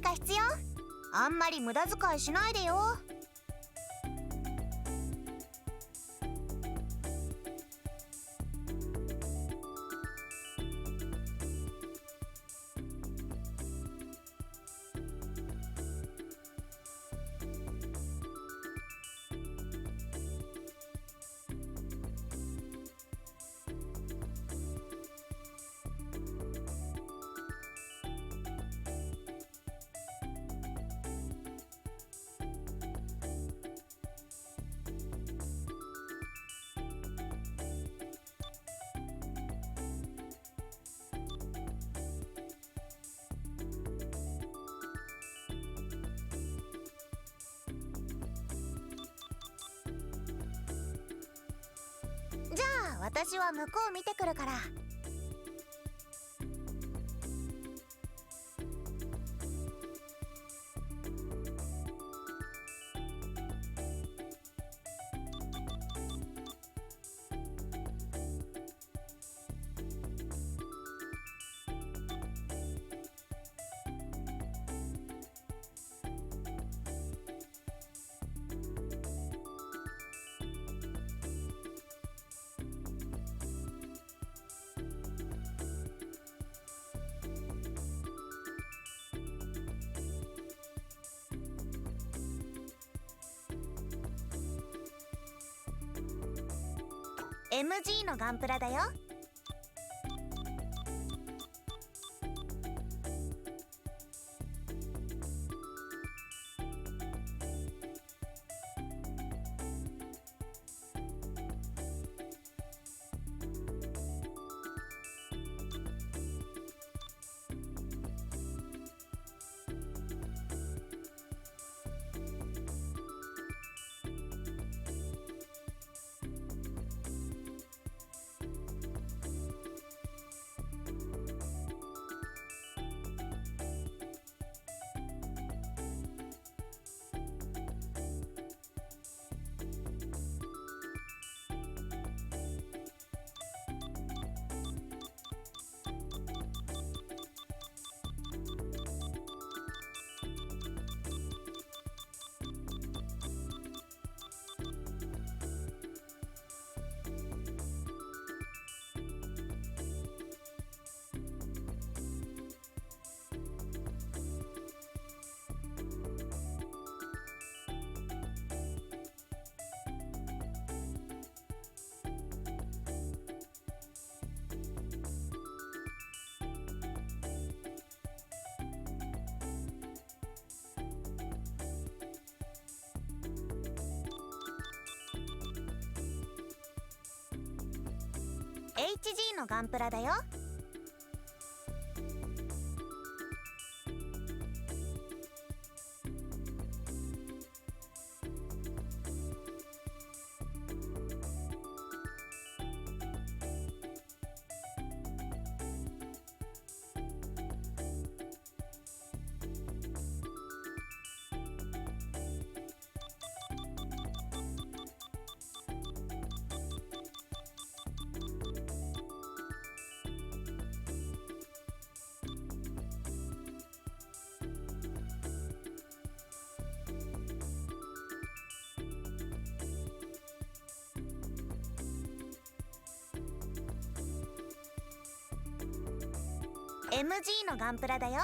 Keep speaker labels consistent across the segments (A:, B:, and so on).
A: 何か必要？あんまり無駄遣いしないでよ。じゃあ私は向こう見てくるから。MG のガンプラだよ。HG のガンプラだよ。MG のガンプラだよ。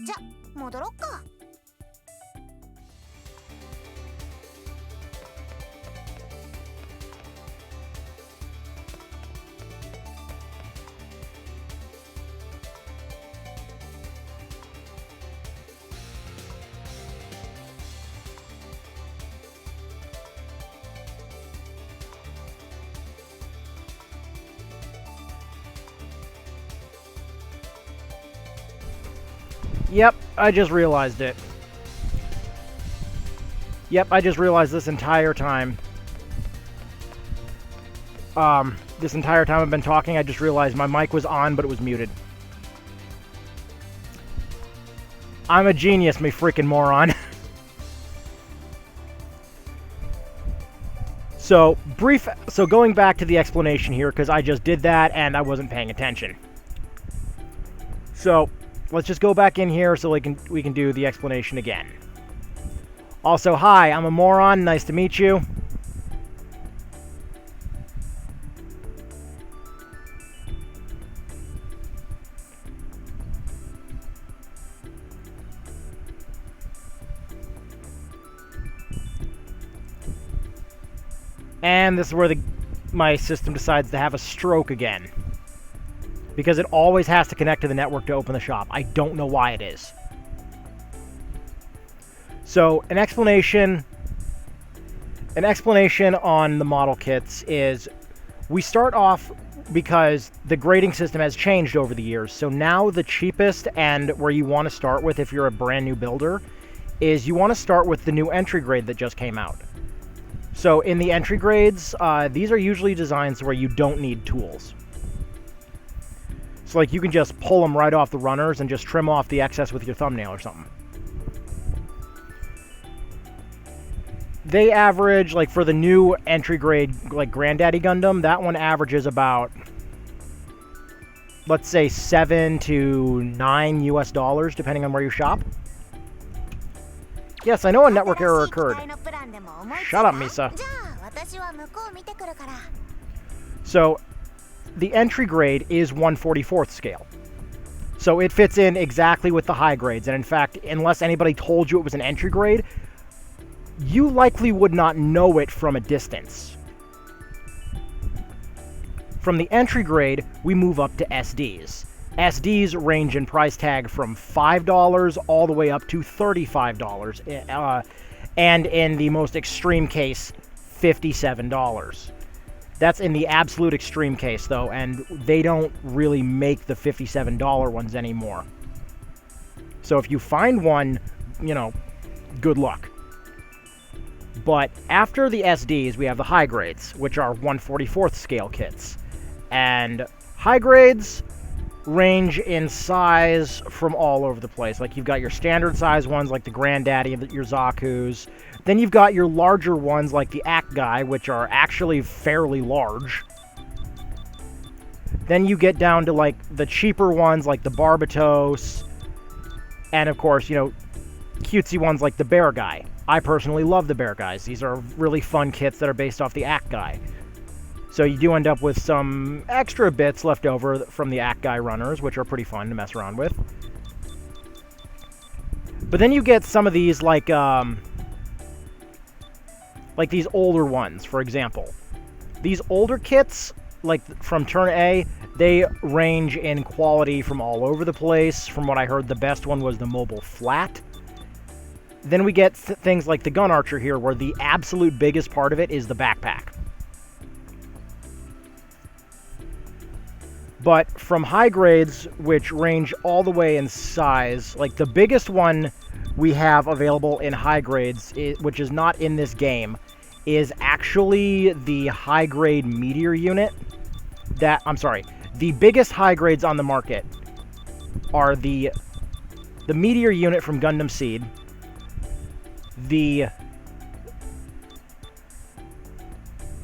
A: じゃ、戻ろっか。
B: Yep, I just realized it. Yep, I just realized this entire time. This entire time I've been talking, I just realized my mic was on, but it was muted. I'm a genius, me freaking moron. So going back to the explanation here, because I just did that and I wasn't paying attention. So, let's just go back in here so we can do the explanation again. Also, hi, I'm a moron. Nice to meet you. And this is where my system decides to have a stroke again. Because it always has to connect to the network to open the shop. I don't know why it is. So, an explanation on the model kits is we start off because the grading system has changed over the years. So now the cheapest and where you want to start with if you're a brand new builder is you want to start with the new entry grade that just came out. So in the entry grades, these are usually designs where you don't need tools. So like you can just pull them right off the runners and just trim off the excess with your thumbnail or something. They average, like for the new entry grade, like Granddaddy Gundam, that one averages about, let's say $7 to $9 US, depending on where you shop. Yes, I know a network error occurred. Shut up, Misa. So, the entry grade is 1/44th scale. So it fits in exactly with the high grades. And in fact, unless anybody told you it was an entry grade, you likely would not know it from a distance. From the entry grade, we move up to SDs. SDs range in price tag from $5 all the way up to $35, and in the most extreme case, $57. That's in the absolute extreme case, though, and they don't really make the $57 ones anymore. So if you find one, you know, good luck. But after the SDs, we have the high grades, which are 1/44th scale kits. And high grades range in size from all over the place. Like, you've got your standard size ones like the Granddaddy, your Zaku's. Then you've got your larger ones like the Act-Guy, which are actually fairly large. Then you get down to, like, the cheaper ones like the Barbatos. And, of course, you know, cutesy ones like the Bear Guy. I personally love the Bear Guys. These are really fun kits that are based off the Act-Guy. So you do end up with some extra bits left over from the Act-Guy runners, which are pretty fun to mess around with. But then you get some of these, like these older ones, for example. These older kits, like from Turn A, they range in quality from all over the place. From what I heard, the best one was the Mobile Flat. Then we get things like the Gun Archer here, where the absolute biggest part of it is the backpack. But from high grades, which range all the way in size, like the biggest one we have available in high grades, which is not in this game, is actually the high grade Meteor unit. The biggest high grades on the market are the Meteor unit from Gundam Seed, the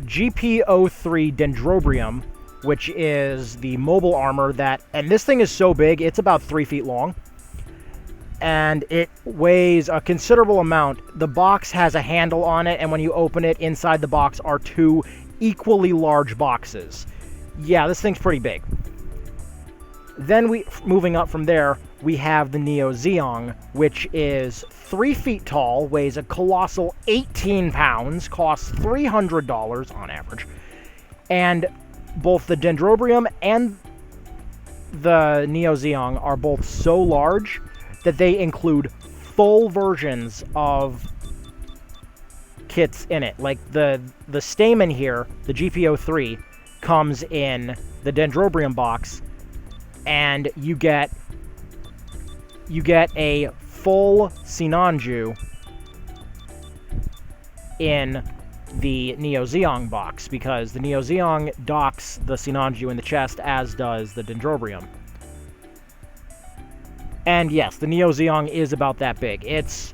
B: GP03 Dendrobrium, which is the mobile armor and this thing is so big, it's about 3 feet long, and it weighs a considerable amount. The box has a handle on it, and when you open it, inside the box are 2 equally large boxes. Yeah, this thing's pretty big. Then moving up from there, we have the Neo Zeong, which is 3 feet tall, weighs a colossal 18 pounds, costs $300 on average, and both the Dendrobium and the Neo Zeong are both so large that they include full versions of kits in it. Like the Stamen here, the GP03, comes in the Dendrobium box, and you get a full Sinanju in the Neo Zeong box, because the Neo Zeong docks the Sinanju in the chest, as does the Dendrobium. And yes, the Neo Zeong is about that big. It's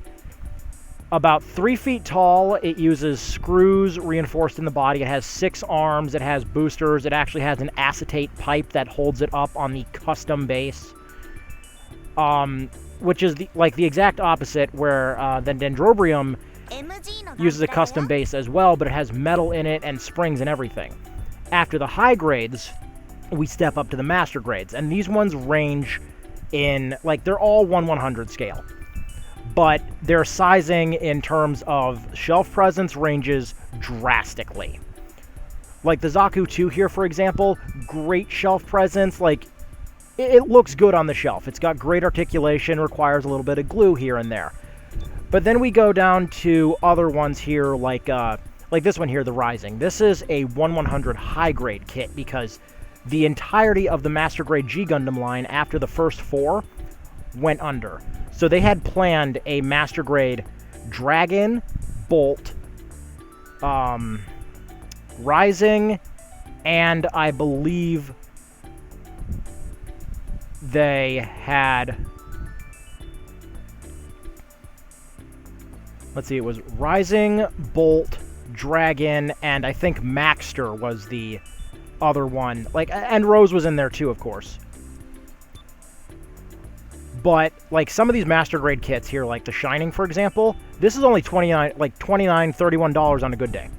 B: about 3 feet tall. It uses screws reinforced in the body. It has 6 arms. It has boosters. It actually has an acetate pipe that holds it up on the custom base. Which is the exact opposite, where the Dendrobium uses a custom base as well, but it has metal in it and springs and everything. After the high grades, we step up to the master grades, and these ones range in, like, they're all 1/100 scale. But their sizing in terms of shelf presence ranges drastically. Like the Zaku 2 here, for example, great shelf presence. Like, it looks good on the shelf. It's got great articulation, requires a little bit of glue here and there. But then we go down to other ones here, like this one here, the Rising. This is a 1/100 high-grade kit, because the entirety of the Master Grade G Gundam line after the first 4 went under. So they had planned a Master Grade Dragon, Bolt, Rising, and I believe they had... Let's see, it was Rising, Bolt, Dragon, and I think Maxter was the other one. Like, and Rose was in there too, of course. But, like, some of these Master Grade kits here, like the Shining, for example, this is only $29, $31 on a good day.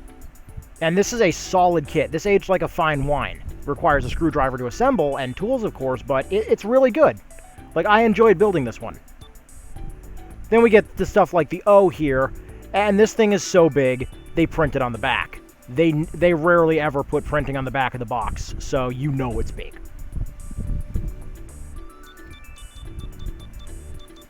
B: And this is a solid kit. This aged like a fine wine. Requires a screwdriver to assemble, and tools, of course, but it's really good. Like, I enjoyed building this one. Then we get the stuff like the O here, and this thing is so big, they print it on the back. They rarely ever put printing on the back of the box, so you know it's big.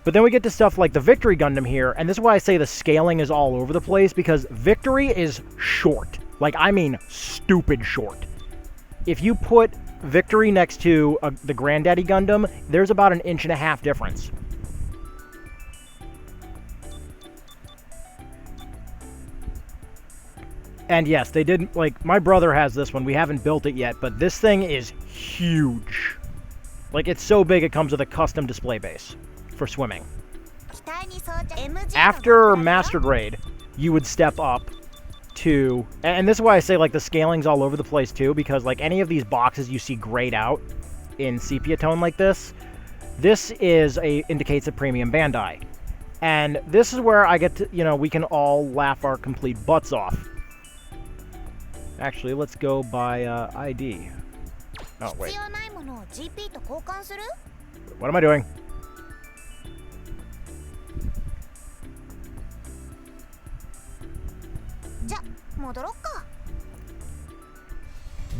B: But then we get to stuff like the Victory Gundam here, and this is why I say the scaling is all over the place, because Victory is short. Like, I mean stupid short. If you put Victory next to the Granddaddy Gundam, there's about an 1.5 inch difference. And yes, they did, like, my brother has this one. We haven't built it yet, but this thing is huge. Like, it's so big it comes with a custom display base for swimming. After Master Grade, you would step up to, and this is why I say, like, the scaling's all over the place too, because, like, any of these boxes you see grayed out in sepia tone like this indicates a premium Bandai. And this is where I get to, you know, we can all laugh our complete butts off. Actually, let's go by ID. Oh, wait. What am I doing?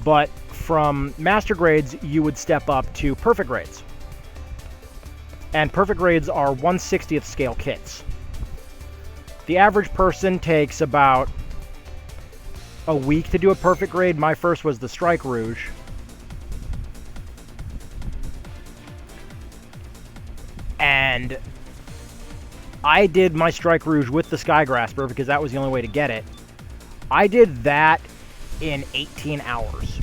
B: But from Master Grades, you would step up to Perfect Grades. And Perfect Grades are 1/60th scale kits. The average person takes about a week to do a Perfect Grade. My first was the Strike Rouge. And I did my Strike Rouge with the Sky Grasper because that was the only way to get it. I did that in 18 hours.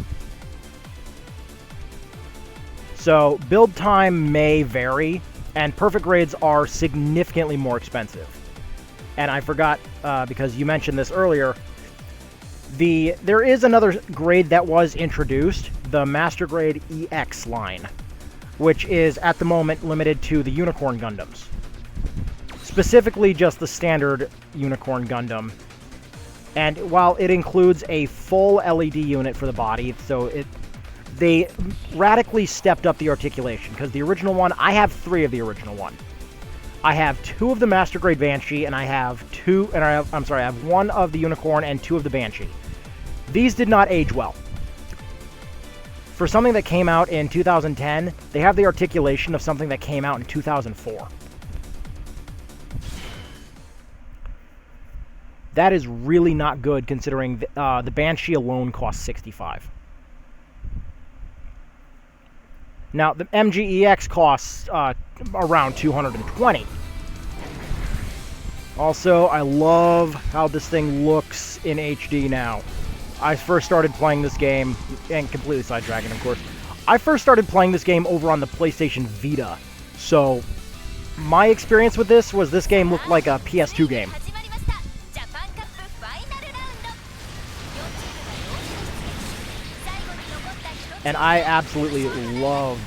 B: So build time may vary, and Perfect Grades are significantly more expensive. And I forgot, because you mentioned this earlier, there is another grade that was introduced, the Master Grade EX line, which is at the moment limited to the Unicorn Gundams. Specifically just the standard Unicorn Gundam. And while it includes a full LED unit for the body, so they radically stepped up the articulation, because the original one, I have 3 of the original one. I have 2 of the Master Grade Banshee, and I have 1 of the Unicorn and 2 of the Banshee. These did not age well. For something that came out in 2010, they have the articulation of something that came out in 2004. That is really not good, considering the Banshee alone costs $65. Now, the MGEX costs around $220. Also, I love how this thing looks in HD now. I first started playing this game, and completely sidetracking, of course. I first started playing this game over on the PlayStation Vita. So, my experience with this was this game looked like a PS2 game. And I absolutely love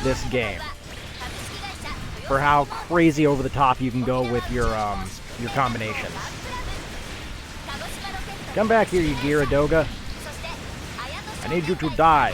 B: this game for how crazy over the top you can go with your combinations. Come back here, you Gyaradoga. I need you to die.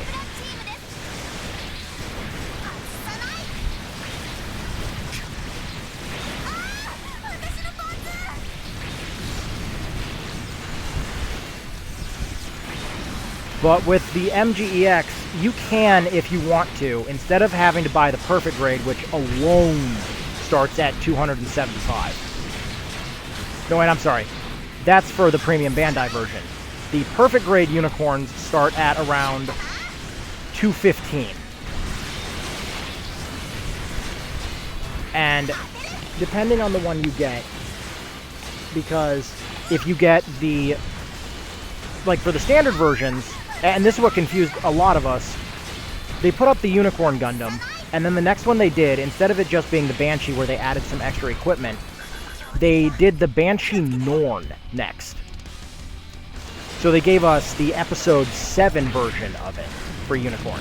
B: But with the MGEX, you can, if you want to, instead of having to buy the Perfect Grade, which alone starts at $275. No, wait, I'm sorry. That's for the Premium Bandai version. The Perfect Grade Unicorns start at around $215. And depending on the one you get, because if you get the, like for the standard versions, and this is what confused a lot of us, they put up the Unicorn Gundam, and then the next one they did, instead of it just being the Banshee where they added some extra equipment, they did the Banshee Norn next. So they gave us the Episode 7 version of it for Unicorn.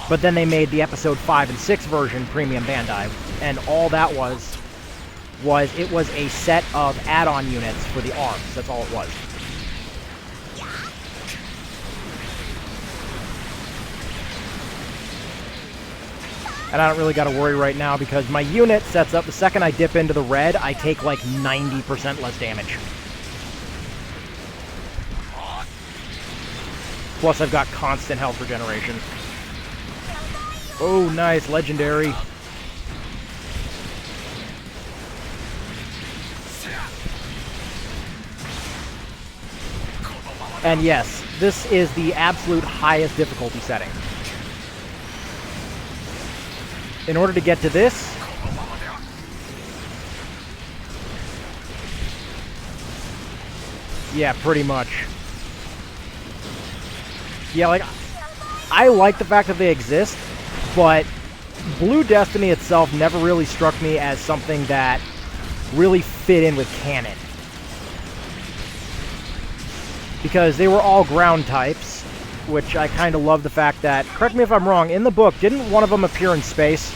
B: But then they made the Episode 5 and 6 version Premium Bandai, and all that was it was a set of add-on units for the arms. That's all it was. And I don't really got to worry right now because my unit sets up, the second I dip into the red, I take like 90% less damage. Plus I've got constant health regeneration. Oh, nice, legendary. And yes, this is the absolute highest difficulty setting. In order to get to this, yeah, pretty much. Yeah, like, I like the fact that they exist, but Blue Destiny itself never really struck me as something that really fit in with canon. Because they were all ground types, which I kind of love the fact that, correct me if I'm wrong, in the book, didn't one of them appear in space?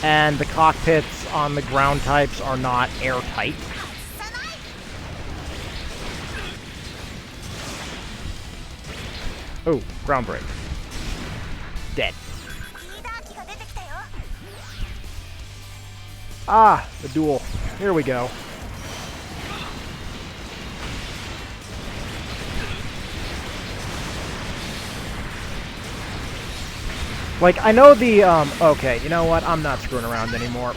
B: And the cockpits on the ground types are not airtight. Oh, ground break. Dead. Ah, the duel. Here we go. Like, I know the, okay, you know what? I'm not screwing around anymore.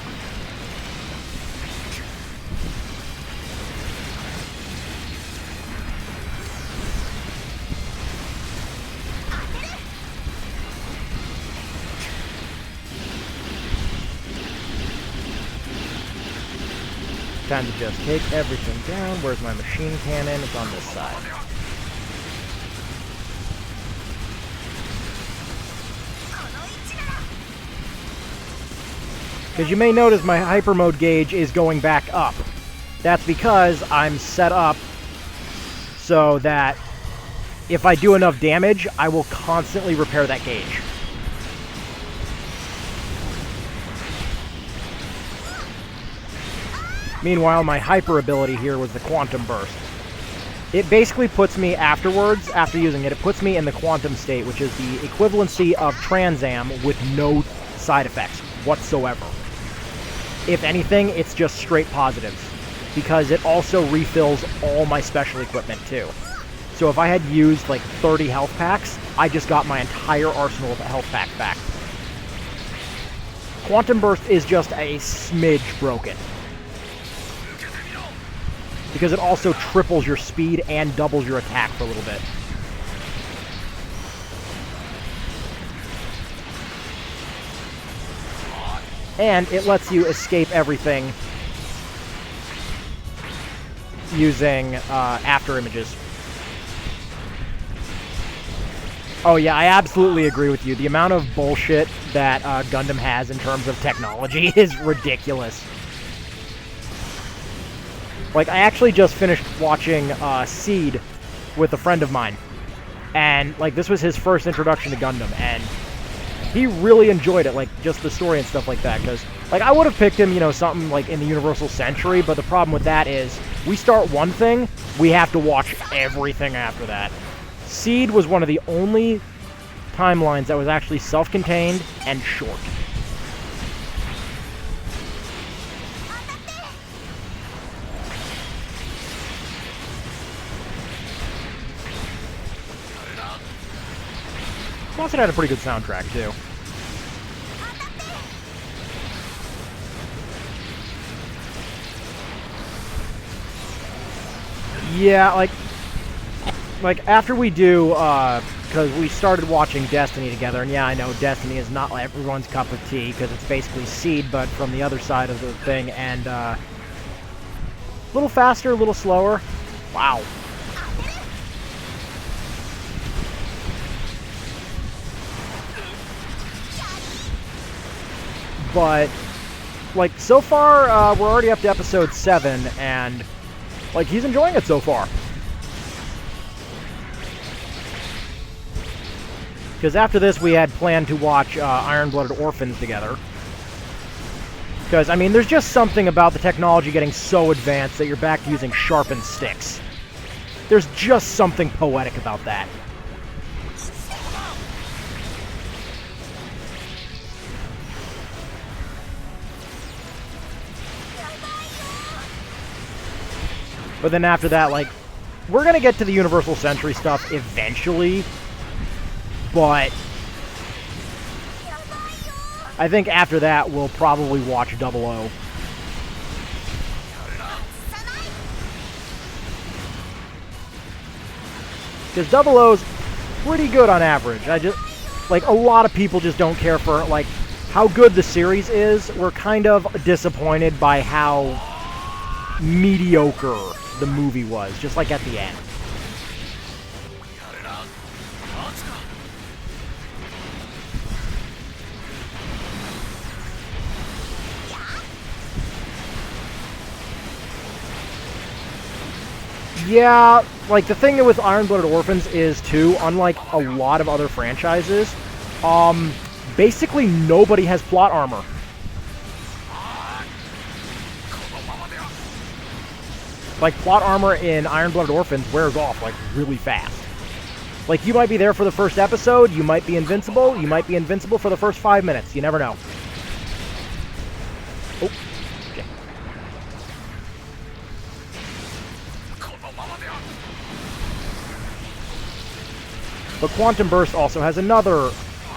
B: Time to just take everything down. Where's my machine cannon? It's on this side. Because you may notice my hyper mode gauge is going back up. That's because I'm set up so that if I do enough damage, I will constantly repair that gauge. Meanwhile, my hyper ability here was the Quantum Burst. it basically puts me afterwards, after using it, it puts me in the quantum state, which is the equivalency of Transam with no side effects whatsoever. If anything, it's just straight positives, because it also refills all my special equipment too. So if I had used like 30 health packs, I just got my entire arsenal of health packs back. Quantum Burst is just a smidge broken, because it also triples your speed and doubles your attack for a little bit. And it lets you escape everything using after images. Oh yeah, I absolutely agree with you. The amount of bullshit that Gundam has in terms of technology is ridiculous. Like, I actually just finished watching Seed with a friend of mine. And, like, this was his first introduction to Gundam, and he really enjoyed it, like, just the story and stuff like that, because, like, I would have picked him, you know, something, like, in the Universal Century, but the problem with that is, we start one thing, we have to watch everything after that. Seed was one of the only timelines that was actually self-contained and short. Plus, it had a pretty good soundtrack, too. Yeah, like after we do, because we started watching Destiny together, and yeah, I know Destiny is not everyone's cup of tea, because it's basically Seed, but from the other side of the thing, and, a little faster, a little slower. Wow. But, like, so far, we're already up to episode 7, and, like, he's enjoying it so far. Because after this, we had planned to watch Iron-Blooded Orphans together. Because, I mean, there's just something about the technology getting so advanced that you're back to using sharpened sticks. There's just something poetic about that. But then after that, like, we're going to get to the Universal Century stuff eventually, but I think after that, we'll probably watch 00. Because 00's pretty good on average. Like, a lot of people just don't care for, like, how good the series is. We're kind of disappointed by how mediocre the movie was, just like at the end. Yeah, like, the thing with Iron-Blooded Orphans is, too, unlike a lot of other franchises, basically nobody has plot armor. Like, plot armor in Iron-Blooded Orphans wears off, like, really fast. Like, you might be there for the first episode, you might be invincible for the first 5 minutes, you never know. Oh, okay. But Quantum Burst also has another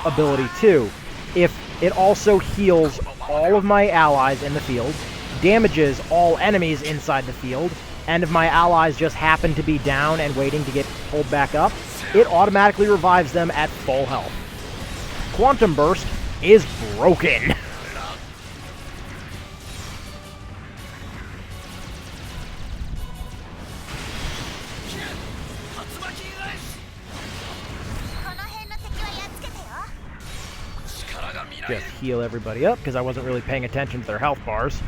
B: ability, too. If it also heals all of my allies in the field, damages all enemies inside the field, and if my allies just happen to be down and waiting to get pulled back up, it automatically revives them at full health. Quantum Burst is broken. Just heal everybody up, because I wasn't really paying attention to their health bars.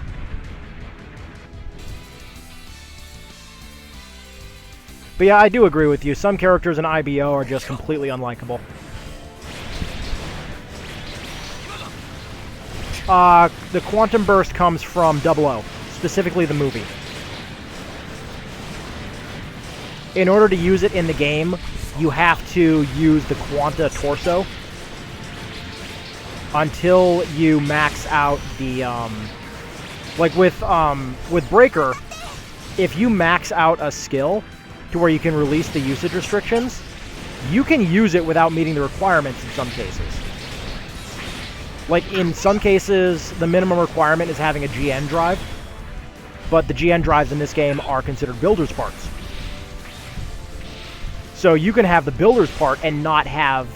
B: But yeah, I do agree with you. Some characters in IBO are just completely unlikable. The Quantum Burst comes from 00, specifically the movie. in order to use it in the game, you have to use the Quanta Torso until you max out the, like with Breaker, if you max out a skill to where you can release the usage restrictions, you can use it without meeting the requirements in some cases. Like, in some cases, the minimum requirement is having a GN drive, but the GN drives in this game are considered builder's parts. So you can have the builder's part and not have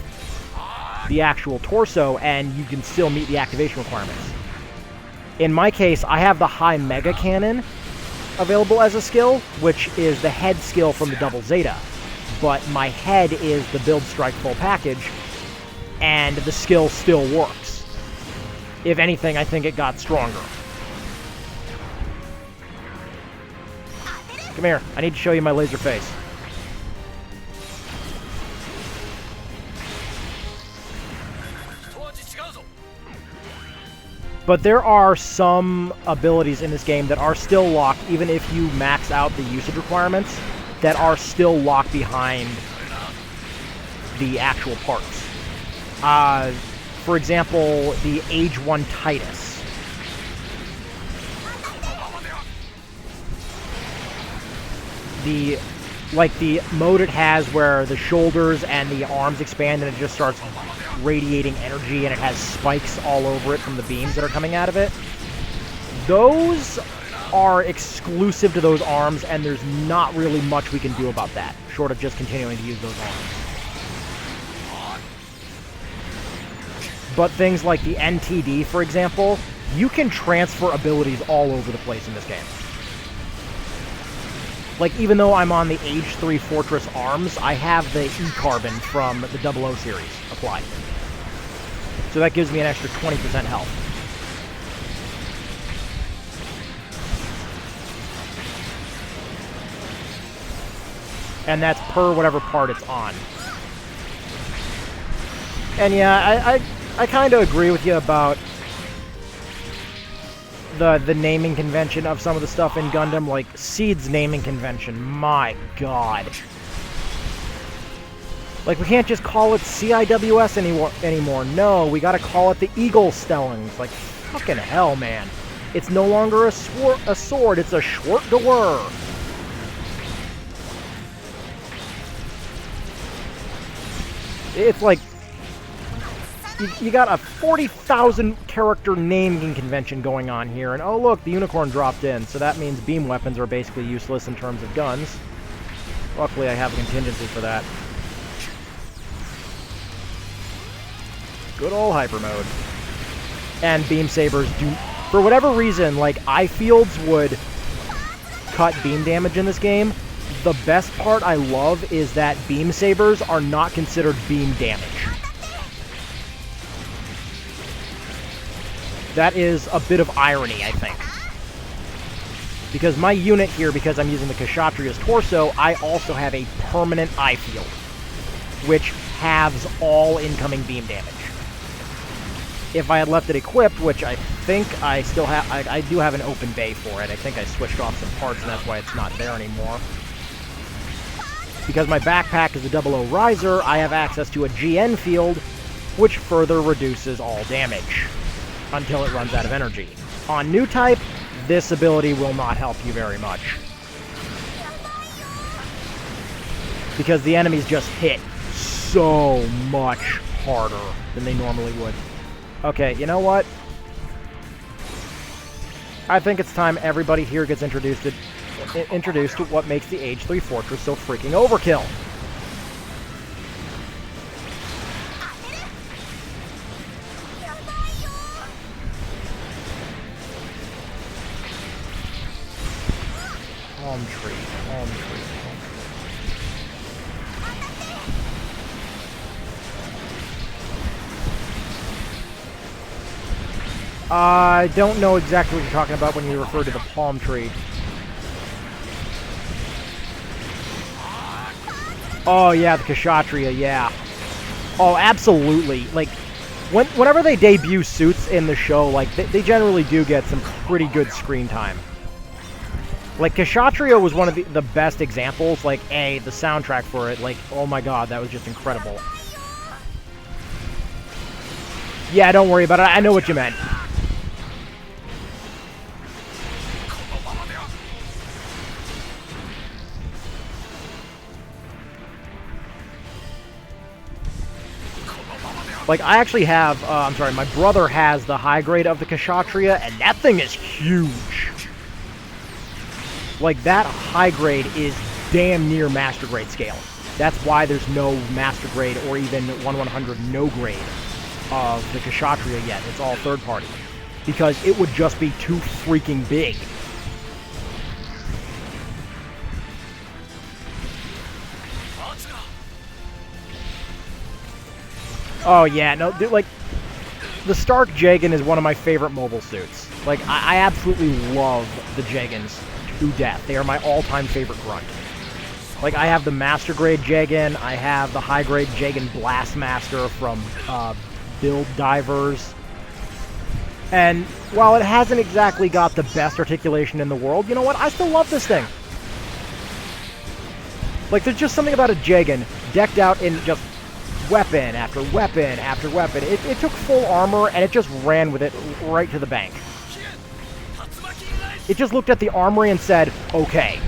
B: the actual torso, and you can still meet the activation requirements. In my case, I have the high Mega Cannon available as a skill, which is the head skill from the Double Zeta. But my head is the Build Strike full package, and the skill still works. If anything, I think it got stronger. Come here, I need to show you my laser face. But there are some abilities in this game that are still locked, even if you max out the usage requirements, that are still locked behind the actual parts. For example, the Age 1 Titus. The mode it has where the shoulders and the arms expand and it just starts radiating energy, and it has spikes all over it from the beams that are coming out of it. Those are exclusive to those arms, and there's not really much we can do about that, short of just continuing to use those arms. But things like the NTD, for example, you can transfer abilities all over the place in this game. Like, even though I'm on the Age 3 Fortress arms, I have the E-Carbon from the 00 series applied. So that gives me an extra 20% health. And that's per whatever part it's on. And yeah, I kind of agree with you about the naming convention of some of the stuff in Gundam, like Seed's naming convention. My god. Like, we can't just call it CIWS anymore. No, we gotta call it the Eagle Stellings. Like, fucking hell, man. It's no longer a sword, it's a Schwartgewur. It's like, you got a 40,000 character naming convention going on here, and oh look, the unicorn dropped in, so that means beam weapons are basically useless in terms of guns. Luckily, I have a contingency for that. Good old hyper mode. And beam sabers do, for whatever reason, like, eye fields would cut beam damage in this game. The best part I love is that beam sabers are not considered beam damage. That is a bit of irony, I think. Because my unit here, because I'm using the Kshatriya's torso, I also have a permanent eye field, which halves all incoming beam damage. If I had left it equipped, which I think I still have, I do have an open bay for it. I think I switched off some parts, and that's why it's not there anymore. Because my backpack is a 00 riser, I have access to a GN field, which further reduces all damage until it runs out of energy. On new type, this ability will not help you very much, because the enemies just hit so much harder than they normally would. Okay, you know what? I think it's time everybody here gets introduced to what makes the Age 3 Fortress so freaking overkill. Palm tree, palm tree, palm tree. I don't know exactly what you're talking about when you refer to the palm tree. Oh yeah, the Kshatriya, yeah. Oh, absolutely. Like, whenever they debut suits in the show, like, they generally do get some pretty good screen time. Like, Kshatriya was one of the best examples. Like, the soundtrack for it, like, oh my god, that was just incredible. Yeah, don't worry about it. I know what you meant. Like, I actually have, I'm sorry, my brother has the high grade of the Kshatriya, and that thing is huge. Like, that high grade is damn near master grade scale. That's why there's no master grade or even 1/100 no grade of the Kshatriya yet. It's all third party. Because it would just be too freaking big. Oh yeah, no, dude, like, the Stark Jagan is one of my favorite mobile suits. Like, I absolutely love the Jagans to death. They are my all-time favorite grunt. Like, I have the Master Grade Jagan, I have the High Grade Jagan Blastmaster from Build Divers. And while it hasn't exactly got the best articulation in the world, you know what? I still love this thing. Like, there's just something about a Jagan decked out in just weapon after weapon after weapon. It took full armor, and it just ran with it right to the bank. It just looked at the armory and said, okay.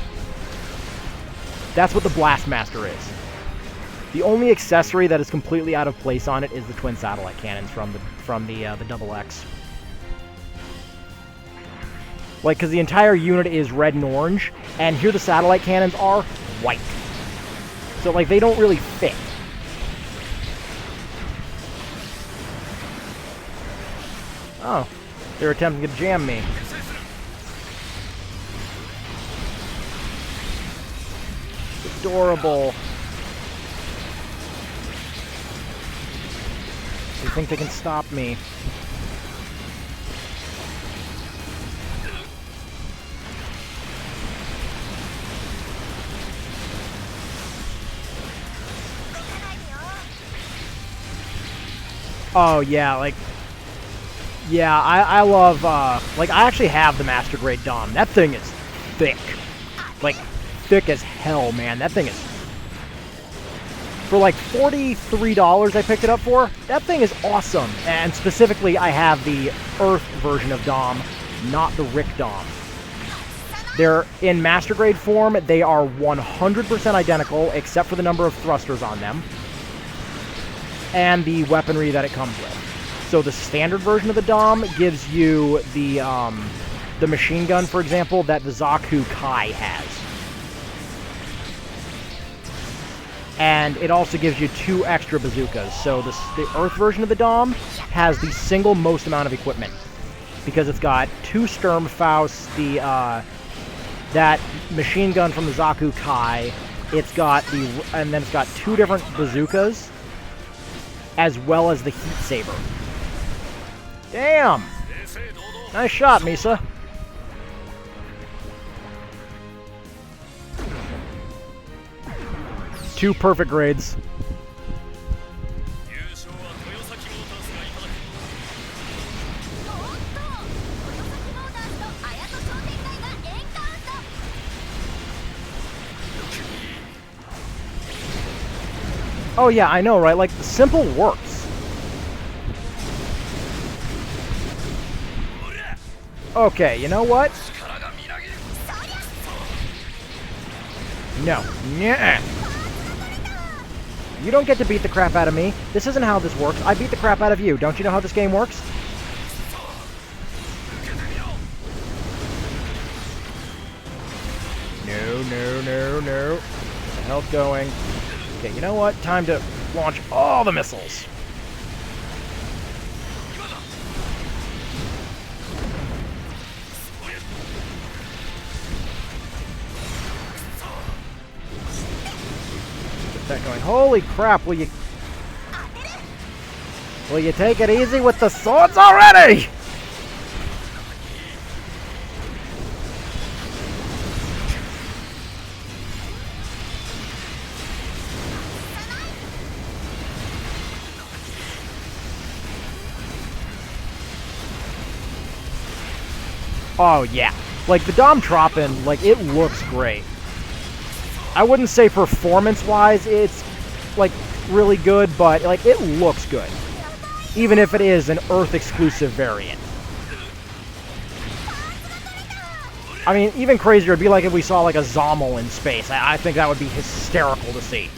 B: That's what the Blastmaster is. The only accessory that is completely out of place on it is the twin satellite cannons from the Double X. Like, because the entire unit is red and orange, and here the satellite cannons are white. So, like, they don't really fit. Oh, they're attempting to jam me. Adorable. They think they can stop me. Oh, yeah, like... Yeah, I love, like, I actually have the Master Grade Dom. That thing is thick. Like, thick as hell, man. That thing is... For, like, $43 I picked it up for, that thing is awesome. And specifically, I have the Earth version of Dom, not the Rick Dom. They're in Master Grade form. They are 100% identical, except for the number of thrusters on them. And the weaponry that it comes with. So the standard version of the Dom gives you the machine gun, for example, that the Zaku Kai has. And it also gives you 2 extra bazookas. So the Earth version of the Dom has the single most amount of equipment. Because it's got 2 Sturmfaust, that machine gun from the Zaku Kai. It's got and then it's got 2 different bazookas, as well as the Heat Saber. Damn! Nice shot, Misa. Two perfect grades. Oh yeah, I know, right? Like, simple works. Okay, you know what? No. Nuh-uh. You don't get to beat the crap out of me. This isn't how this works. I beat the crap out of you. Don't you know how this game works? No, no, no, no. Where the hell's going? Okay, you know what? Time to launch all the missiles. That going. Holy crap, will you take it easy with the swords already? Oh yeah. Like, the Dom Tropin, like, it looks great. I wouldn't say performance-wise it's, like, really good, but, like, it looks good. Even if it is an Earth-exclusive variant. I mean, even crazier, it'd be like if we saw, like, a Zommel in space. I think that would be hysterical to see.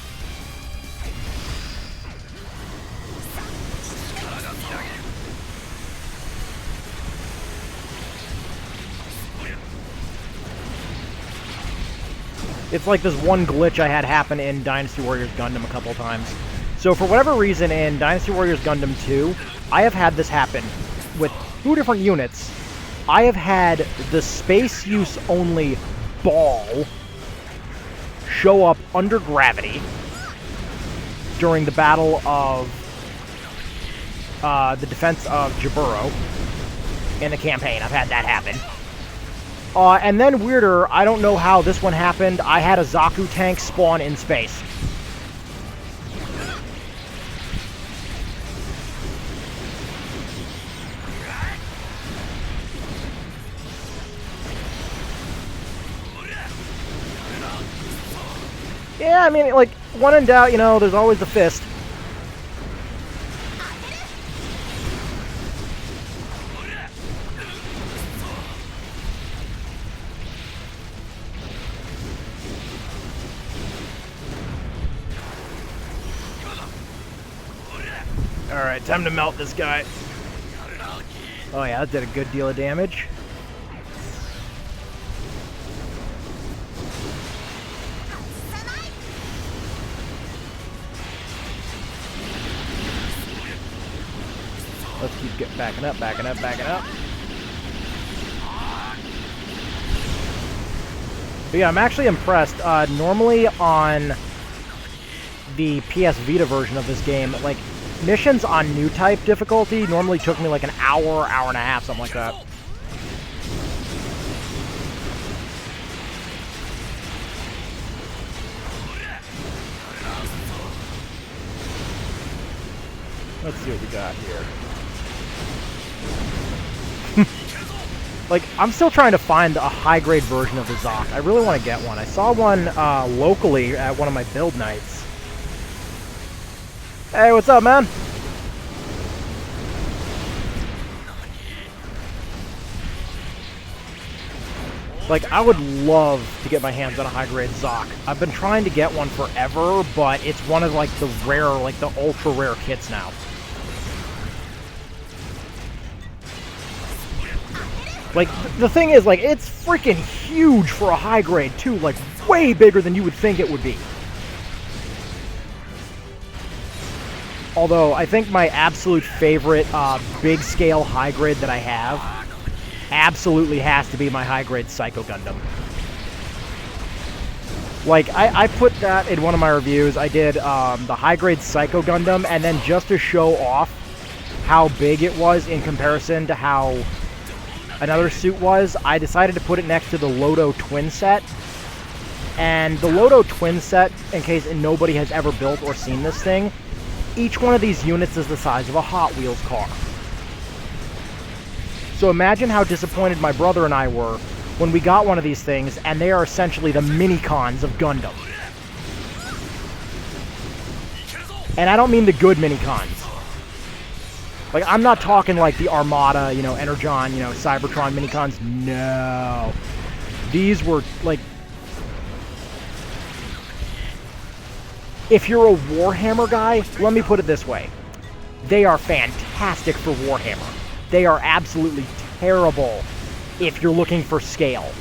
B: It's like this one glitch I had happen in Dynasty Warriors Gundam a couple times. So for whatever reason in Dynasty Warriors Gundam 2, I have had this happen with 2 different units. I have had the space use only ball show up under gravity during the battle of the defense of Jaburo in the campaign. I've had that happen. And then weirder, I don't know how this one happened, I had a Zaku tank spawn in space. Yeah, I mean, like, when in doubt, you know, there's always the fist. Alright, time to melt this guy. Oh yeah, that did a good deal of damage. Let's keep backing up, backing up, backing up. But yeah, I'm actually impressed. Normally on the PS Vita version of this game, like, missions on new type difficulty normally took me like an hour, hour and a half, something like that. Let's see what we got here. Like, I'm still trying to find a high-grade version of the Zoc. I really want to get one. I saw one locally at one of my build nights. Hey, what's up, man? Like, I would love to get my hands on a high-grade Zoc. I've been trying to get one forever, but it's one of, like, the rare, like, the ultra-rare kits now. Like, the thing is, like, it's freaking huge for a high-grade, too. Like, way bigger than you would think it would be. Although, I think my absolute favorite big-scale high-grade that I have absolutely has to be my high-grade Psycho Gundam. Like, I put that in one of my reviews. I did the high-grade Psycho Gundam, and then just to show off how big it was in comparison to how another suit was, I decided to put it next to the Loto Twin Set. And the Loto Twin Set, in case nobody has ever built or seen this thing, each one of these units is the size of a Hot Wheels car. So imagine how disappointed my brother and I were when we got one of these things, and they are essentially the mini-cons of Gundam. And I don't mean the good mini-cons. Like, I'm not talking like the Armada, you know, Energon, you know, Cybertron mini-cons. No. These were, like... If you're a Warhammer guy, let me put it this way. They are fantastic for Warhammer. They are absolutely terrible if you're looking for scale.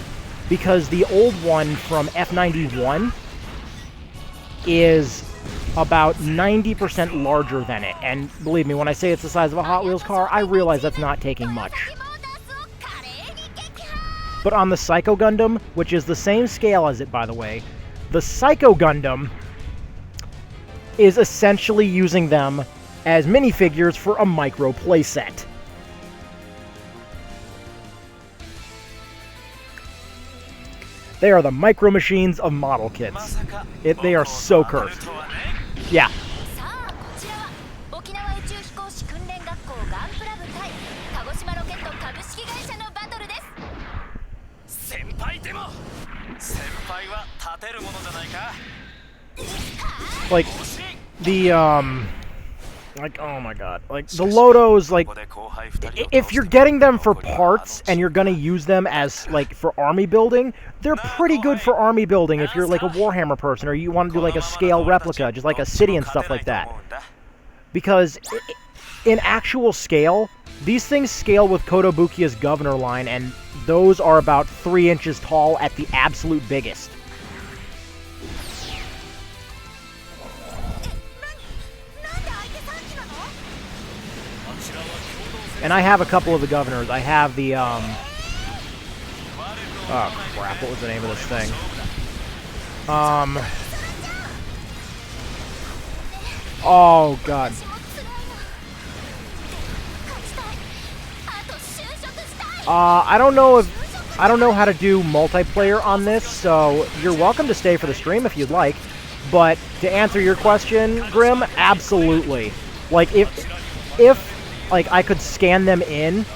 B: Because the old one from F91 is about 90% larger than it. And believe me, when I say it's the size of a Hot Wheels car, I realize that's not taking much. But on the Psycho Gundam, which is the same scale as it, by the way, the Psycho Gundam is essentially using them as minifigures for a micro playset. They are the micro machines of model kits. They are so cursed. Yeah. Like, the, like, oh my god. Like, the Lotos, like, if you're getting them for parts and you're gonna use them as, like, for army building, they're pretty good for army building if you're, like, a Warhammer person or you want to do, like, a scale replica, just like a city and stuff like that. Because in actual scale, these things scale with Kotobukiya's Governor line, and those are about 3 inches tall at the absolute biggest. And I have a couple of the governors. I have the, oh crap, what was the name of this thing? Oh god. I don't know how to do multiplayer on this, so you're welcome to stay for the stream if you'd like. But to answer your question, Grim, absolutely. Like, if like, I could scan them in,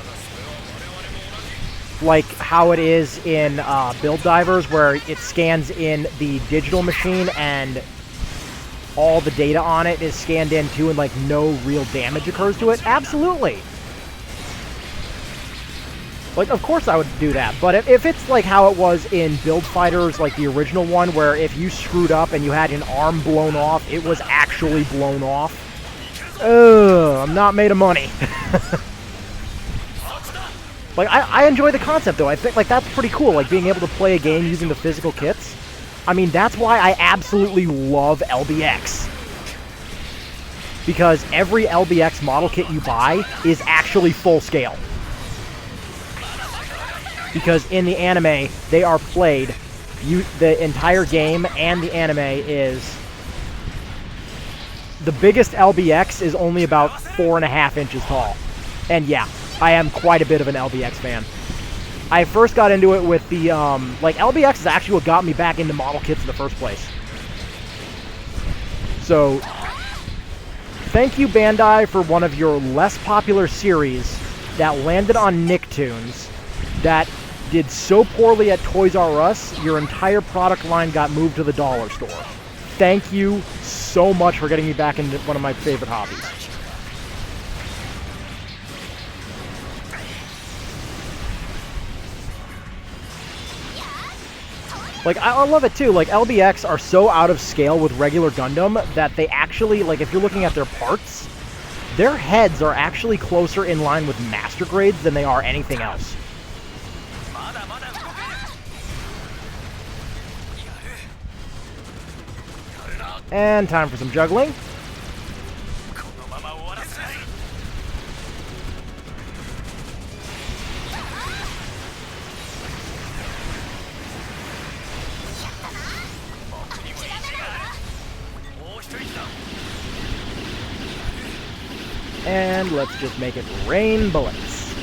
B: like how it is in Build Divers, where it scans in the digital machine and all the data on it is scanned in too, and, like, no real damage occurs to it, absolutely. Like, of course I would do that, but if it's like how it was in Build Fighters, like the original one, where if you screwed up and you had an arm blown off, it was actually blown off. Ugh, I'm not made of money. Like, I enjoy the concept, though. I think, like, that's pretty cool, like, being able to play a game using the physical kits. I mean, that's why I absolutely love LBX. Because every LBX model kit you buy is actually full scale. Because in the anime, they are played, the entire game and the anime is... The biggest LBX is only about 4.5 inches tall. And yeah, I am quite a bit of an LBX fan. I first got into it with the, like, LBX is actually what got me back into model kits in the first place. So, thank you, Bandai, for one of your less popular series that landed on Nicktoons, that did so poorly at Toys R Us, your entire product line got moved to the dollar store. Thank you so much for getting me back into one of my favorite hobbies. Like, I love it too. Like, LBX are so out of scale with regular Gundam that they actually, like, if you're looking at their parts, their heads are actually closer in line with master grades than they are anything else. And time for some juggling. And let's just make it rain bullets.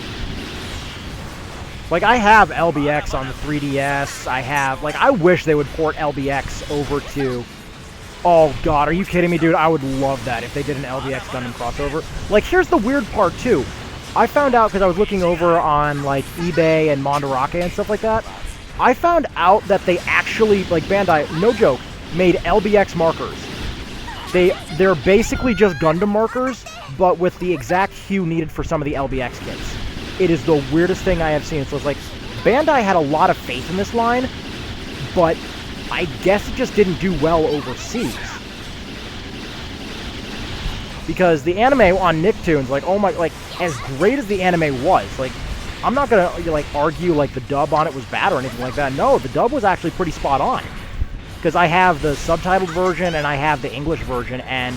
B: Like, I have LBX on the 3DS. I have, like, I wish they would port LBX over to... Oh, God, are you kidding me, dude? I would love that if they did an LBX Gundam crossover. Like, here's the weird part, too. I found out, because I was looking over on, like, eBay and Mandarake and stuff like that, I found out that they actually, like, Bandai, no joke, made LBX markers. They're basically just Gundam markers, but with the exact hue needed for some of the LBX kits. It is the weirdest thing I have seen. So it's like, Bandai had a lot of faith in this line, but I guess it just didn't do well overseas. Because the anime on Nicktoons, like, oh my, like, as great as the anime was, like, I'm not gonna, like, argue, like, the dub on it was bad or anything like that. No, the dub was actually pretty spot on. Because I have the subtitled version and I have the English version, and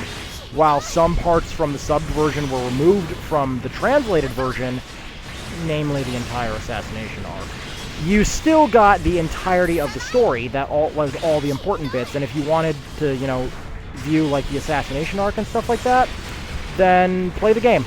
B: while some parts from the subbed version were removed from the translated version, namely the entire assassination arc, you still got the entirety of the story, that was all the important bits, and if you wanted to, you know, view, like, the assassination arc and stuff like that, then play the game.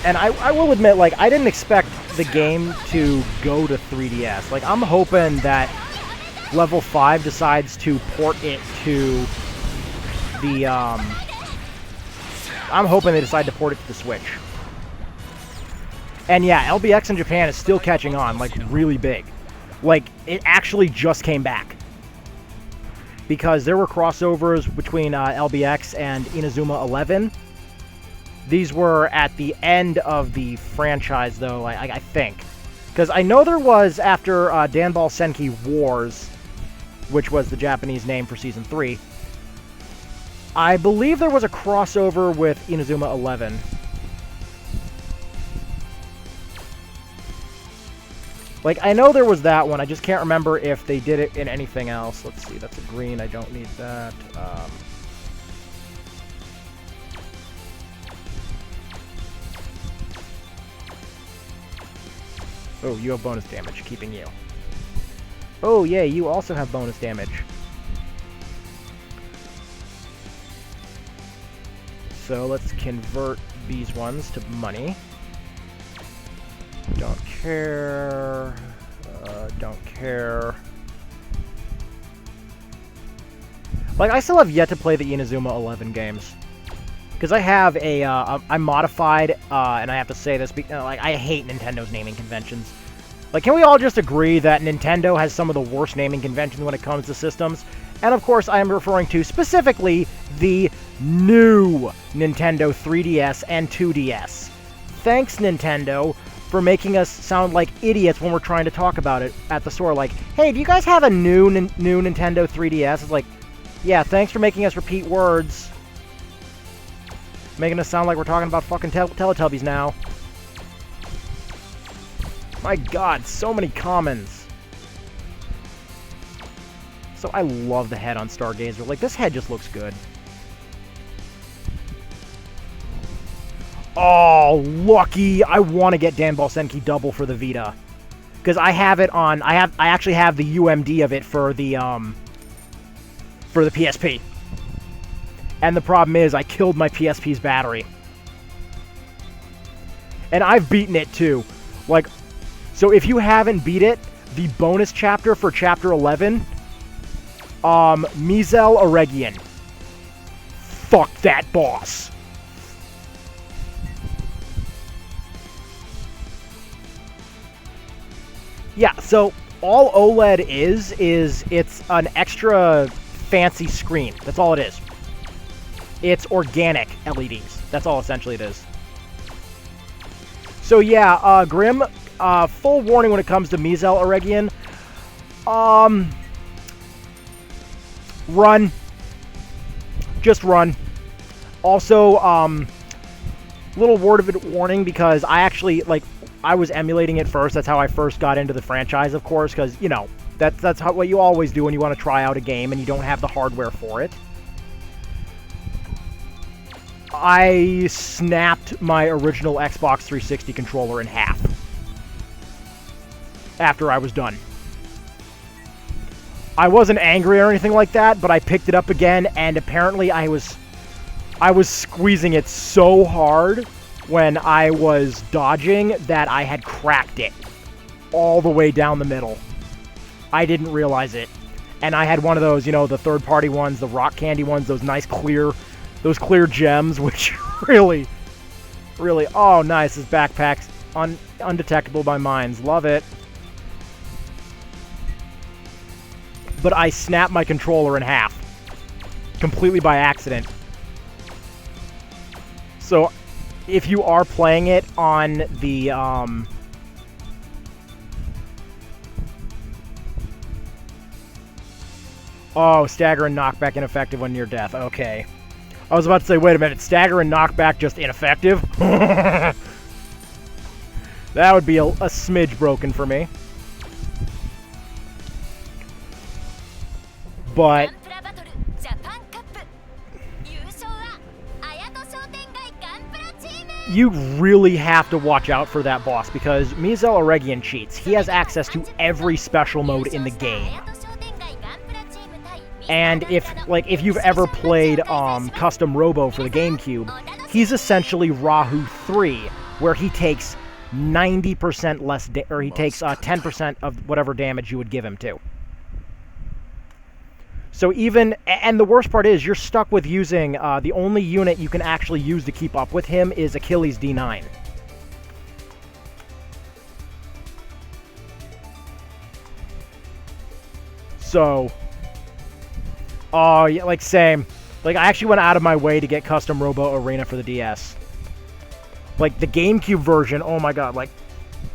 B: And I will admit, like, I didn't expect the game to go to 3DS. Like, I'm hoping that Level 5 decides to port it to the, I'm hoping they decide to port it to the Switch. And yeah, LBX in Japan is still catching on, like, really big. Like, it actually just came back. Because there were crossovers between LBX and Inazuma 11. These were at the end of the franchise, though, I think. Because I know there was, after Danball Senki Wars, which was the Japanese name for Season 3, I believe there was a crossover with Inazuma 11. Like, I know there was that one, I just can't remember if they did it in anything else. Let's see, that's a green, I don't need that. Oh, you have bonus damage, keeping you. Oh, yeah, you also have bonus damage. So let's convert these ones to money. Don't care. Don't care. Like, I still have yet to play the Inazuma 11 games. Because I have a, I'm modified, and I have to say this, like, I hate Nintendo's naming conventions. Like, can we all just agree that Nintendo has some of the worst naming conventions when it comes to systems? And of course, I am referring to specifically the new Nintendo 3DS and 2DS. Thanks, Nintendo, for making us sound like idiots when we're trying to talk about it at the store. Like, hey, do you guys have a new Nintendo 3DS? It's like, yeah, thanks for making us repeat words. Making us sound like we're talking about fucking Teletubbies now. My god, so many commons. So I love the head on Stargazer. Like, this head just looks good. Oh, lucky! I want to get Danball Senki Double for the Vita. Because I have it on... I actually have the UMD of it for the PSP. And the problem is, I killed my PSP's battery. And I've beaten it, too. Like, so if you haven't beat it, the bonus chapter for Chapter 11, Mizel Aregian. Fuck that boss. Yeah, so all OLED is it's an extra fancy screen. That's all it is. It's organic LEDs. That's all essentially it is. So yeah, Grim, full warning when it comes to Mizel Aregian. Run. Just run. Also, little word of warning, because I actually, like, I was emulating it first. That's how I first got into the franchise, of course, because, you know, that's what you always do when you want to try out a game and you don't have the hardware for it. I snapped my original Xbox 360 controller in half after I was done. I wasn't angry or anything like that, but I picked it up again, and apparently I was squeezing it so hard when I was dodging that I had cracked it all the way down the middle. I didn't realize it. And I had one of those, you know, the third-party ones, the rock candy ones, those nice clear gems, which really, oh, nice, this backpack's undetectable by mines. Love it. But I snapped my controller in half. Completely by accident. So, if you are playing it on the, oh, stagger and knockback ineffective when near death. Okay. I was about to say, wait a minute, stagger and knockback just ineffective? That would be a smidge broken for me. But you really have to watch out for that boss, because Mizel Aregian cheats. He has access to every special mode in the game. And if you've ever played Custom Robo for the GameCube, he's essentially Rahu 3, where he takes 90% less, or he takes 10% of whatever damage you would give him to. So even, and the worst part is, you're stuck with using, the only unit you can actually use to keep up with him is Achilles D9. So, oh, yeah, like, same. Like, I actually went out of my way to get Custom Robo Arena for the DS. Like, the GameCube version, oh my god, like,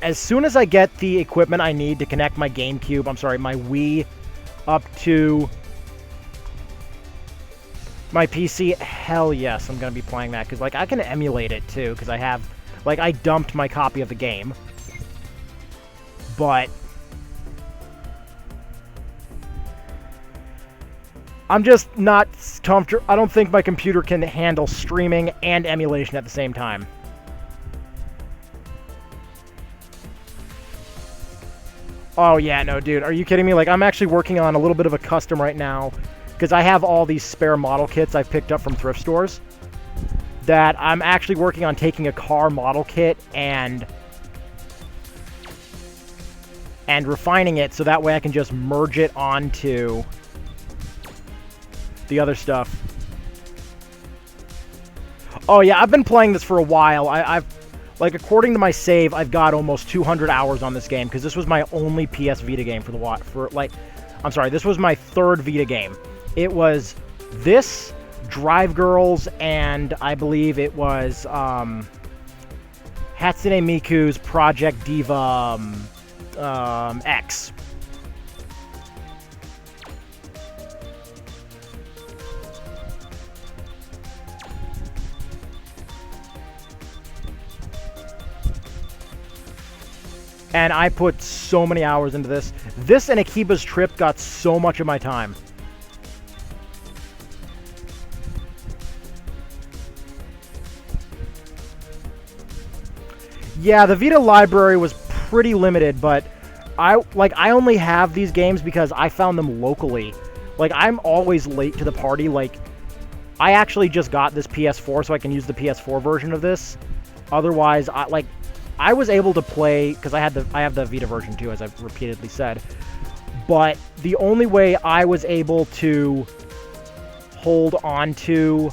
B: as soon as I get the equipment I need to connect my GameCube, I'm sorry, my Wii up to my PC, hell yes, I'm going to be playing that. Because, like, I can emulate it, too, because I have, like, I dumped my copy of the game. But I'm just not comfortable. I don't think my computer can handle streaming and emulation at the same time. Oh, yeah, no, dude. Are you kidding me? Like, I'm actually working on a little bit of a custom right now, because I have all these spare model kits I've picked up from thrift stores, that I'm actually working on taking a car model kit and refining it so that way I can just merge it onto the other stuff. Oh, yeah, I've been playing this for a while. I've like, according to my save, I've got almost 200 hours on this game, because this was my only PS Vita game for I'm sorry, this was my third Vita game. It was this, Drive Girls, and I believe it was, Hatsune Miku's Project Diva, X. And I put so many hours into this. This and Akiba's Trip got so much of my time. Yeah, the Vita library was pretty limited, but I only have these games because I found them locally. Like, I'm always late to the party. Like, I actually just got this PS4 so I can use the PS4 version of this. Otherwise, I was able to play, because I have the Vita version too, as I've repeatedly said. But the only way I was able to hold on to,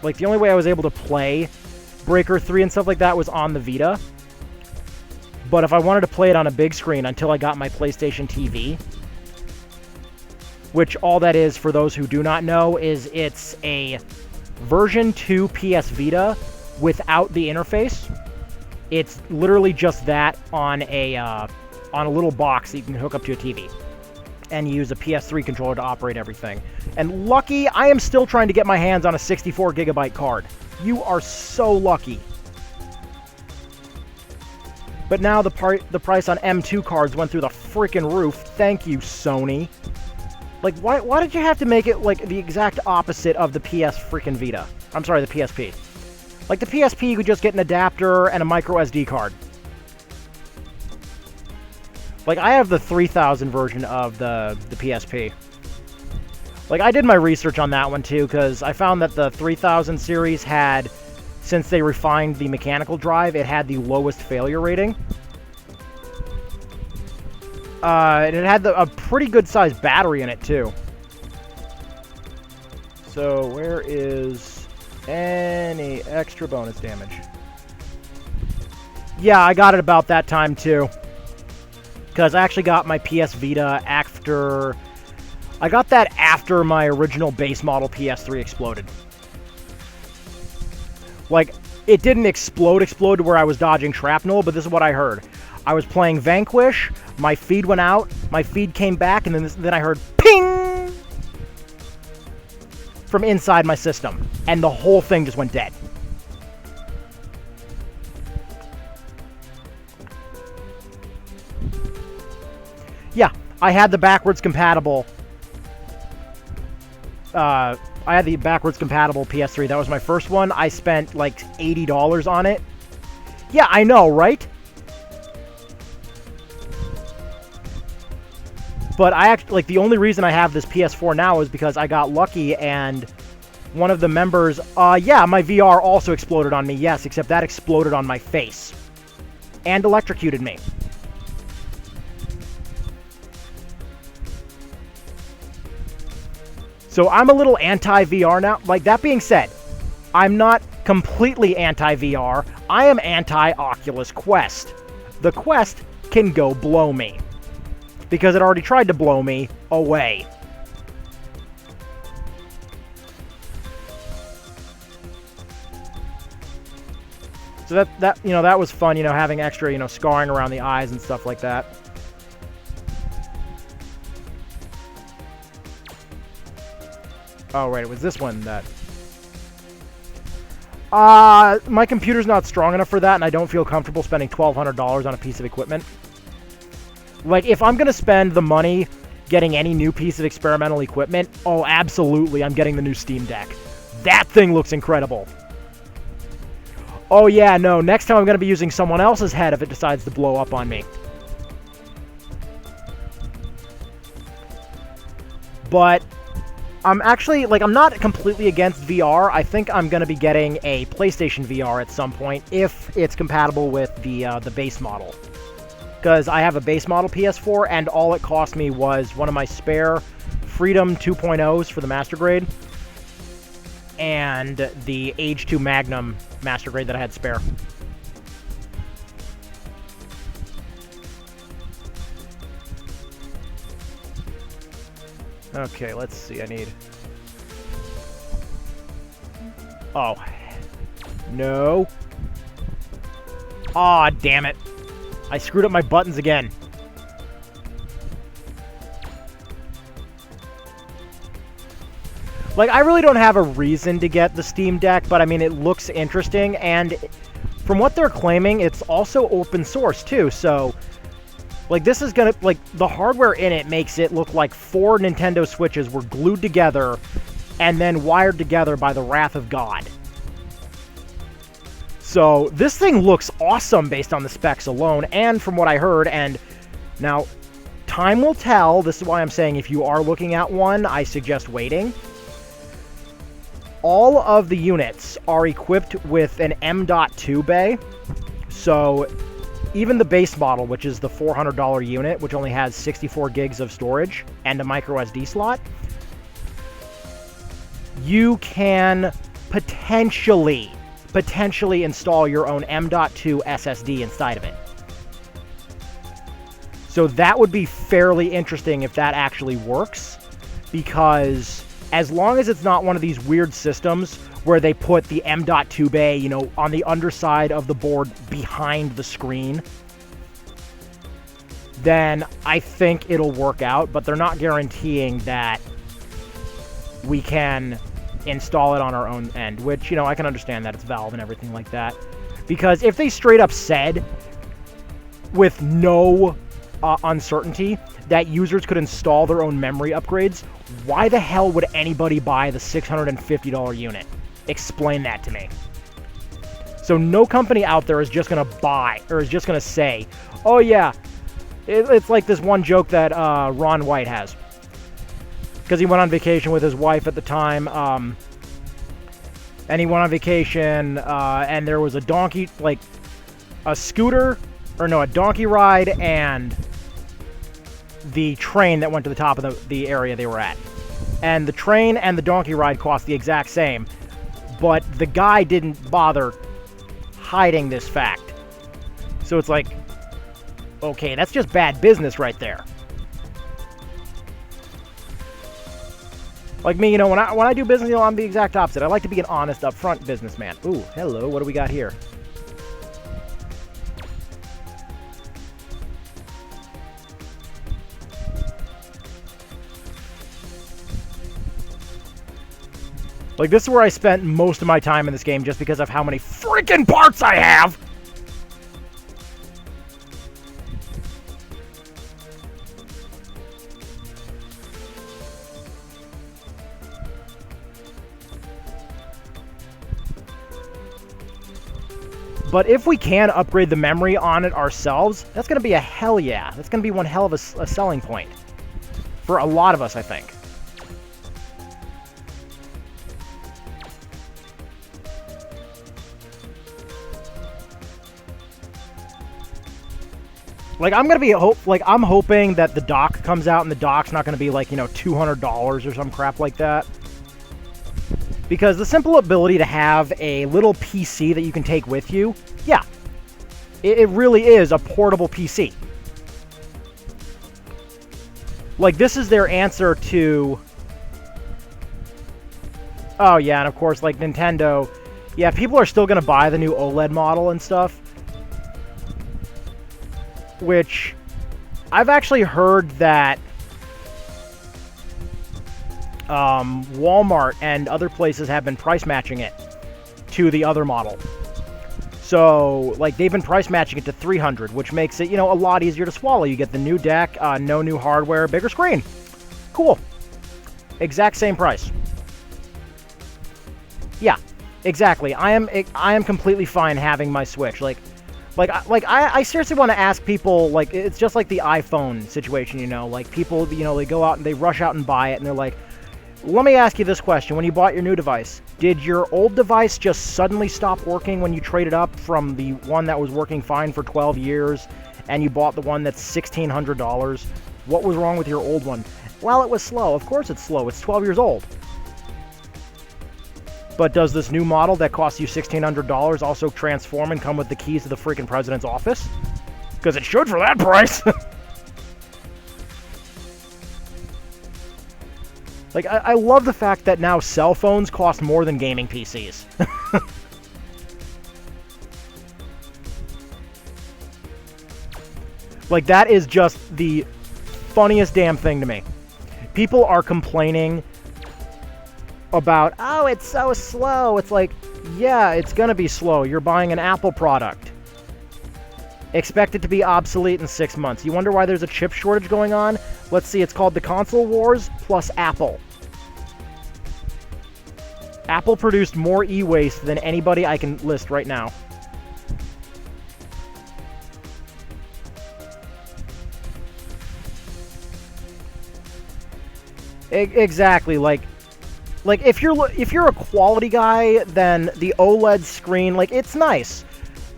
B: the only way I was able to play Breaker 3 and stuff like that was on the Vita. But if I wanted to play it on a big screen until I got my PlayStation TV, which all that is, for those who do not know, is it's a version 2 PS Vita without the interface. It's literally just that on a little box that you can hook up to a TV. And use a PS3 controller to operate everything. And lucky, I am still trying to get my hands on a 64GB card. You are so lucky. But now the price on M2 cards went through the freaking roof. Thank you, Sony. Like, why did you have to make it, like, the exact opposite of the PS freaking Vita? I'm sorry, the PSP. Like, the PSP, you could just get an adapter and a micro SD card. Like, I have the 3000 version of the PSP. Like, I did my research on that one, too, because I found that the 3000 series had, since they refined the mechanical drive, it had the lowest failure rating. And it had a pretty good-sized battery in it, too. So, where is any extra bonus damage? Yeah, I got it about that time, too. Because I actually got my PS Vita after... I got that after my original base model PS3 exploded. Like, it didn't explode to where I was dodging shrapnel, but this is what I heard. I was playing Vanquish, my feed went out, my feed came back, and then I heard ping from inside my system, and the whole thing just went dead. Yeah, I had the backwards compatible. I had the backwards compatible PS3. That was my first one. I spent like $80 on it. Yeah, I know, right? But I actually, like, the only reason I have this PS4 now is because I got lucky and one of the members, yeah, my VR also exploded on me, yes, except that exploded on my face. And electrocuted me. So I'm a little anti-VR now. Like, that being said, I'm not completely anti-VR. I am anti-Oculus Quest. The Quest can go blow me. Because it already tried to blow me away. So that was fun, having extra, scarring around the eyes and stuff like that. Oh, right, it was this one that... my computer's not strong enough for that, and I don't feel comfortable spending $1,200 on a piece of equipment. Like, if I'm going to spend the money getting any new piece of experimental equipment, oh, absolutely, I'm getting the new Steam Deck. That thing looks incredible. Oh, yeah, no, next time I'm going to be using someone else's head if it decides to blow up on me. But... I'm actually, I'm not completely against VR. I think I'm going to be getting a PlayStation VR at some point if it's compatible with the base model. Because I have a base model PS4, and all it cost me was one of my spare Freedom 2.0s for the Master Grade, and the Age 2 Magnum Master Grade that I had spare. Okay, let's see, I need... Oh. No. Aw, damn it. I screwed up my buttons again. Like, I really don't have a reason to get the Steam Deck, but I mean, it looks interesting, and from what they're claiming, it's also open source, too, so... Like, this is gonna, the hardware in it makes it look like 4 Nintendo Switches were glued together and then wired together by the wrath of God. So, this thing looks awesome based on the specs alone, and from what I heard, and now, time will tell. This is why I'm saying if you are looking at one, I suggest waiting. All of the units are equipped with an M.2 bay, so... Even the base model, which is the $400 unit, which only has 64 gigs of storage and a micro SD slot, you can potentially install your own M.2 SSD inside of it. So that would be fairly interesting if that actually works, because as long as it's not one of these weird systems where they put the M.2 bay, on the underside of the board behind the screen, then I think it'll work out, but they're not guaranteeing that we can install it on our own end, which, I can understand that it's Valve and everything like that. Because if they straight up said, with no uncertainty, that users could install their own memory upgrades, why the hell would anybody buy the $650 unit? Explain that to me. So no company out there is just going to buy, or is just going to say, oh yeah, it's like this one joke that Ron White has. Because he went on vacation with his wife at the time, and he went on vacation, and there was a donkey, a donkey ride, and the train that went to the top of the area they were at. And the train and the donkey ride cost the exact same. But the guy didn't bother hiding this fact. So it's like, okay, that's just bad business right there. Like me, when I do business, I'm the exact opposite. I like to be an honest, upfront businessman. Ooh, hello, what do we got here? Like, this is where I spent most of my time in this game just because of how many freaking parts I have! But if we can upgrade the memory on it ourselves, that's going to be a hell yeah. That's going to be one hell of a selling point. For a lot of us, I think. Like, I'm hoping that the dock comes out and the dock's not going to be like, you know, $200 or some crap like that. Because the simple ability to have a little PC that you can take with you, yeah, it really is a portable PC. Like, this is their answer to... Oh, yeah, and of course, like, Nintendo... Yeah, people are still going to buy the new OLED model and stuff. Which, I've actually heard that Walmart and other places have been price matching it to the other model. So, like, they've been price matching it to $300, which makes it, you know, a lot easier to swallow. You get the new deck, no new hardware, bigger screen. Cool. Exact same price. Yeah, exactly. I am completely fine having my Switch. I seriously want to ask people, like, it's just like the iPhone situation, you know, like, people, you know, they go out and they rush out and buy it, and they're like, let me ask you this question. When you bought your new device, did your old device just suddenly stop working when you traded up from the one that was working fine for 12 years, and you bought the one that's $1,600? What was wrong with your old one? Well, it was slow. Of course it's slow. It's 12 years old. But does this new model that costs you $1,600 also transform and come with the keys to the freaking president's office? Because it should for that price. Like, I love the fact that now cell phones cost more than gaming PCs. Like, that is just the funniest damn thing to me. People are complaining about, oh, it's so slow. It's like, yeah, it's gonna be slow. You're buying an Apple product. Expect it to be obsolete in 6 months. You wonder why there's a chip shortage going on? Let's see, it's called the Console Wars plus Apple. Apple produced more e-waste than anybody I can list right now. Exactly, like if you're a quality guy, then the OLED screen, like, it's nice.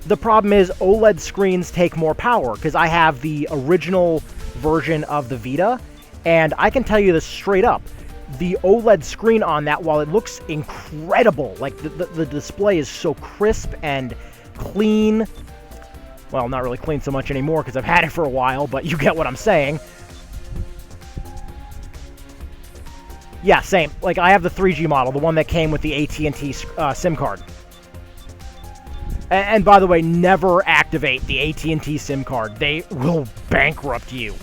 B: The problem is OLED screens take more power, because I have the original version of the Vita, and I can tell you this straight up. The OLED screen on that, while it looks incredible, like the display is so crisp and clean. Well, not really clean so much anymore because I've had it for a while, but you get what I'm saying. Yeah, same. Like, I have the 3G model, the one that came with the AT&T SIM card. And by the way, never activate the AT&T SIM card. They will bankrupt you.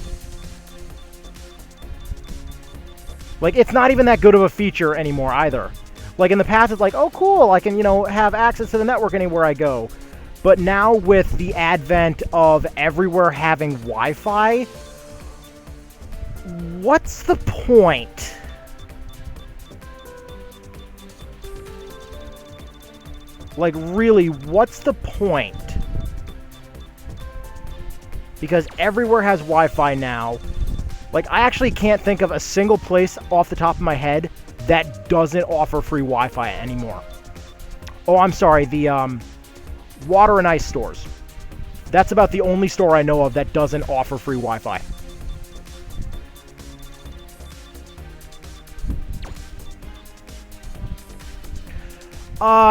B: Like, it's not even that good of a feature anymore either. Like, in the past, it's like, oh, cool, I can, you know, have access to the network anywhere I go. But now, with the advent of everywhere having Wi-Fi, what's the point? Like, really, what's the point? Because everywhere has Wi-Fi now. Like, I actually can't think of a single place off the top of my head that doesn't offer free Wi-Fi anymore. Oh, I'm sorry, the water and ice stores. That's about the only store I know of that doesn't offer free Wi-Fi.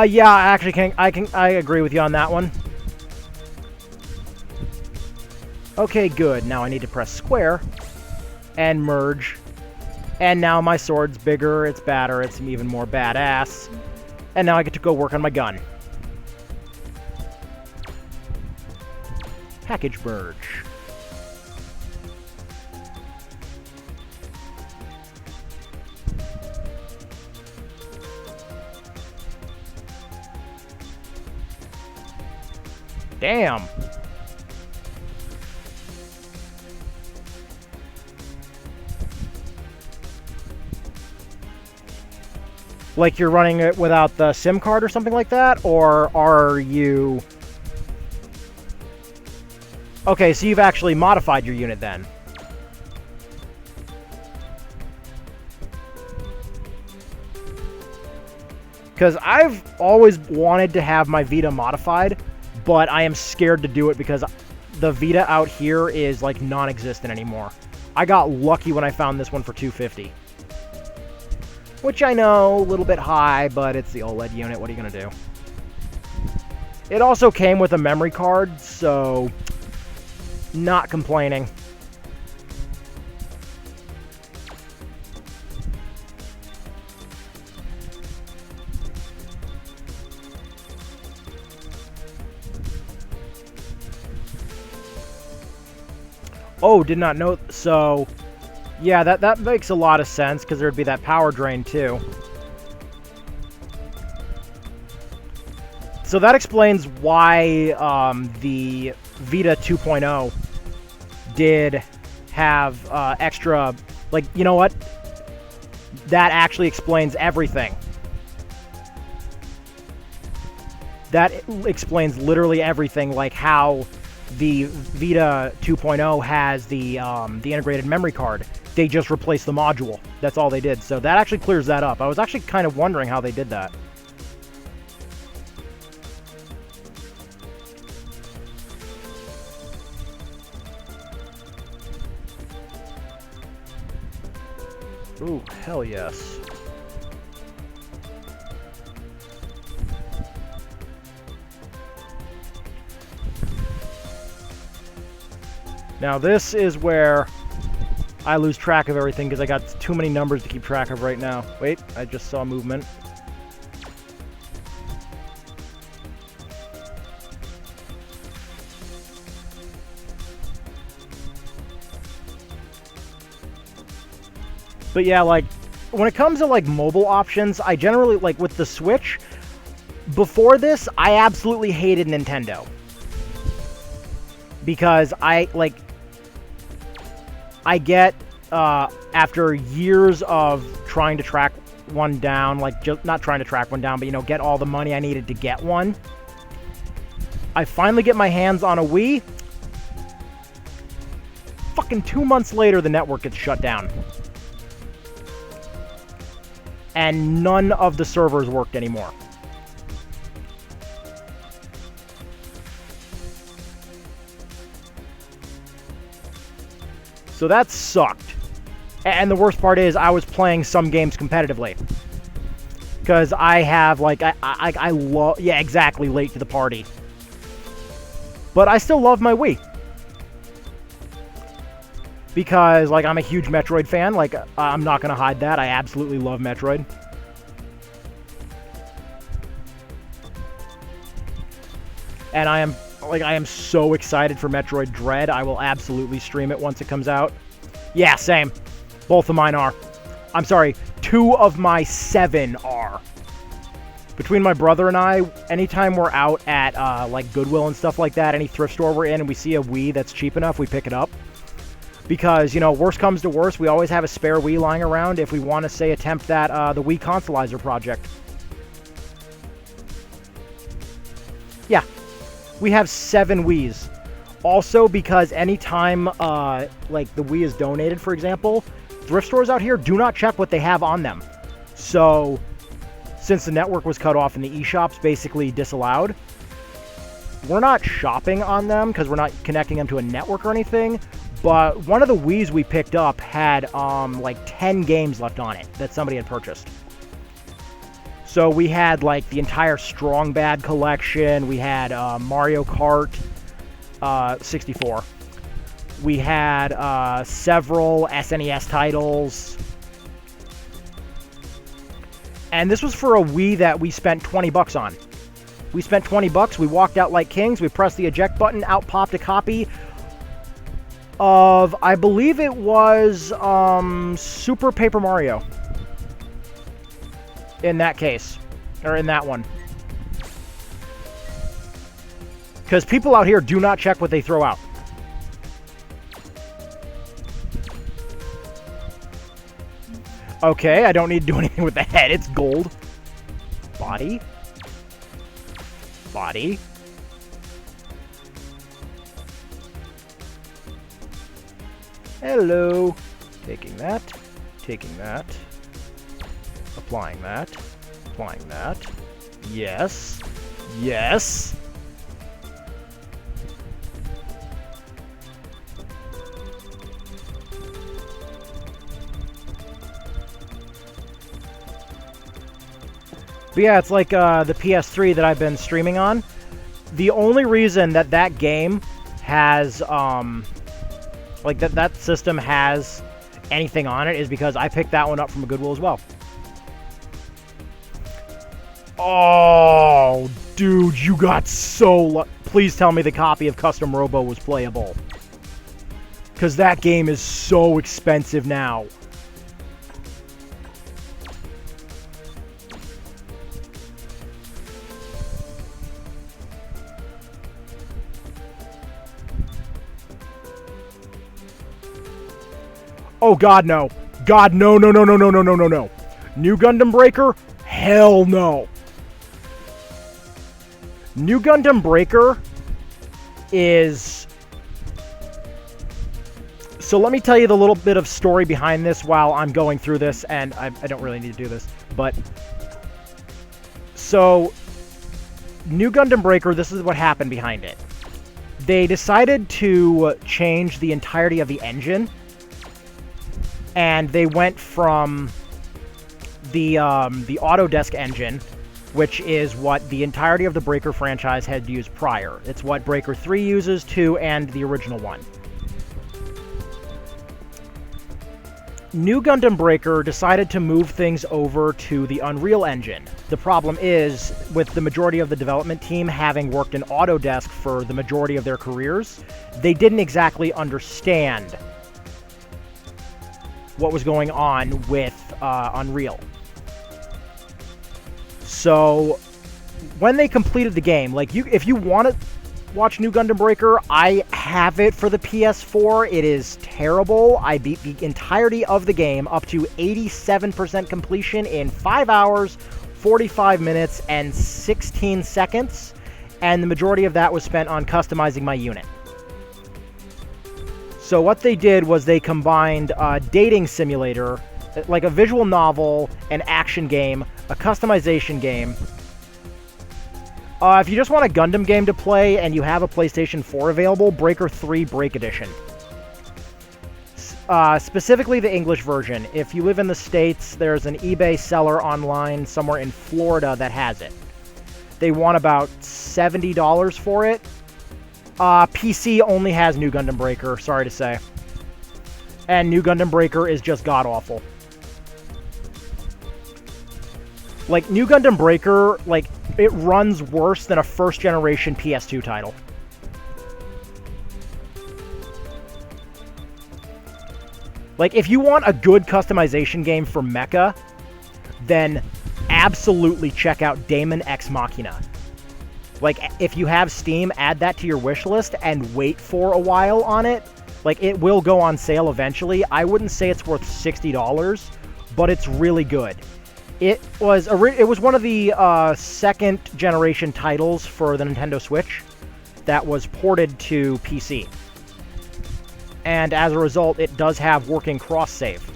B: Yeah, I agree with you on that one. Okay, good. Now I need to press square and merge. And now my sword's bigger, it's badder, it's even more badass. And now I get to go work on my gun. Package merge. Damn. Like, you're running it without the SIM card or something like that? Or are you... Okay, so you've actually modified your unit then. Because I've always wanted to have my Vita modified, but I am scared to do it because the Vita out here is like non-existent anymore. I got lucky when I found this one for $250. Which I know, a little bit high, but it's the OLED unit. What are you going to do? It also came with a memory card, so not complaining. Oh, did not know. So, yeah, that makes a lot of sense, because there'd be that power drain, too. So that explains why the Vita 2.0 did have extra... Like, you know what? That actually explains everything. That explains literally everything, like how the Vita 2.0 has the integrated memory card. They just replaced the module. That's all they did. So that actually clears that up. I was actually kind of wondering how they did that. Ooh, hell yes. Now this is where I lose track of everything because I got too many numbers to keep track of right now. Wait, I just saw movement. But yeah, like, when it comes to, like, mobile options, I generally, like, with the Switch, before this, I absolutely hated Nintendo. Because I get, after years of trying to track one down, like, just not trying to track one down, but, you know, get all the money I needed to get one, I finally get my hands on a Wii. Fucking 2 months later, the network gets shut down. And none of the servers worked anymore. So that sucked. And the worst part is I was playing some games competitively. Because I have, like, I love... Yeah, exactly, late to the party. But I still love my Wii. Because, like, I'm a huge Metroid fan. Like, I'm not going to hide that. I absolutely love Metroid. And I am so excited for Metroid Dread. I will absolutely stream it once it comes out. Yeah, same. Both of mine are. I'm sorry, 2 of my 7 are. Between my brother and I, anytime we're out at, like, Goodwill and stuff like that, any thrift store we're in, and we see a Wii that's cheap enough, we pick it up. Because, you know, worst comes to worst, we always have a spare Wii lying around if we want to, say, attempt that, the Wii Consolizer project. Yeah. We have 7 Wiis. Also, because anytime, like, the Wii is donated, for example, thrift stores out here do not check what they have on them. So, since the network was cut off and the eShop's basically disallowed, we're not shopping on them because we're not connecting them to a network or anything. But one of the Wiis we picked up had, like, 10 games left on it that somebody had purchased. So we had, like, the entire Strong Bad collection. We had Mario Kart 64. We had several SNES titles. And this was for a Wii that we spent 20 bucks on. We spent 20 bucks. We walked out like kings. We pressed the eject button. Out popped a copy of, I believe it was Super Paper Mario. In that case. Or in that one. Because people out here do not check what they throw out. Okay, I don't need to do anything with the head. It's gold. Body. Body. Hello. Taking that. Taking that. Applying that. Applying that. Yes. Yes. But yeah, it's like the PS3 that I've been streaming on. The only reason that that game has, like that system has anything on it is because I picked that one up from a Goodwill as well. Oh, dude, you got so please tell me the copy of Custom Robo was playable. Because that game is so expensive now. Oh, God, no. God, no, no, no, no, no, no, no, no, no. New Gundam Breaker? Hell no. New Gundam Breaker is... So let me tell you the little bit of story behind this while I'm going through this, and I don't really need to do this, but... So, New Gundam Breaker, this is what happened behind it. They decided to change the entirety of the engine, and they went from the Autodesk engine, which is what the entirety of the Breaker franchise had used prior. It's what Breaker 3 uses, 2, and the original one. New Gundam Breaker decided to move things over to the Unreal Engine. The problem is, with the majority of the development team having worked in Autodesk for the majority of their careers, they didn't exactly understand what was going on with Unreal. So, when they completed the game, like, if you want to watch New Gundam Breaker, I have it for the PS4. It is terrible. I beat the entirety of the game up to 87% completion in 5 hours, 45 minutes, and 16 seconds, and the majority of that was spent on customizing my unit. So what they did was they combined a dating simulator, like a visual novel, an action game, a customization game. If you just want a Gundam game to play and you have a PlayStation 4 available, Breaker 3 Break Edition. Specifically the English version. If you live in the States, there's an eBay seller online somewhere in Florida that has it. They want about $70 for it. PC only has New Gundam Breaker, sorry to say. And New Gundam Breaker is just god-awful. Like, New Gundam Breaker, like, it runs worse than a first-generation PS2 title. Like, if you want a good customization game for Mecha, then absolutely check out Daemon X Machina. Like, if you have Steam, add that to your wish list and wait for a while on it. Like, it will go on sale eventually. I wouldn't say it's worth $60, but it's really good. It was one of the second-generation titles for the Nintendo Switch that was ported to PC. And as a result, it does have working cross-save.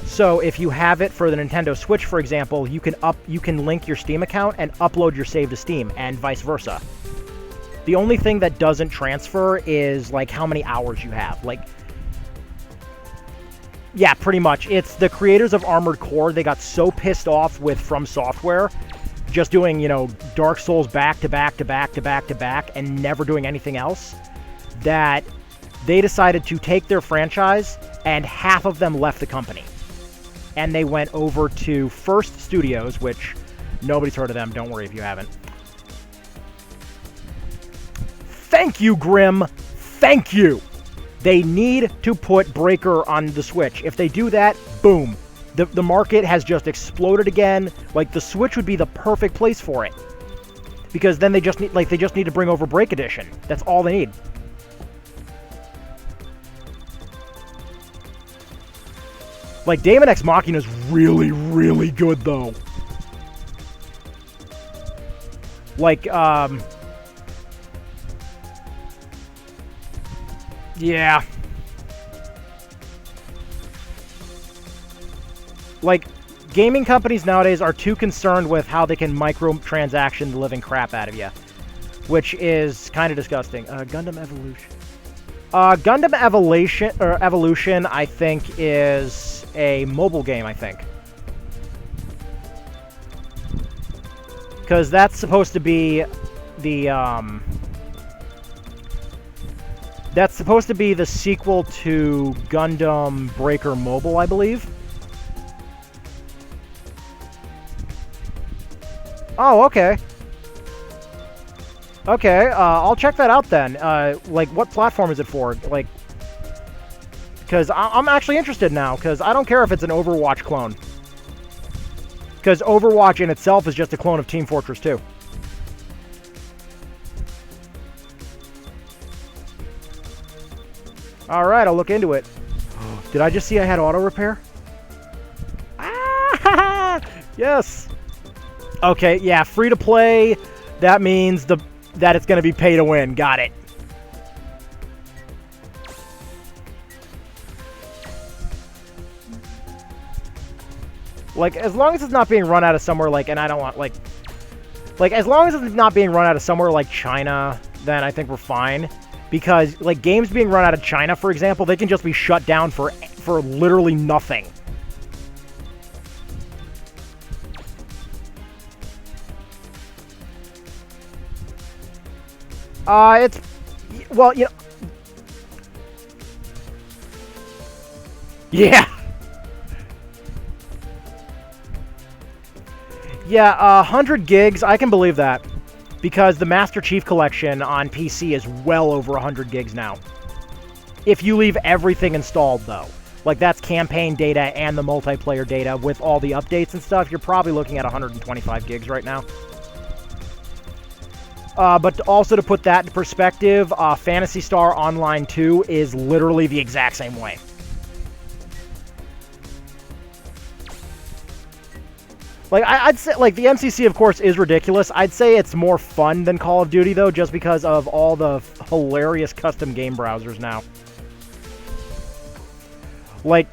B: So if you have it for the Nintendo Switch, for example, you can link your Steam account and upload your save to Steam, and vice versa. The only thing that doesn't transfer is, like, how many hours you have. Like, yeah, pretty much. It's the creators of Armored Core. They got so pissed off with From Software just doing, you know, Dark Souls back to back to back to back to back and never doing anything else, that they decided to take their franchise, and half of them left the company. And they went over to First Studios, which nobody's heard of them. Don't worry if you haven't. Thank you, Grim. Thank you. They need to put Breaker on the Switch. If they do that, boom. The market has just exploded again. Like, the Switch would be the perfect place for it. Because then they just need to bring over Break Edition. That's all they need. Like, Daemon X Machina is really, really good, though. Like, yeah. Like, gaming companies nowadays are too concerned with how they can microtransaction the living crap out of you. Which is kind of disgusting. Gundam Evolution. Gundam Evolution, I think, is a mobile game, I think. Because that's supposed to be the, that's supposed to be the sequel to Gundam Breaker Mobile, I believe. Oh, okay. Okay, I'll check that out then. Like, what platform is it for? Like, because I'm actually interested now, because I don't care if it's an Overwatch clone. Because Overwatch in itself is just a clone of Team Fortress 2. Alright, I'll look into it. Did I just see I had auto repair? Ah! Yes! Okay, yeah, free to play. That means that it's going to be pay to win. Got it. Like, as long as it's not being run out of somewhere like, and I don't want, like, as long as it's not being run out of somewhere like China, then I think we're fine. Because, like, games being run out of China, for example, they can just be shut down for literally nothing. It's, well, you know, yeah. Yeah, 100 gigs, I can believe that. Because the Master Chief Collection on PC is well over 100 gigs now. If you leave everything installed, though. Like, that's campaign data and the multiplayer data with all the updates and stuff. You're probably looking at 125 gigs right now. But also to put that in perspective, Phantasy Star Online 2 is literally the exact same way. Like, I'd say, like, the MCC, of course, is ridiculous. I'd say it's more fun than Call of Duty, though, just because of all the hilarious custom game browsers now. Like,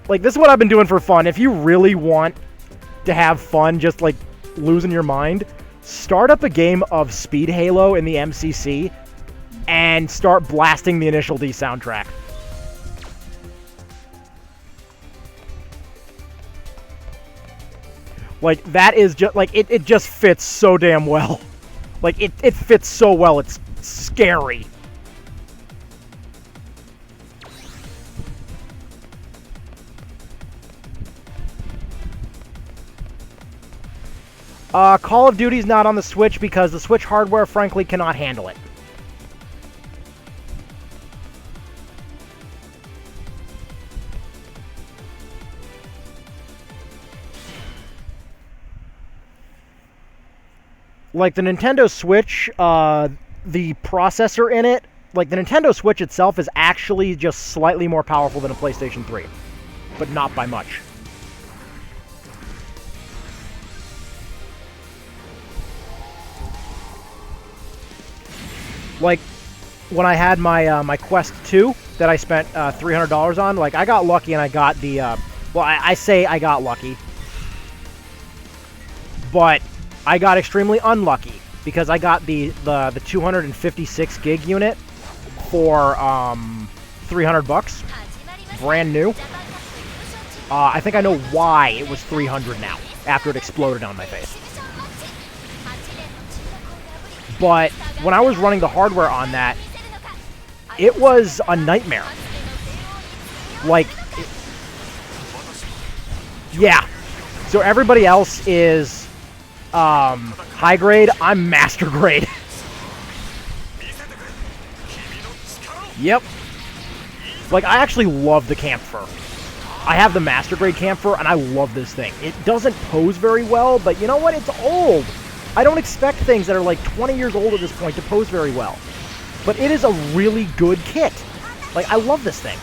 B: this is what I've been doing for fun. If you really want to have fun, just, like, losing your mind, start up a game of Speed Halo in the MCC and start blasting the Initial D soundtrack. Like, that is just, like, it just fits so damn well. Like, it fits so well, it's scary. Call of Duty's not on the Switch because the Switch hardware, frankly, cannot handle it. Like, the Nintendo Switch, the processor in it, like, the Nintendo Switch itself is actually just slightly more powerful than a PlayStation 3. But not by much. Like, when I had my my Quest 2 that I spent $300 on, like, I got lucky and I got the, well, I say I got lucky. But I got extremely unlucky because I got the 256 gig unit for $300, brand new. I think I know why it was $300 now after it exploded on my face. But when I was running the hardware on that, it was a nightmare. Like, yeah. So everybody else is high grade, I'm master grade. Yep. Like, I actually love the Kampfer. I have the master grade Kampfer, and I love this thing. It doesn't pose very well, but you know what? It's old. I don't expect things that are like 20 years old at this point to pose very well. But it is a really good kit. Like, I love this thing.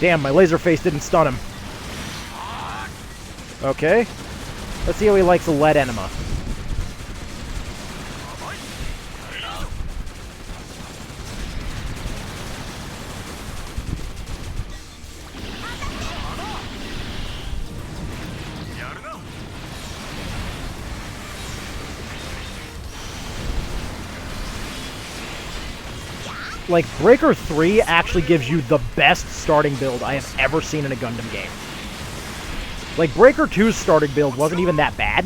B: Damn, my laser face didn't stun him. Okay. Let's see how he likes the lead enema. like, Breaker 3 actually gives you the best starting build I have ever seen in a Gundam game. Like, Breaker 2's starting build wasn't even that bad,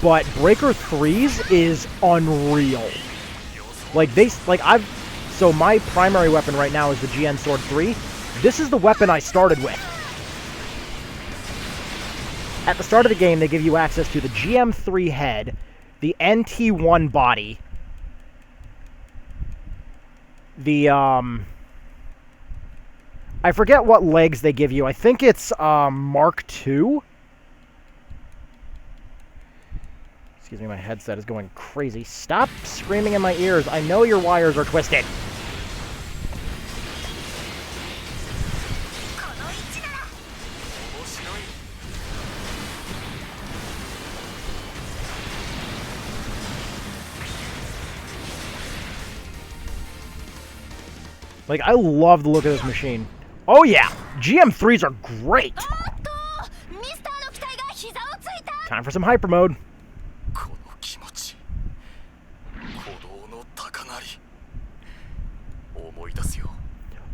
B: but Breaker 3's is unreal. Like, so my primary weapon right now is the GN Sword 3. This is the weapon I started with. At the start of the game, they give you access to the GM3 head, the NT1 body, the, I forget what legs they give you. I think it's, Mark II? Excuse me, my headset is going crazy. Stop screaming in my ears. I know your wires are twisted. Like, I love the look of this machine. Oh yeah, GM3s are great! Time for some hyper mode.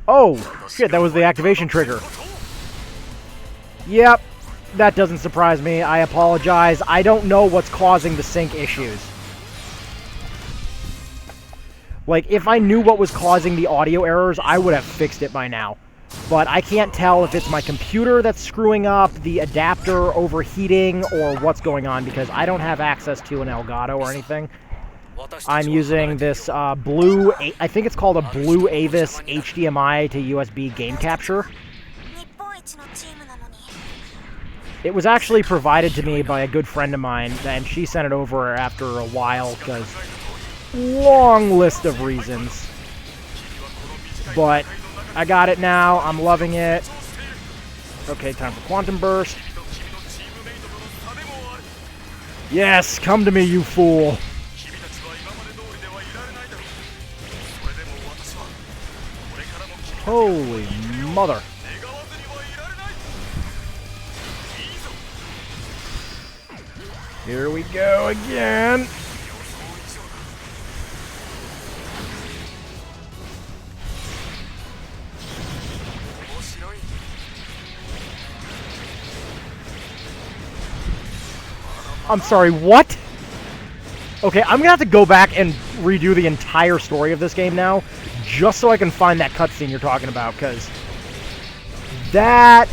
B: Oh, shit, that was the activation trigger. Yep, that doesn't surprise me. I apologize. I don't know what's causing the sync issues. Like, if I knew what was causing the audio errors, I would have fixed it by now. But I can't tell if it's my computer that's screwing up, the adapter overheating, or what's going on, because I don't have access to an Elgato or anything. I'm using this blue, I think it's called a Blue Avis HDMI to USB game capture. It was actually provided to me by a good friend of mine, and she sent it over after a while, because long list of reasons. But I got it now. I'm loving it. Okay, time for Quantum Burst. Yes, come to me, you fool. Holy mother. Here we go again. I'm sorry, what? Okay, I'm gonna have to go back and redo the entire story of this game now, just so I can find that cutscene you're talking about, because that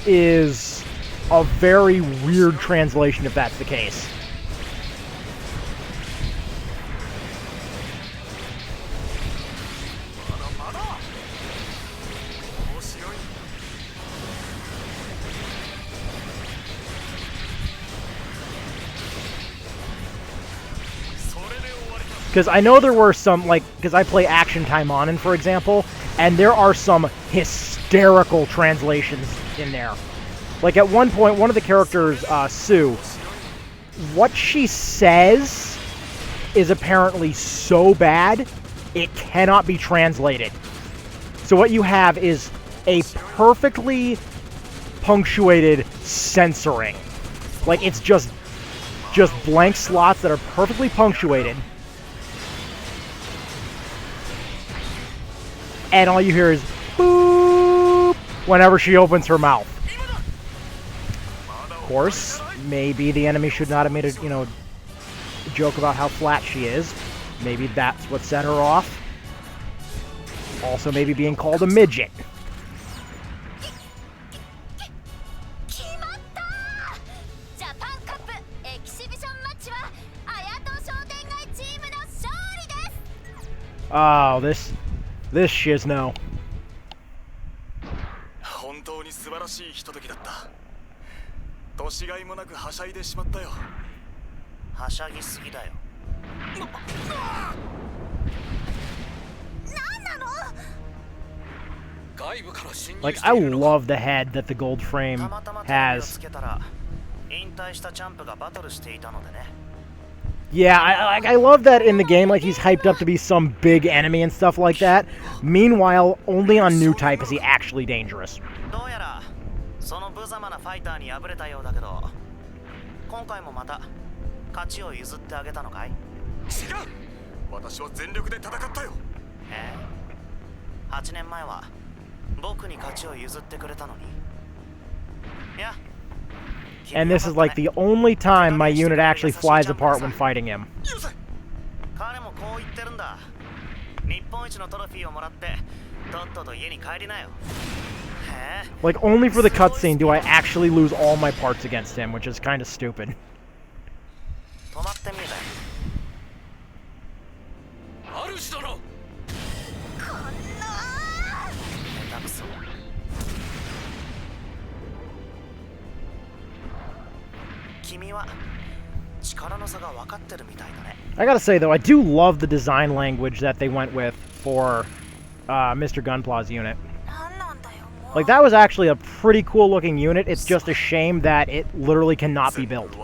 B: is a very weird translation if that's the case. Because I know there were some, like, because I play Action Time On, for example, and there are some hysterical translations in there. Like, at one point, one of the characters, Sue, what she says is apparently so bad, it cannot be translated. So what you have is a perfectly punctuated censoring. Like, it's just blank slots that are perfectly punctuated. And all you hear is boop whenever she opens her mouth. Of course, maybe the enemy should not have made a, joke about how flat she is. Maybe that's what set her off. Also, maybe being called a midget. Oh, this shizno.
C: 本当に素晴らしいひとときだった。年がいもなくはしゃいでしまったよ。はしゃぎすぎだよ。
A: なんなの?
B: Like, I love the head that the gold frame has. Yeah, I love that in the game, like, he's hyped up to be some big enemy and stuff like that. Meanwhile, only on new type is he actually dangerous.
C: 私は全力で戦ったよ。
D: 8年前は僕に勝ちを譲ってくれたのに。いや。
B: And this is like the only time my unit actually flies apart when fighting him.
D: 彼もこう言ってるんだ。日本一のトロフィーをもらってとっとと家に帰りなよ。
B: Like, only for the cutscene do I actually lose all my parts against him, which is kind of stupid.
D: 止まってみる。
C: 主殿。
D: 下手くそ。君は力の差が分かってるみたいだね。
B: I gotta say, though, I do love the design language that they went with for Mr. Gunplaw's unit. Like, that was actually a pretty cool-looking unit. It's just a shame that it literally cannot be built.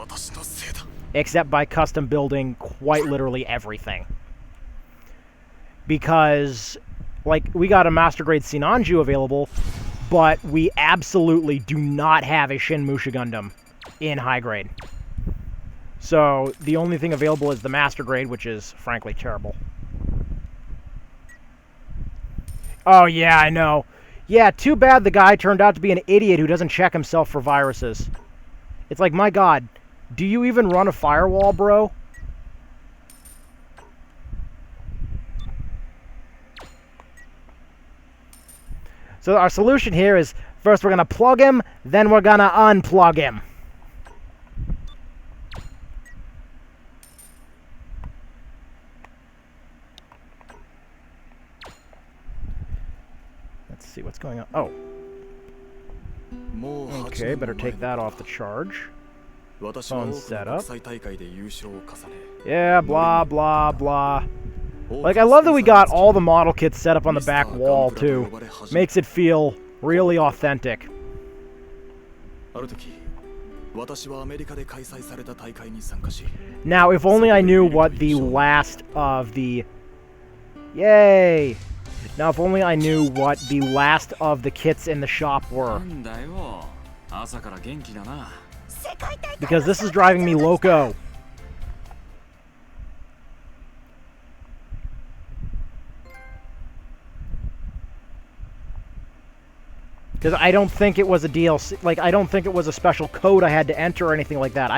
B: Except by custom building quite literally everything. Because, like, we got a Master Grade Sinanju available, but we absolutely do not have a Shin Musha Gundam in high grade. So, the only thing available is the Master Grade, which is, frankly, terrible. Oh, yeah, I know. Yeah, too bad the guy turned out to be an idiot who doesn't check himself for viruses. It's like, my god, do you even run a firewall, bro? So our solution here is, first we're going to plug him, then we're going to unplug him. Let's see what's going on. Oh. Okay, better take that off the charge. Phone setup. Yeah, blah, blah, blah. Like, I love that we got all the model kits set up on the back wall, too. Makes it feel really authentic. Now, if only I knew what the last of the... Yay! Now, if only I knew what the last of the kits in the shop were. Because this is driving me loco. Because I don't think it was a DLC. Like, I don't think it was a special code I had to enter or anything like that.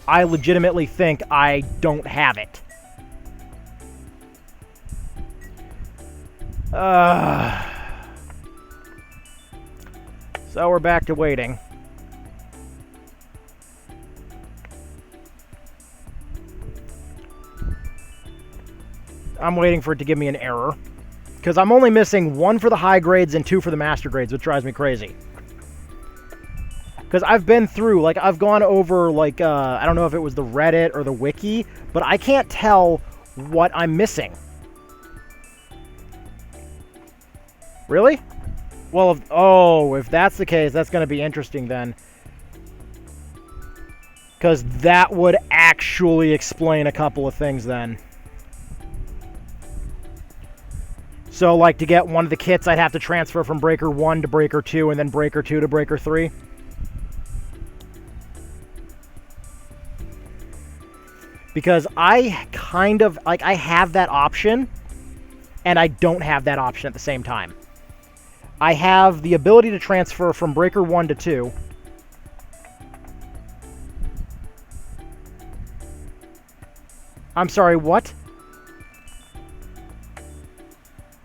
B: I legitimately think I don't have it. So we're back to waiting. I'm waiting for it to give me an error. Because I'm only missing 1 for the high grades and 2 for the master grades, which drives me crazy. Because I've been through, like, I've gone over, like, I don't know if it was the Reddit or the wiki, but I can't tell what I'm missing. Really? Well, if that's the case, that's going to be interesting then. Because that would actually explain a couple of things then. So, like, to get one of the kits, I'd have to transfer from Breaker 1 to Breaker 2, and then Breaker 2 to Breaker 3. Because I kind of, like, I have that option, and I don't have that option at the same time. I have the ability to transfer from Breaker 1 to 2. I'm sorry, what?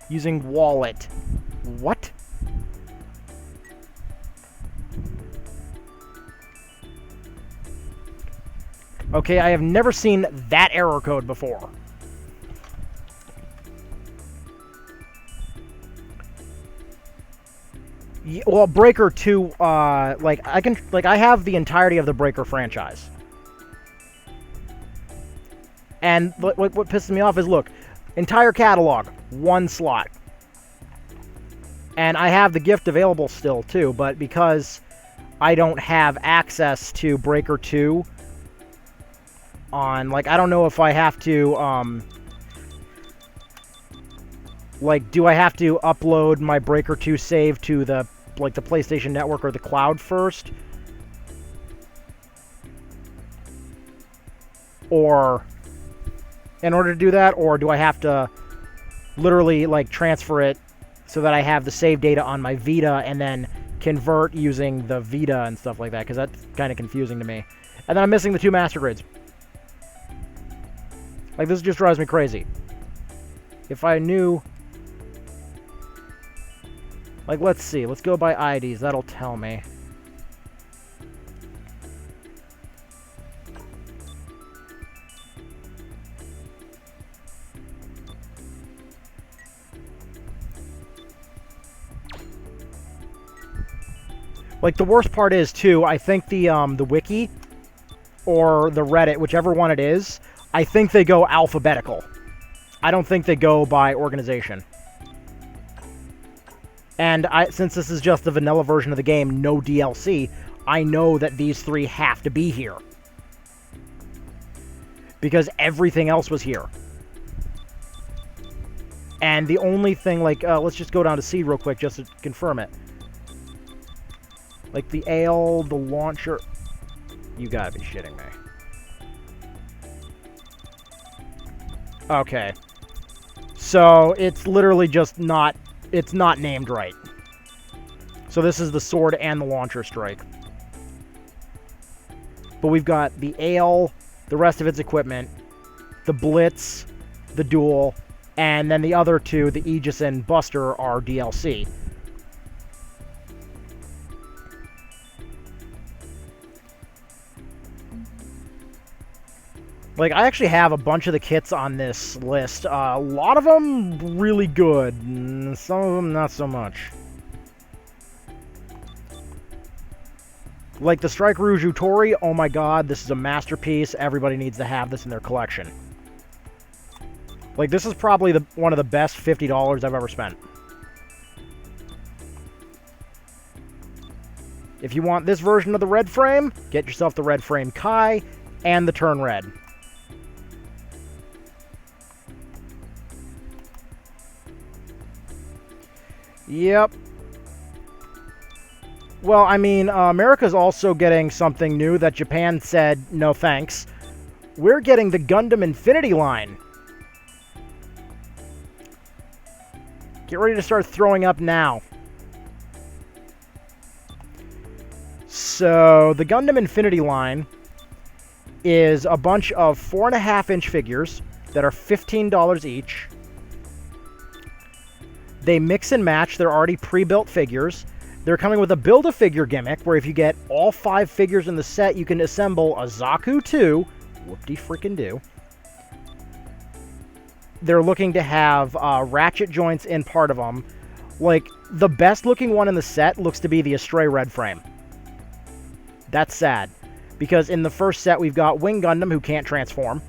B: Using wallet. What? Okay, I have never seen that error code before. Well, Breaker 2, like, I have the entirety of the Breaker franchise. And what pisses me off is, look, entire catalog, 1 slot. And I have the gift available still, too, but because I don't have access to Breaker 2 on, like, I don't know if I have to, like, do I have to upload my Breaker 2 save to the, like, the PlayStation Network or the cloud first? Or in order to do that, or do I have to literally like transfer it so that I have the save data on my Vita and then convert using the Vita and stuff like that? Because that's kind of confusing to me. And then I'm missing the 2 master grades. Like, this just drives me crazy. If I knew... Like, let's see. Let's go by IDs. That'll tell me. Like, the worst part is, too, I think the wiki or the Reddit, whichever one it is, I think they go alphabetical. I don't think they go by organization. And since this is just the vanilla version of the game, no DLC, I know that these 3 have to be here. Because everything else was here. And the only thing, like, let's just go down to seed real quick just to confirm it. Like, the ale, the launcher... You gotta be shitting me. Okay. So, it's literally just not... It's not named right. So this is the sword and the launcher strike. But we've got the ale, the rest of its equipment, the blitz, the duel, and then the other 2, the Aegis and Buster, are DLC. Like, I actually have a bunch of the kits on this list. A lot of them really good, and some of them not so much. Like the Strike Rouge Utori, oh my god, this is a masterpiece. Everybody needs to have this in their collection. Like, this is probably one of the best $50 I've ever spent. If you want this version of the red frame, get yourself the red frame Kai and the Turn Red. Yep. Well, I mean, America's also getting something new that Japan said, no thanks. We're getting the Gundam Infinity line. Get ready to start throwing up now. So, the Gundam Infinity line is a bunch of 4.5-inch figures that are $15 each. They mix and match. They're already pre-built figures. They're coming with a Build-A-Figure gimmick, where if you get all 5 figures in the set, you can assemble a Zaku 2. Whoop-de-freaking-do. They're looking to have ratchet joints in part of them. Like, the best-looking one in the set looks to be the Astray Red frame. That's sad. Because in the first set, we've got Wing Gundam, who can't transform.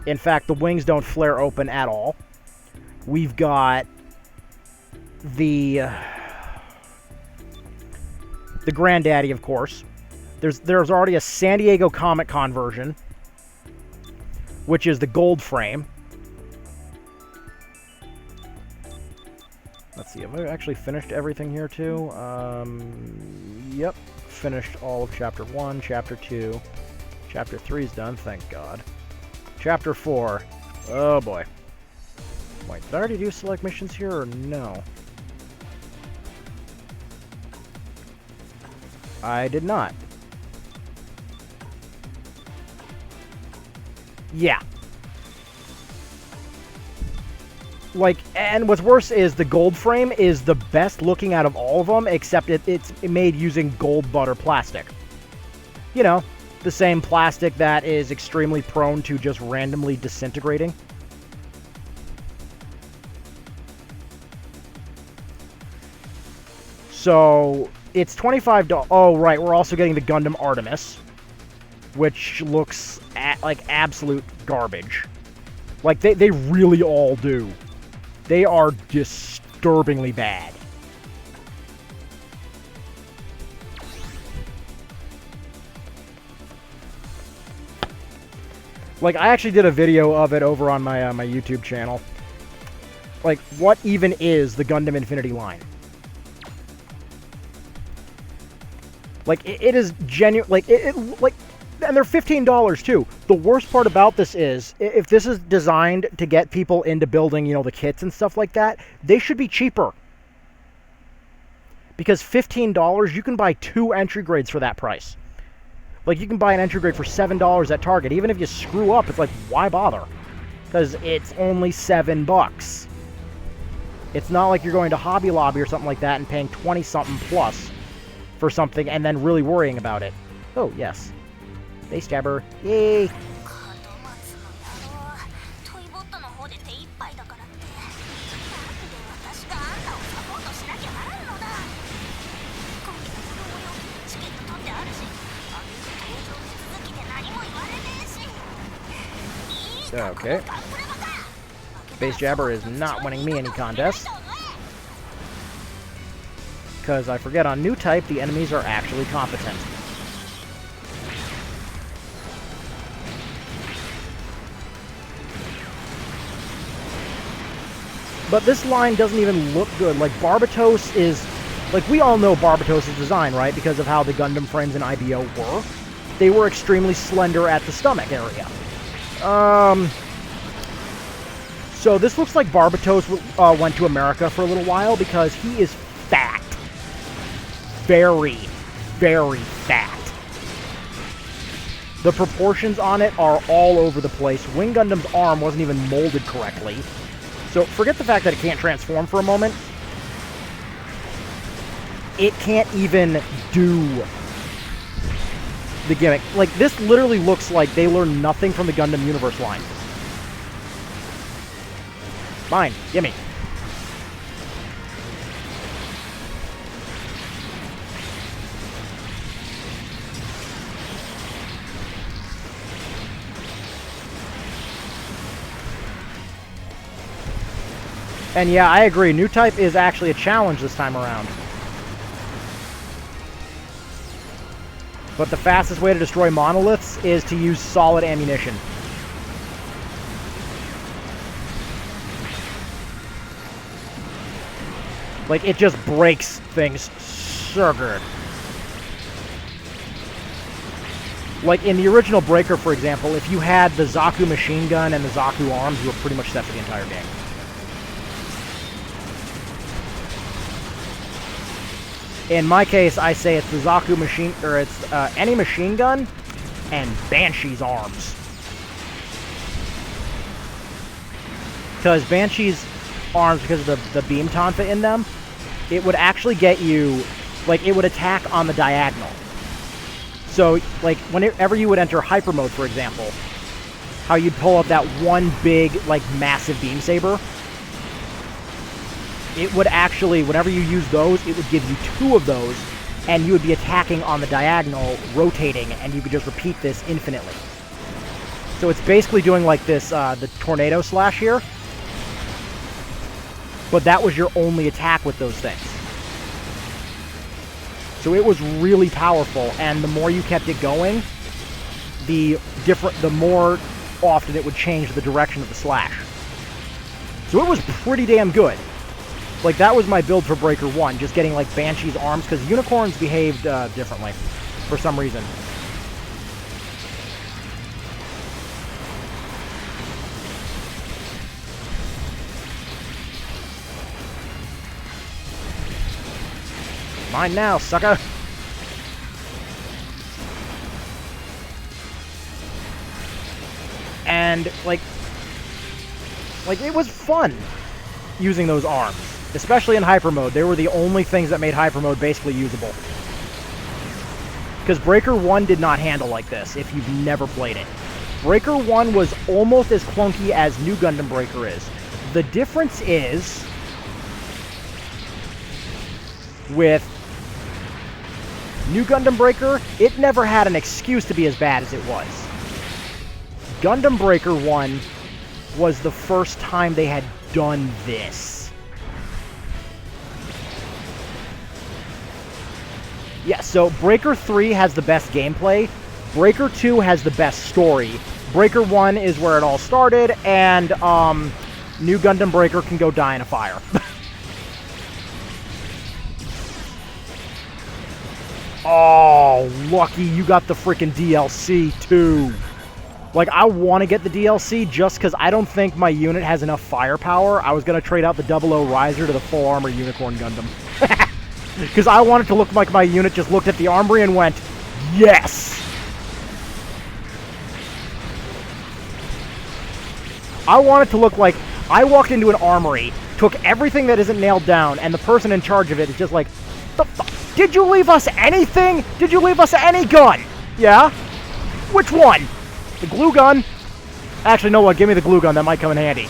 B: In fact, the wings don't flare open at all. We've got the Granddaddy, of course. There's already a San Diego Comic-Con version, which is the gold frame. Let's see, have I actually finished everything here, too? Yep, finished all of Chapter 1, Chapter 2. Chapter 3 is done, thank God. Chapter 4. Oh, boy. Wait, did I already do select missions here, or no? I did not. Yeah. Like, and what's worse is the gold frame is the best looking out of all of them, except it's made using gold butter plastic. You know, the same plastic that is extremely prone to just randomly disintegrating. So, it's $25. Oh, right, we're also getting the Gundam Artemis, which looks like absolute garbage. Like, they really all do. They are disturbingly bad. Like, I actually did a video of it over on my my YouTube channel. Like, what even is the Gundam Infinity line? Like, it is genuine. Like, like, And they're $15 too. The worst part about this is, if this is designed to get people into building, you know, the kits and stuff like that, they should be cheaper. Because $15, you can buy 2 entry grades for that price. Like, you can buy an entry grade for $7 at Target. Even if you screw up, it's like, why bother? Because it's only $7. It's not like you're going to Hobby Lobby or something like that and paying 20-something plus for something and then really worrying about it. Oh, yes. Base Jabber. Yay!
A: 門松の野郎トイボットの方で手一杯だからってなんで私があんたをサポートしなきゃならんのだ今期の子供よチケット取ってあるしあげく登場手続きで何も言われねえしいいか
B: Okay.
A: ガンプラバカ
B: Base Jabber is not winning me any contests. Because I forget on new type, the enemies are actually competent. But this line doesn't even look good. Like, Barbatos is... Like, we all know Barbatos' design, right? Because of how the Gundam frames in IBO were. They were extremely slender at the stomach area. So this looks like Barbatos went to America for a little while because he is fat. Very, very fat. The proportions on it are all over the place. Wing Gundam's arm wasn't even molded correctly. So forget the fact that it can't transform for a moment. It can't even do the gimmick. Like, this literally looks like they learned nothing from the Gundam Universe line. Mine. Gimme. And yeah, I agree. New type is actually a challenge this time around. But the fastest way to destroy monoliths is to use solid ammunition. Like, it just breaks things so good. Like, in the original Breaker, for example, if you had the Zaku machine gun and the Zaku arms, you were pretty much set for the entire game. In my case, I say it's the Zaku machine, or it's any machine gun and Banshee's arms. Because Banshee's arms, because of the beam tonfa in them, it would actually get you, like, it would attack on the diagonal. So, like, whenever you would enter hyper mode, for example, how you'd pull up that one big, like, massive beam saber, it would actually, whenever you use those, it would give you 2 of those, and you would be attacking on the diagonal, rotating, and you could just repeat this infinitely. So it's basically doing like this, the tornado slash here, but that was your only attack with those things. So it was really powerful, and the more you kept it going, the more often it would change the direction of the slash. So it was pretty damn good. Like, that was my build for Breaker 1, just getting, like, Banshee's arms, because unicorns behaved differently, for some reason. Mine now, sucker! And, like, it was fun using those arms. Especially in hyper mode. They were the only things that made hyper mode basically usable. Because Breaker 1 did not handle like this, if you've never played it. Breaker 1 was almost as clunky as New Gundam Breaker is. The difference is, with New Gundam Breaker, it never had an excuse to be as bad as it was. Gundam Breaker 1 was the first time they had done this. Yeah, so Breaker 3 has the best gameplay, Breaker 2 has the best story, Breaker 1 is where it all started, and New Gundam Breaker can go die in a fire. Oh, Oh, lucky you got the freaking DLC, too. Like, I want to get the DLC just because I don't think my unit has enough firepower. I was going to trade out the 00 Riser to the full armor Unicorn Gundam. Because I wanted to look like my unit just looked at the armory and went, yes! I want it to look like I walked into an armory, took everything that isn't nailed down, and the person in charge of it is just like, the fuck? Did you leave us anything? Did you leave us any gun? Yeah? Which one? The glue gun? Actually, no, what? Give me the glue gun. That might come in handy.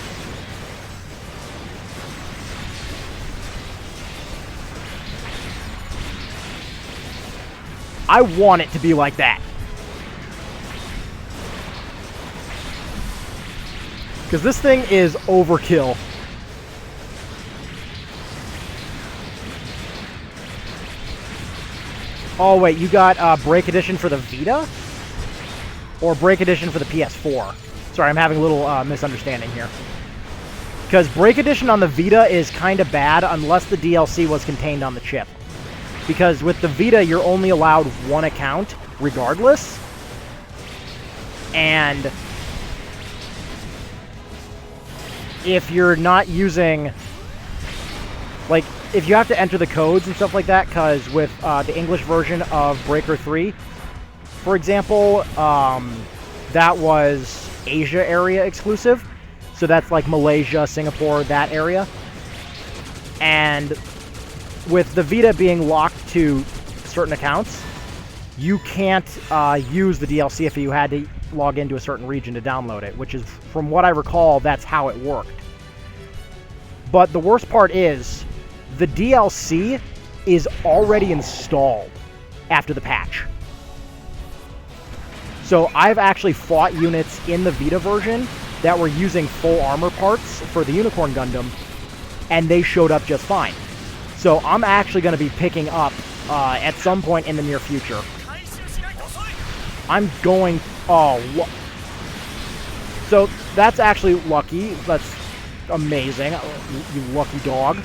B: I want it to be like that. Because this thing is overkill. Oh, wait, you got Break Edition for the Vita? Or Break Edition for the PS4? Sorry, I'm having a little misunderstanding here. Because Break Edition on the Vita is kind of bad unless the DLC was contained on the chip. Because with the Vita, you're only allowed one account, regardless. And if you're not using... Like, if you have to enter the codes and stuff like that, because with the English version of Breaker 3, for example, that was Asia area exclusive. So that's like Malaysia, Singapore, that area. And with the Vita being locked to certain accounts, you can't use the DLC if you had to log into a certain region to download it, which is, from what I recall, that's how it worked. But the worst part is, the DLC is already installed after the patch. So I've actually fought units in the Vita version that were using full armor parts for the Unicorn Gundam, and they showed up just fine. So I'm actually going to be picking up at some point in the near future. I'm going... Oh, so that's actually lucky. That's amazing. You lucky dog.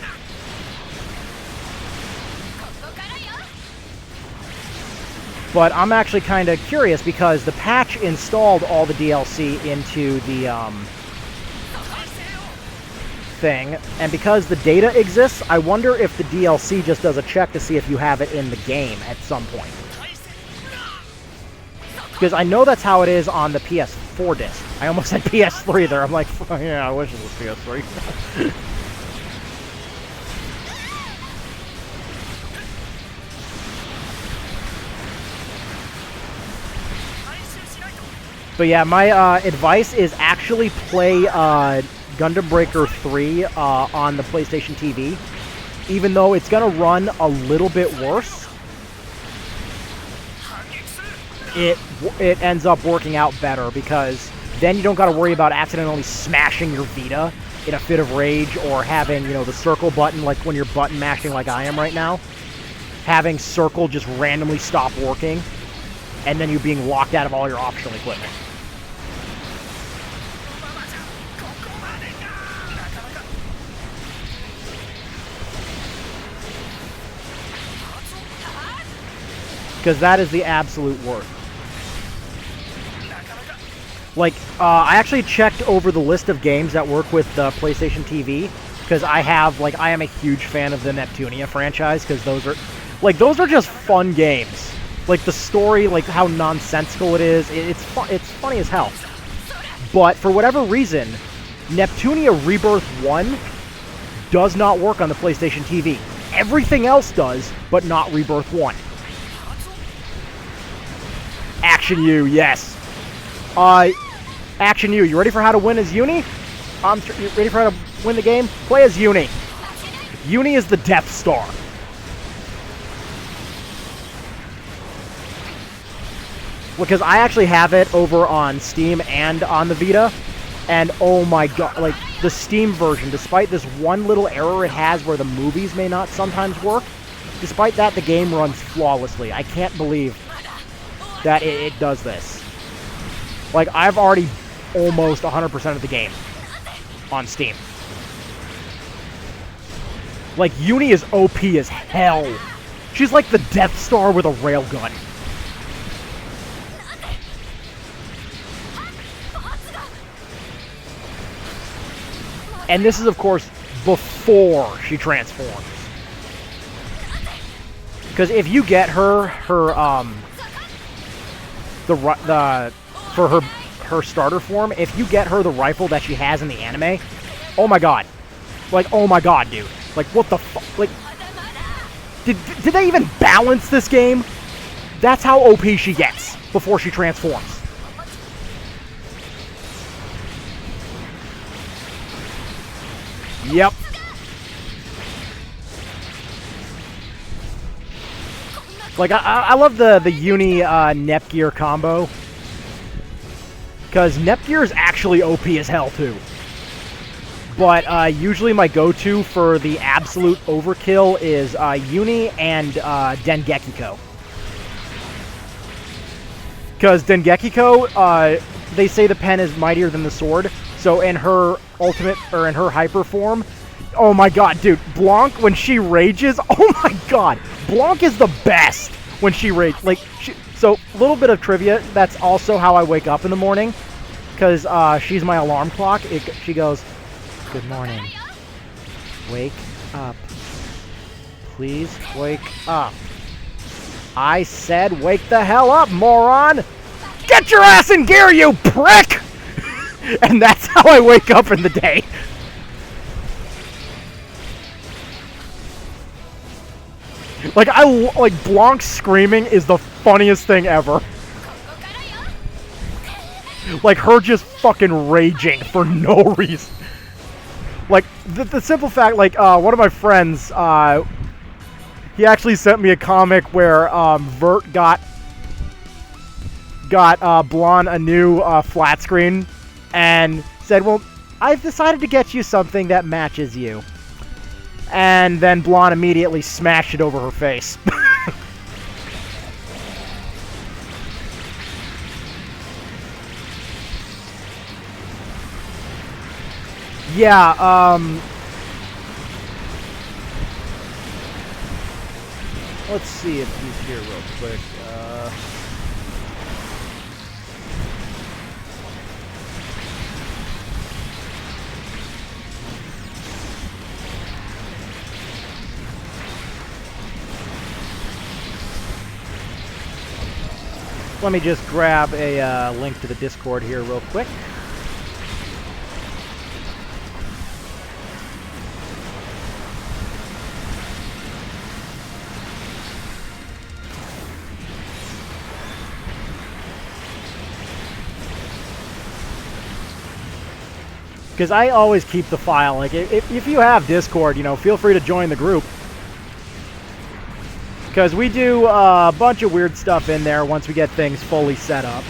B: But I'm actually kind of curious because the patch installed all the DLC into the thing, and because the data exists, I wonder if the DLC just does a check to see if you have it in the game at some point. Because I know that's how it is on the PS4 disc. I almost said PS3 there. I'm like, yeah, I wish it was PS3. But yeah, my advice is actually play Gundam Breaker 3 on the PlayStation TV. Even though it's going to run a little bit worse, it ends up working out better because then you don't got to worry about accidentally smashing your Vita in a fit of rage or having, you know, the circle button, like when you're button mashing like I am right now. Having circle just randomly stop working and then you being locked out of all your optional equipment. Because that is the absolute worst. Like, I actually checked over the list of games that work with the PlayStation TV, because I am a huge fan of the Neptunia franchise, because those are just fun games. Like, the story, like, how nonsensical it is, it's funny as hell. But, for whatever reason, Neptunia Rebirth 1 does not work on the PlayStation TV. Everything else does, but not Rebirth 1. Action U, yes. Action U, you ready for how to win as Uni? You ready for how to win the game? Play as Uni. Uni is the Death Star. Because I actually have it over on Steam and on the Vita, and oh my god, like, the Steam version, despite this one little error it has where the movies may not sometimes work, despite that, the game runs flawlessly. I can't believe that it does this. Like, I've already almost 100% of the game on Steam. Like, Uni is OP as hell. She's like the Death Star with a railgun. And this is, of course, before she transforms. Because if you get her for her starter form, if you get her the rifle that she has in the anime, oh my god. Like, oh my god, dude. Like, what the fuck? Like, did they even balance this game? That's how OP she gets before she transforms. Yep. Like, I love the Uni Nepgear combo. Because Nepgear is actually OP as hell, too. But usually my go-to for the absolute overkill is Uni and Dengekiko. Because Dengekiko, they say the pen is mightier than the sword. So in her ultimate, or in her hyper form, oh my god, dude, Blanc, when she rages, oh my god, Blanc is the best when she rages. Like, so, a little bit of trivia, that's also how I wake up in the morning, because she's my alarm clock. She goes, "Good morning. Wake up. Please wake up." I said, wake the hell up, moron! Get your ass in gear, you prick! And that's how I wake up in the day. Like, Blanc screaming is the funniest thing ever. Like, her just fucking raging for no reason. Like, the simple fact, like, one of my friends, he actually sent me a comic where, Vert got Blonde a new, flat screen, and said, well, I've decided to get you something that matches you. And then Blonde immediately smashed it over her face. Yeah, let's see if he's here real quick. Let me just grab a link to the Discord here real quick. Because I always keep the file. Like, if you have Discord, you know, feel free to join the group. Because we do a bunch of weird stuff in there once we get things fully set up.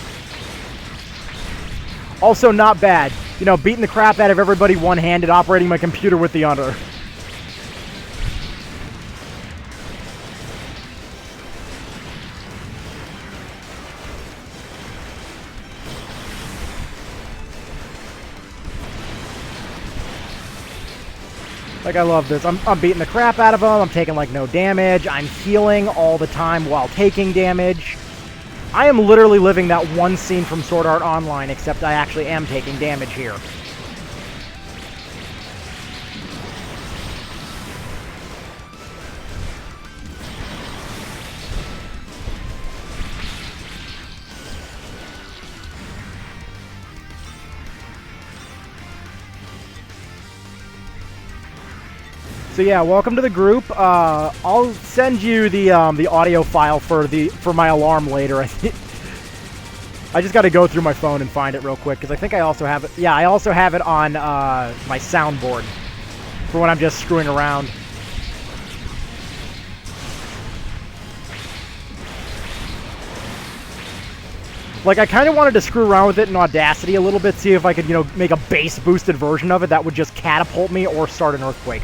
B: Also, not bad. You know, beating the crap out of everybody one-handed, operating my computer with the other. Like, I love this. I'm beating the crap out of them. I'm taking, like, no damage. I'm healing all the time while taking damage. I am literally living that one scene from Sword Art Online, except I actually am taking damage here. So yeah, welcome to the group. I'll send you the audio file for my alarm later. I just got to go through my phone and find it real quick because I think I also have it. Yeah, I also have it on my soundboard for when I'm just screwing around. Like, I kind of wanted to screw around with it in Audacity a little bit, see if I could, you know, make a bass boosted version of it that would just catapult me or start an earthquake.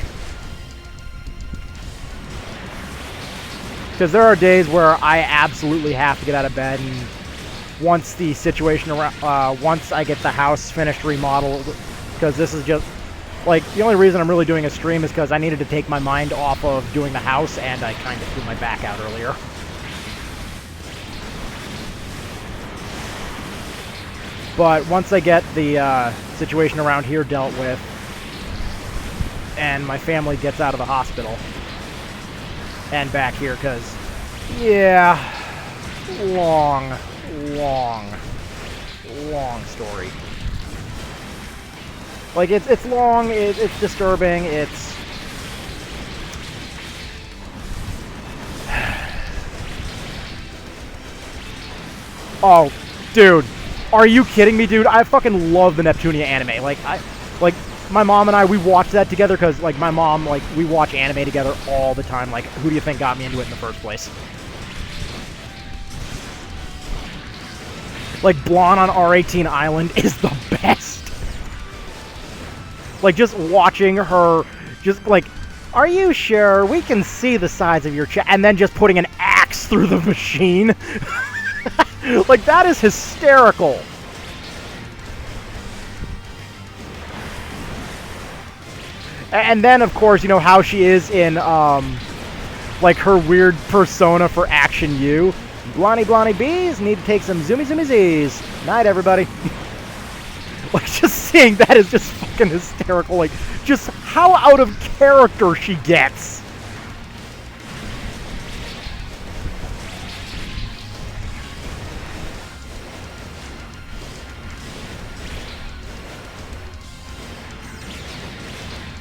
B: Because there are days where I absolutely have to get out of bed, and once the situation around, once I get the house finished remodeled, because this is just, like, the only reason I'm really doing a stream is because I needed to take my mind off of doing the house, and I kind of threw my back out earlier. But once I get the situation around here dealt with, and my family gets out of the hospital. And back here, because, yeah, long story. Like, it's long, it's disturbing, it's... Oh, dude. Are you kidding me, dude? I fucking love the Neptunia anime. Like, my mom and I, we watch that together because, like, my mom, like, we watch anime together all the time. Like, who do you think got me into it in the first place? Like, Blonde on R18 Island is the best. Like, just watching her, just, like, are you sure? We can see the sides of your chest. And then just putting an axe through the machine. Like, that is hysterical. And then, of course, you know, how she is in, like, her weird persona for Action U. Blondie bees need to take some zoomy z's. Night, everybody. Like, just seeing that is just fucking hysterical. Like, just how out of character she gets.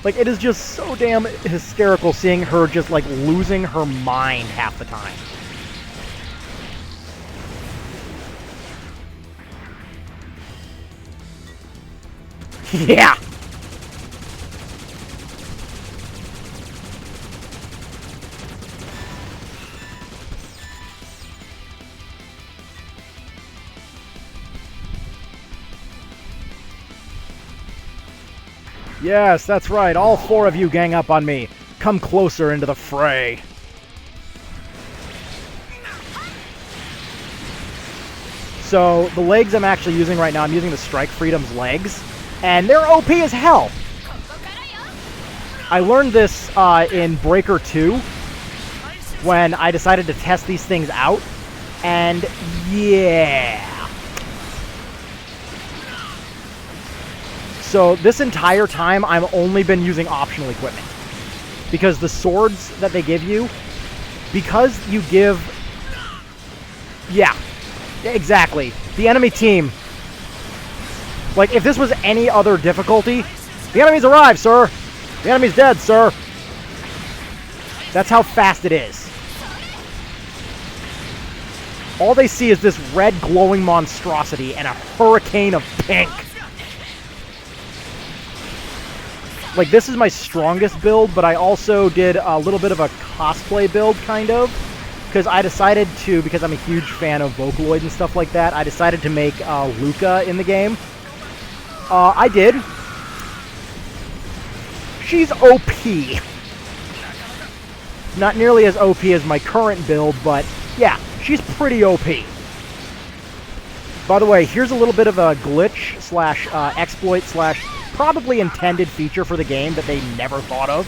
B: Like, it is just so damn hysterical seeing her just, like, losing her mind half the time. Yeah! Yes, that's right. All four of you gang up on me. Come closer into the fray. So, the legs I'm actually using right now, I'm using the Strike Freedom's legs, and they're OP as hell. I learned this in Breaker 2 when I decided to test these things out, and yeah. So this entire time, I've only been using optional equipment. Because the swords that they give you, because you give... Yeah, exactly. The enemy team... Like, if this was any other difficulty... The enemy's arrived, sir! The enemy's dead, sir! That's how fast it is. All they see is this red glowing monstrosity and a hurricane of pink. Like, this is my strongest build, but I also did a little bit of a cosplay build, kind of. Because I decided to, because I'm a huge fan of Vocaloid and stuff like that, I decided to make Luca in the game. I did. She's OP. Not nearly as OP as my current build, but yeah, she's pretty OP. By the way, here's a little bit of a glitch slash exploit slash probably intended feature for the game that they never thought of.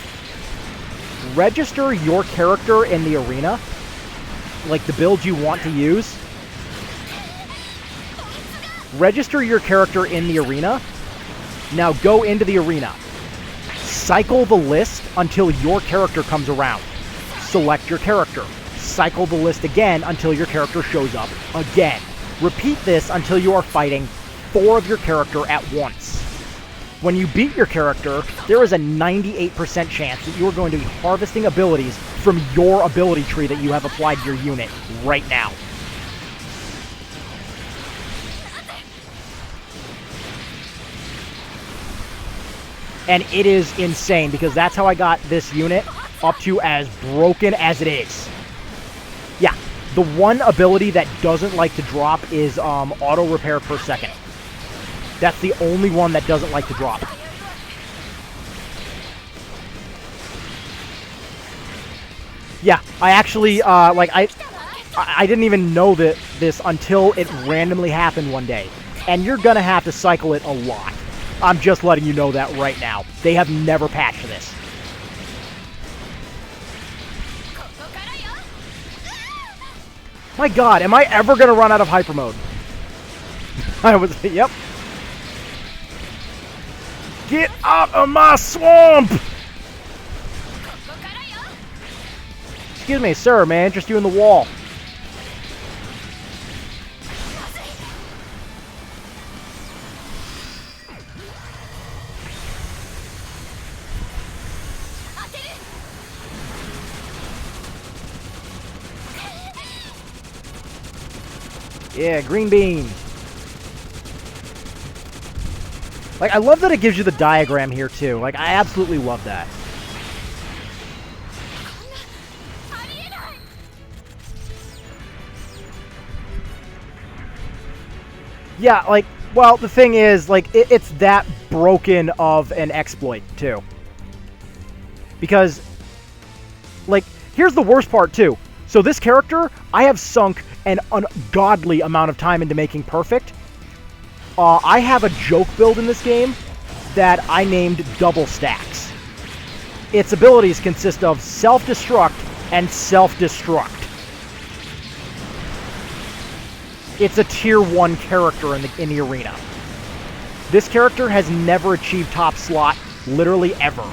B: Register your character in the arena, like the build you want to use. Register your character in the arena. Now go into the arena. Cycle the list until your character comes around. Select your character. Cycle the list again until your character shows up again. Repeat this until you are fighting 4 of your character at once. When you beat your character, there is a 98% chance that you are going to be harvesting abilities from your ability tree that you have applied to your unit right now. And it is insane, because that's how I got this unit up to as broken as it is. Yeah, the one ability that doesn't like to drop is auto repair per second. That's the only one that doesn't like to drop. Yeah, I actually, I didn't even know that this until it randomly happened one day. And you're gonna have to cycle it a lot. I'm just letting you know that right now. They have never patched this. My god, am I ever gonna run out of hyper mode? I was, yep. Get out of my swamp! excuse me, sir, may I interest you in the wall? Yeah, green bean. Like, I love that it gives you the diagram here, too. Like, I absolutely love that. Yeah, like, well, the thing is, like, it's that broken of an exploit, too. Because, like, here's the worst part, too. So this character, I have sunk an ungodly amount of time into making perfect. I have a joke build in this game that I named Double Stacks. Its abilities consist of Self-Destruct and Self-Destruct. It's a tier 1 character in the arena. This character has never achieved top slot, literally ever.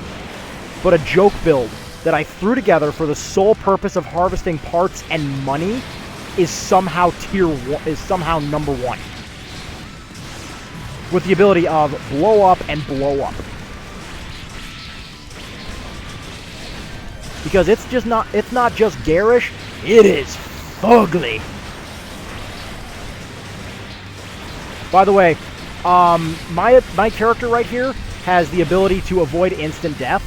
B: But a joke build that I threw together for the sole purpose of harvesting parts and money is somehow somehow number 1. With the ability of blow up and blow up. Because it's not just garish, it is fugly. By the way, my character right here has the ability to avoid instant death,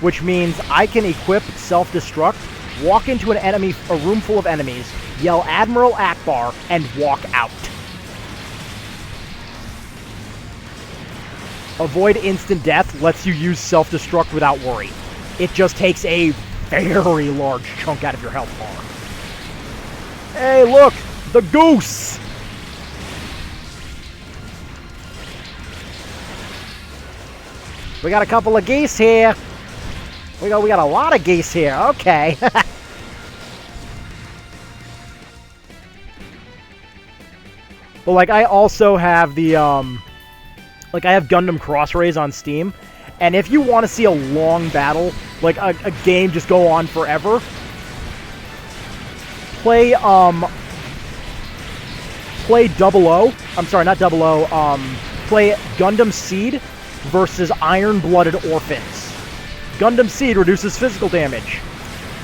B: which means I can equip self-destruct, walk into a room full of enemies, yell Admiral Akbar, and walk out. Avoid instant death lets you use self-destruct without worry. It just takes a very large chunk out of your health bar. Hey, look! The goose! We got a couple of geese here. We got a lot of geese here. Okay. But, like, I also have the, like, I have Gundam Cross Rays on Steam, and if you want to see a long battle, like, a game just go on forever, play 00, I'm sorry, not 00, play Gundam Seed versus Iron-Blooded Orphans. Gundam Seed reduces physical damage.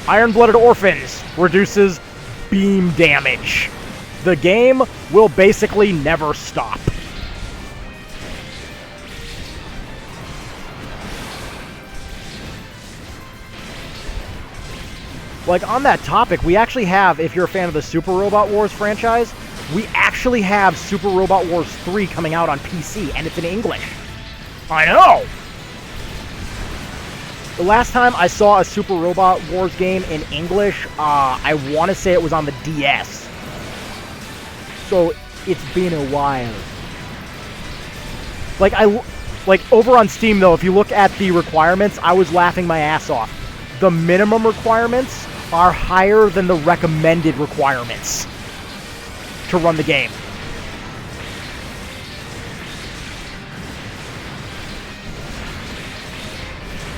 B: Iron-Blooded Orphans reduces beam damage. The game will basically never stop. Like, on that topic, we actually have, if you're a fan of the Super Robot Wars franchise, we actually have Super Robot Wars 3 coming out on PC, and it's in English. I know! The last time I saw a Super Robot Wars game in English, I want to say it was on the DS. So, it's been a while. Like, over on Steam, though, if you look at the requirements, I was laughing my ass off. The minimum requirements are higher than the recommended requirements to run the game.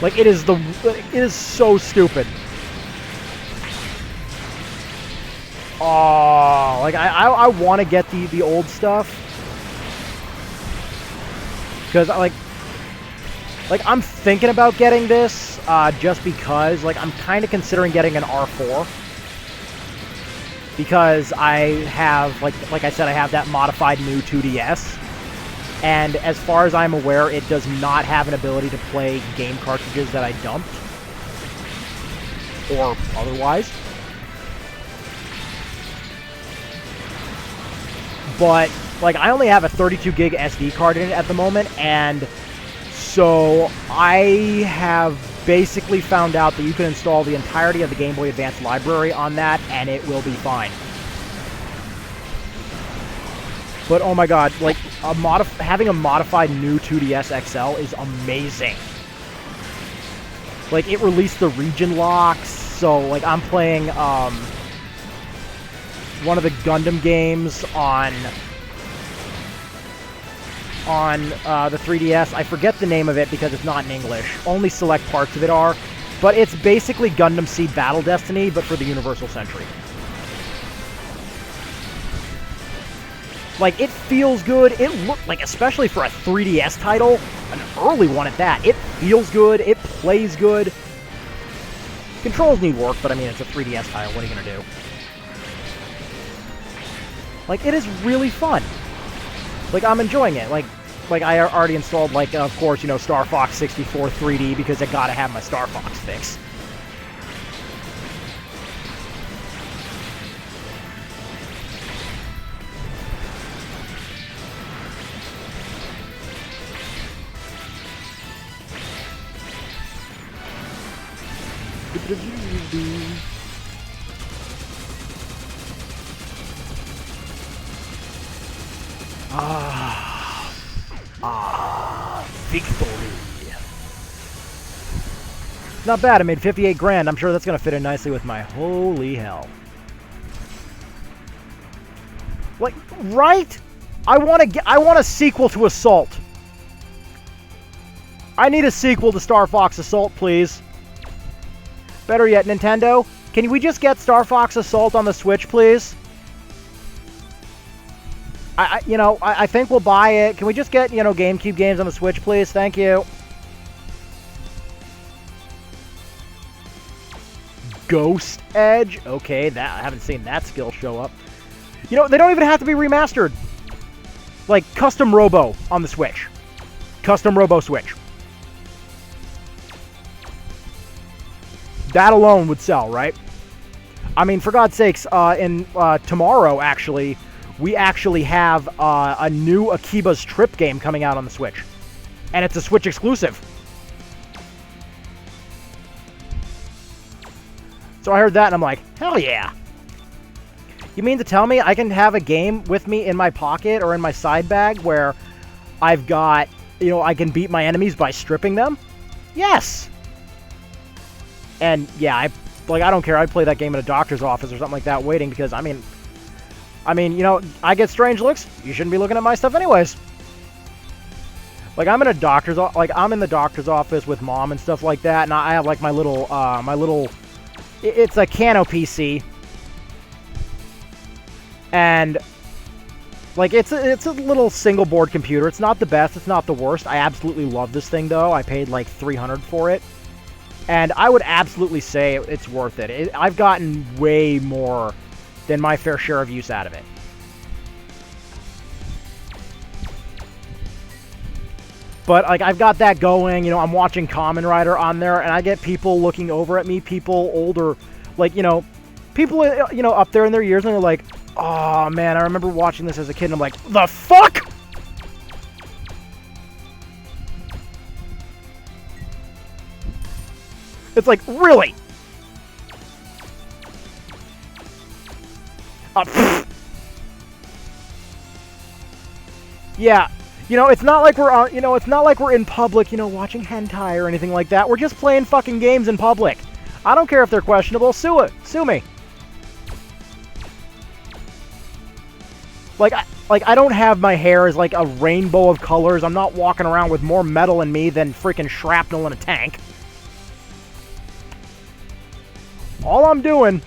B: Like, it is so stupid. Oh, like, I want to get the old stuff. Because, like, I'm thinking about getting this, just because, like, I'm kind of considering getting an R4. Because I have, like I said, I have that modified new 2DS. And as far as I'm aware, it does not have an ability to play game cartridges that I dumped. Or otherwise. But, like, I only have a 32 gig SD card in it at the moment, and so I have basically found out that you can install the entirety of the Game Boy Advance library on that, and it will be fine. But oh my god, like, having a modified new 2DS XL is amazing. Like, it released the region locks, so, like, I'm playing, one of the Gundam games on the 3DS. I forget the name of it because it's not in English. Only select parts of it are. But it's basically Gundam Seed Battle Destiny, but for the Universal Century. Like, it feels good. It looked like, especially for a 3DS title, an early one at that, it feels good. It plays good. Controls need work, but I mean, it's a 3DS title. What are you going to do? Like, it is really fun. Like, I'm enjoying it. Like I already installed, like, of course, you know, Star Fox 64 3D because I gotta have my Star Fox fix. Victory. Not bad. I made 58 grand. I'm sure that's gonna fit in nicely with my holy hell. Like, right? I want a sequel to Assault. I need a sequel to Star Fox Assault, please. Better yet, Nintendo, can we just get Star Fox Assault on the Switch, please? I think we'll buy it. Can we just get, you know, GameCube games on the Switch, please? Thank you. Ghost Edge? Okay, I haven't seen that skill show up. You know, they don't even have to be remastered. Like, Custom Robo on the Switch. Custom Robo Switch. That alone would sell, right? I mean, for God's sakes, tomorrow, actually, we actually have a new Akiba's Trip game coming out on the Switch. And it's a Switch exclusive. So I heard that and I'm like, hell yeah. You mean to tell me I can have a game with me in my pocket or in my side bag where I've got, you know, I can beat my enemies by stripping them? Yes! And yeah, I don't care. I'd play that game in a doctor's office or something like that waiting because, I mean, you know, I get strange looks. You shouldn't be looking at my stuff anyways. Like, I'm in the doctor's office with Mom and stuff like that, and I have, like, my little, it's a Kano PC. And, like, it's a little single board computer. It's not the best. It's not the worst. I absolutely love this thing, though. I paid, like, $300 for it. And I would absolutely say it's worth it. I've gotten way more than my fair share of use out of it. But, like, I've got that going, you know, I'm watching Kamen Rider on there, and I get people looking over at me, people older, like, you know, people, you know, up there in their years, and they're like, oh, man, I remember watching this as a kid, and I'm like, the fuck?! It's like, really? Yeah, you know, it's not like we're on, you know, it's not like we're in public, you know, watching hentai or anything like that. We're just playing fucking games in public. I don't care if they're questionable. Sue me. Like, I don't have my hair as like a rainbow of colors. I'm not walking around with more metal in me than freaking shrapnel in a tank. All I'm doing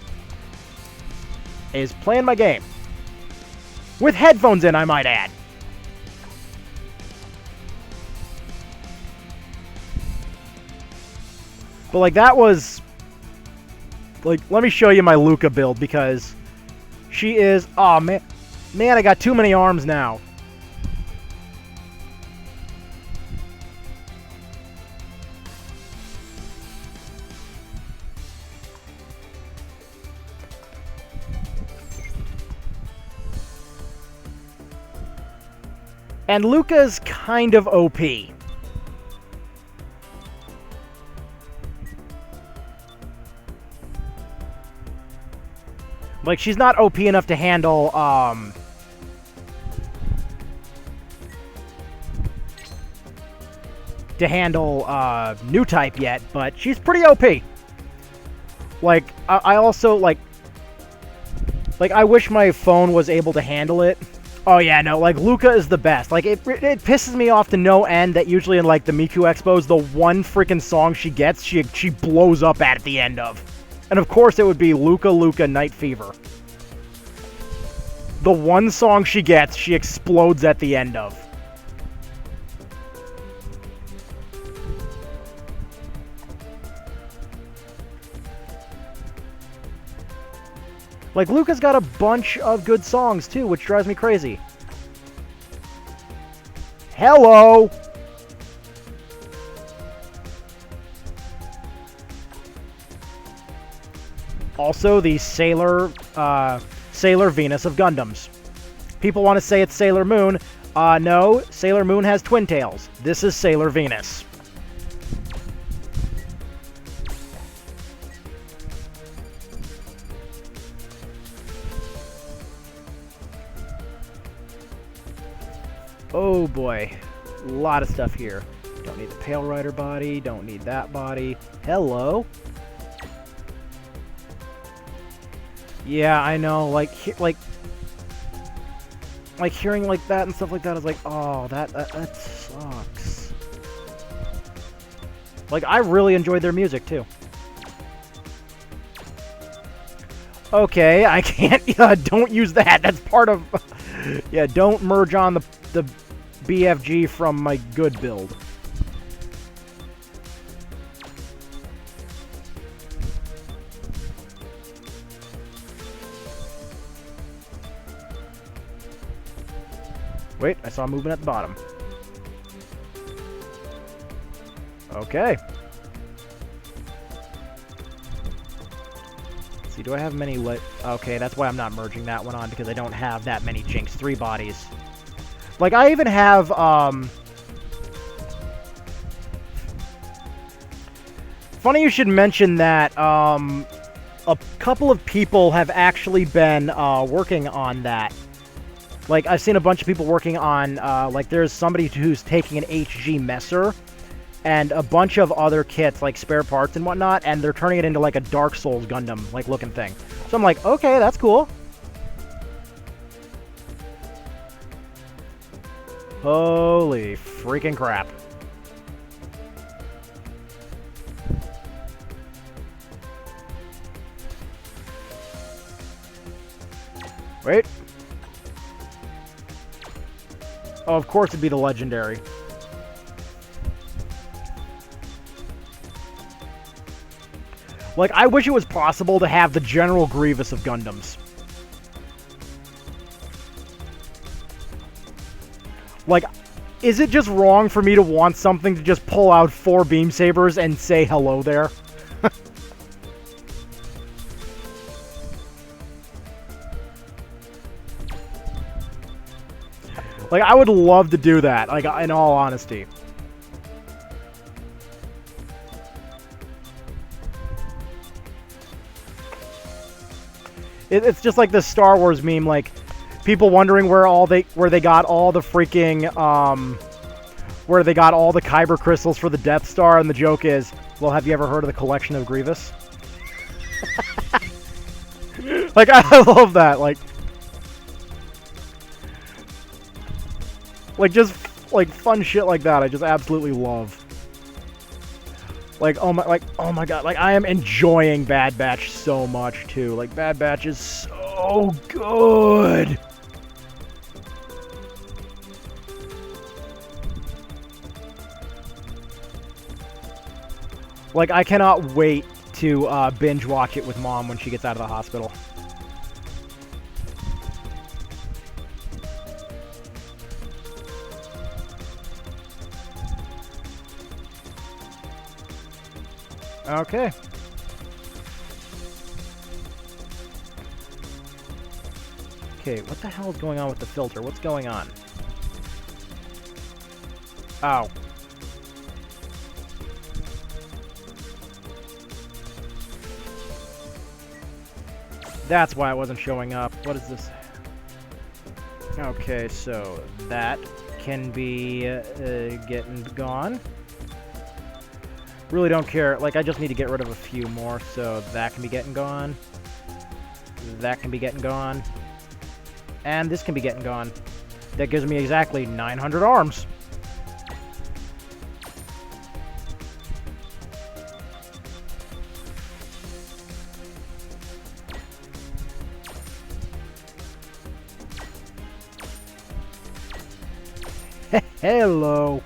B: is playing my game. With headphones in, I might add. But, like, that was... Like, let me show you my Luca build, because she is... Oh, man. Man, I got too many arms now. And Luca's kind of OP. Like, she's not OP enough to handle, new type yet, but she's pretty OP. Like, I also, like, I wish my phone was able to handle it. Oh yeah, no, like Luca is the best. Like it pisses me off to no end that usually in like the Miku Expos, the one freaking song she gets, she blows up at the end of. And of course it would be Luca Luca Night Fever. The one song she gets, she explodes at the end of. Like, Luca's got a bunch of good songs, too, which drives me crazy. Hello! Also, the Sailor Venus of Gundams. People want to say it's Sailor Moon. No, Sailor Moon has twin tails. This is Sailor Venus. Oh boy, a lot of stuff here. Don't need the Pale Rider body, don't need that body. Hello? Yeah, I know, like hearing like that and stuff like that is like, oh, that sucks. Like, I really enjoyed their music, too. Okay, I can't, don't use that, that's part of, yeah, don't merge on the BFG from my good build. Wait, I saw movement at the bottom. Okay. Let's see, do I have many okay, that's why I'm not merging that one on, because I don't have that many Jinx 3 bodies. Like, I even have, funny you should mention that, a couple of people have actually been, working on that. Like, I've seen a bunch of people working on, like, there's somebody who's taking an HG Messer and a bunch of other kits, like spare parts and whatnot, and they're turning it into, like, a Dark Souls Gundam, like, looking thing. So I'm like, okay, that's cool. Holy freaking crap. Wait. Oh, of course it'd be the legendary. Like, I wish it was possible to have the General Grievous of Gundams. Like, is it just wrong for me to want something to just pull out 4 beam sabers and say hello there? Like, I would love to do that, like, in all honesty. It's just like this Star Wars meme, like, people wondering where they got all the freaking, where they got all the Kyber crystals for the Death Star, and the joke is, well, have you ever heard of the collection of Grievous? Like, I love that, like, just, like, fun shit like that, I just absolutely love. Like, oh my god, like, I am enjoying Bad Batch so much, too. Like, Bad Batch is so good! Like, I cannot wait to binge watch it with Mom when she gets out of the hospital. Okay. Okay, what the hell is going on with the filter? What's going on? Oh. That's why it wasn't showing up. What is this? Okay, so that can be getting gone. Really don't care. Like, I just need to get rid of a few more, so that can be getting gone. That can be getting gone. And this can be getting gone. That gives me exactly 900 arms. Hello.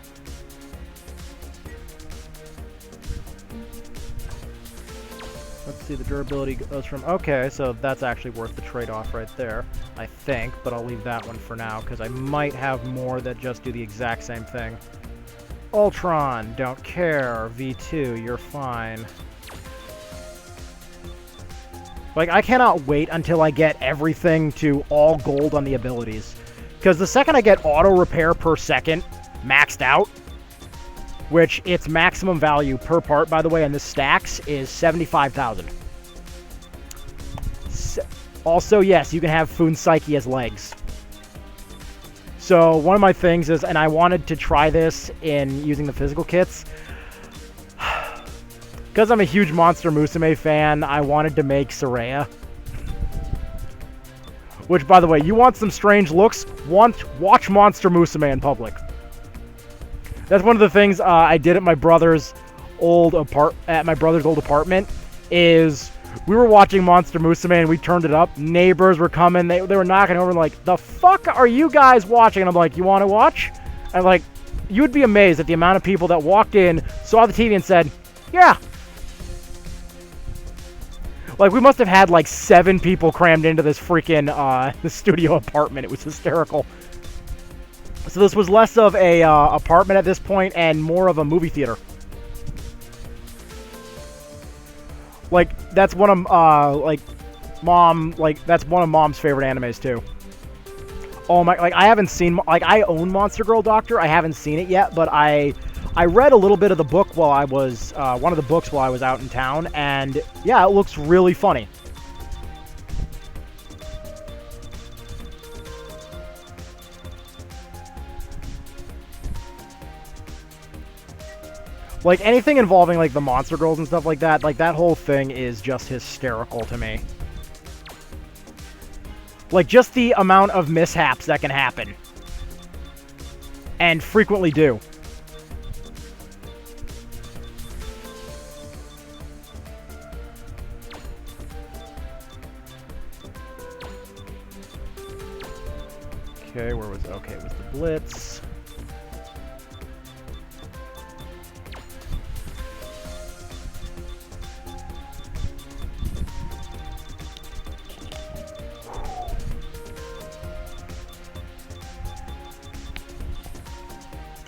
B: Let's see, the durability goes from... Okay, so that's actually worth the trade-off right there, I think, but I'll leave that one for now, because I might have more that just do the exact same thing. Ultron, don't care. V2, you're fine. Like, I cannot wait until I get everything to all gold on the abilities. Because the second I get auto repair per second maxed out, which its maximum value per part, by the way, in the stacks is 75,000. Also, yes, you can have Foon Psyche as legs. So one of my things is, and I wanted to try this in using the physical kits, because I'm a huge Monster Musume fan, I wanted to make Soraya. Which, by the way, you want some strange looks? Watch Monster Musume in public. That's one of the things I did at my brother's old apartment. Is we were watching Monster Musume and we turned it up. Neighbors were coming. They were knocking over like, the fuck are you guys watching? And I'm like, you want to watch? And like, you'd be amazed at the amount of people that walked in, saw the TV, and said, yeah. Like, we must have had like 7 people crammed into this freaking the studio apartment. It was hysterical. So this was less of a apartment at this point and more of a movie theater. Like, that's one of that's one of Mom's favorite animes too. Oh my, like, I haven't seen, like, I own Monster Girl Doctor. I haven't seen it yet, but I read a little bit of the book while I was one of the books while I was out in town, and yeah, it looks really funny. Like, anything involving, like, the Monster Girls and stuff like that whole thing is just hysterical to me. Like, just the amount of mishaps that can happen. And frequently do. Okay, where was it? Okay, it was the Blitz.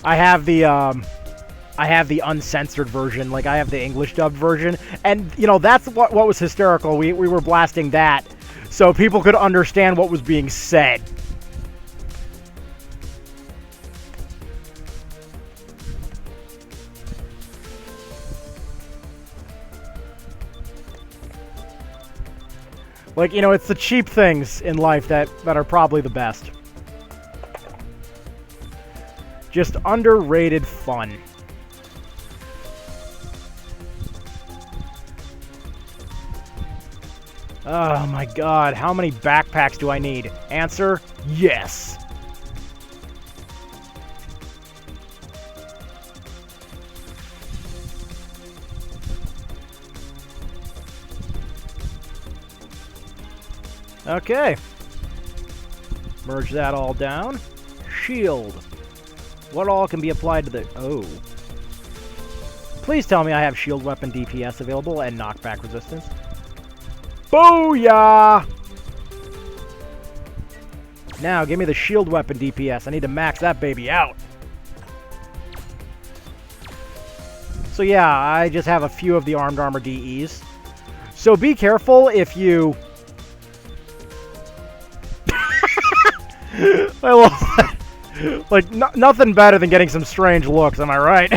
B: I have the uncensored version, like I have the English dubbed version, and you know that's what was hysterical. We were blasting that so people could understand what was being said. Like, you know, it's the cheap things in life that are probably the best. Just underrated fun. Oh my god, how many backpacks do I need? Answer, yes. Okay. Merge that all down. Shield. What all can be applied to the... Oh. Please tell me I have shield weapon DPS available and knockback resistance. Booyah! Now, give me the shield weapon DPS. I need to max that baby out. So yeah, I just have a few of the armed armor DEs. So be careful if you... I love that. Like, nothing better than getting some strange looks, am I right?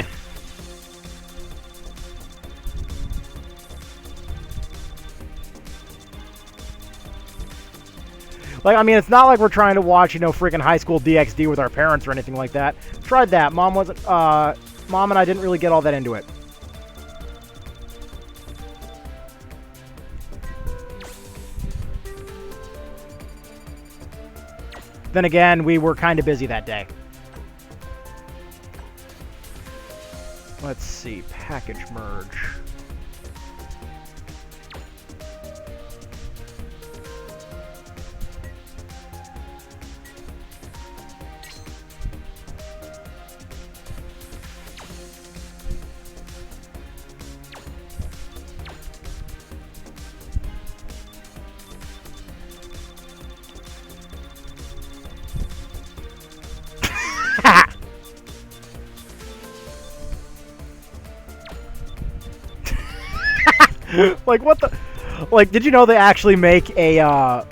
B: Like, I mean, it's not like we're trying to watch, you know, freaking High School DxD with our parents or anything like that. Tried that. Mom wasn't, Mom and I didn't really get all that into it. Then again, we were kind of busy that day. Let's see, package merge. Like, what the... Like, did you know they actually make a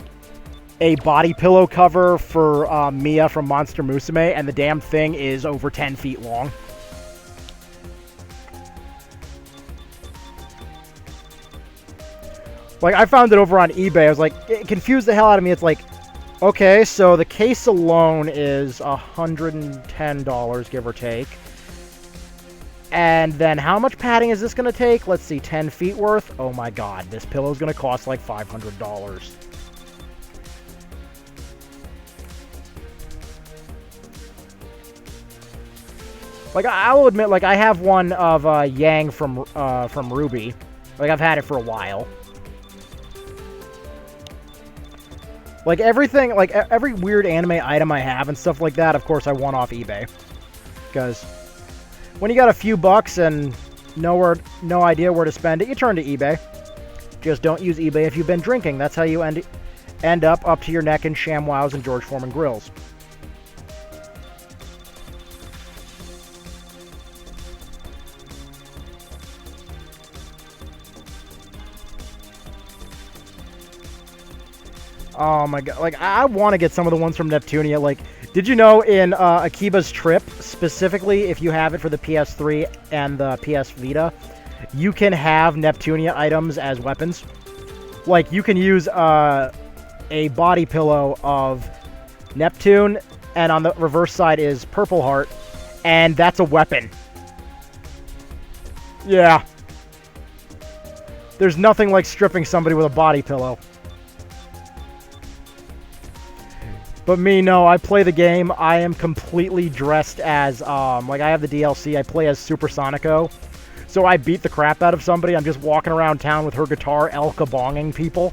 B: body pillow cover for Mia from Monster Musume, and the damn thing is over 10 feet long? Like, I found it over on eBay. I was like, it confused the hell out of me. It's like, okay, so the case alone is $110, give or take. And then how much padding is this going to take? Let's see, 10 feet worth? Oh my god, this pillow's going to cost like $500. Like, I'll admit, like, I have one of Yang from RWBY. Like, I've had it for a while. Like, everything, like, every weird anime item I have and stuff like that, of course, I won off eBay. Because when you got a few bucks and no idea where to spend it, you turn to eBay. Just don't use eBay if you've been drinking. That's how you end up to your neck in ShamWows and George Foreman grills. Oh my god, like, I want to get some of the ones from Neptunia. Like, did you know in Akiba's Trip, specifically if you have it for the PS3 and the PS Vita, you can have Neptunia items as weapons? Like, you can use a body pillow of Neptune, and on the reverse side is Purple Heart, and that's a weapon. Yeah. There's nothing like stripping somebody with a body pillow. But me, no, I play the game, I am completely dressed as, like, I have the DLC, I play as Super Sonico. So I beat the crap out of somebody, I'm just walking around town with her guitar, El Kabonging people.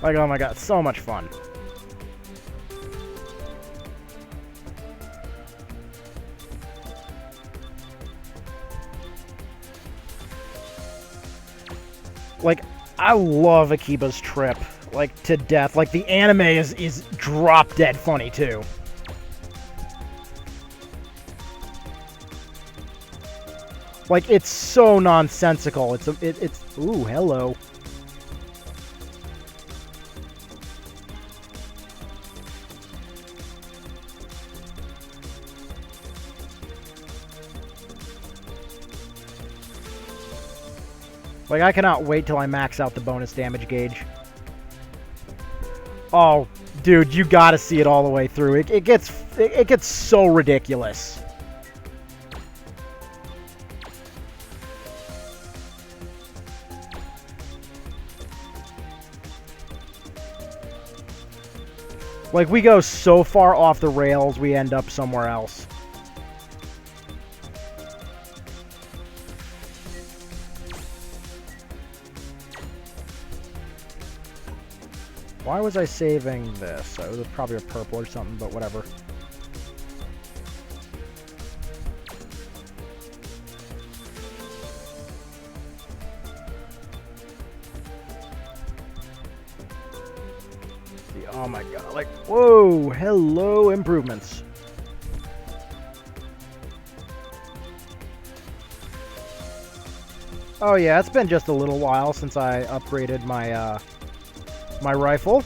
B: Like, oh my god, so much fun. Like, I love Akiba's Trip, like, to death. Like, the anime is drop dead funny, too. Like, it's so nonsensical. It's ooh, hello. Like, I cannot wait till I max out the bonus damage gauge. Oh, dude, you gotta see it all the way through. It gets so ridiculous. Like, we go so far off the rails, we end up somewhere else. Why was I saving this? It was probably a purple or something, but whatever. Oh my god, like, whoa, hello, improvements. Oh yeah, it's been just a little while since I upgraded my, my rifle.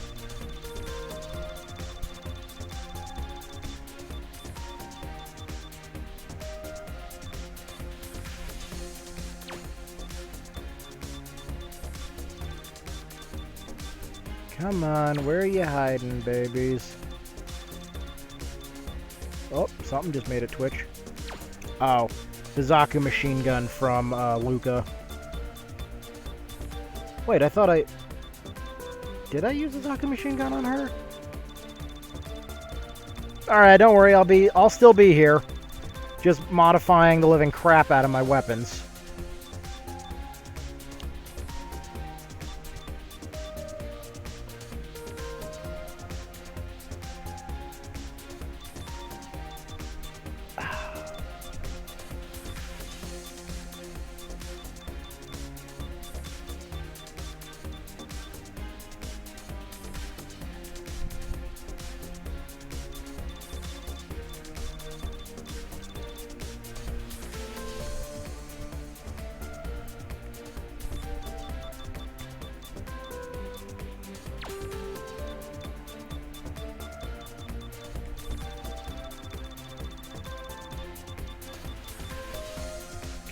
B: Come on, where are you hiding, babies? Oh, something just made it twitch. Oh, The Zaku machine gun from Luca. Wait, I thought I... Did I use the Zaku machine gun on her? Alright, don't worry, I'll still be here. Just modifying the living crap out of my weapons.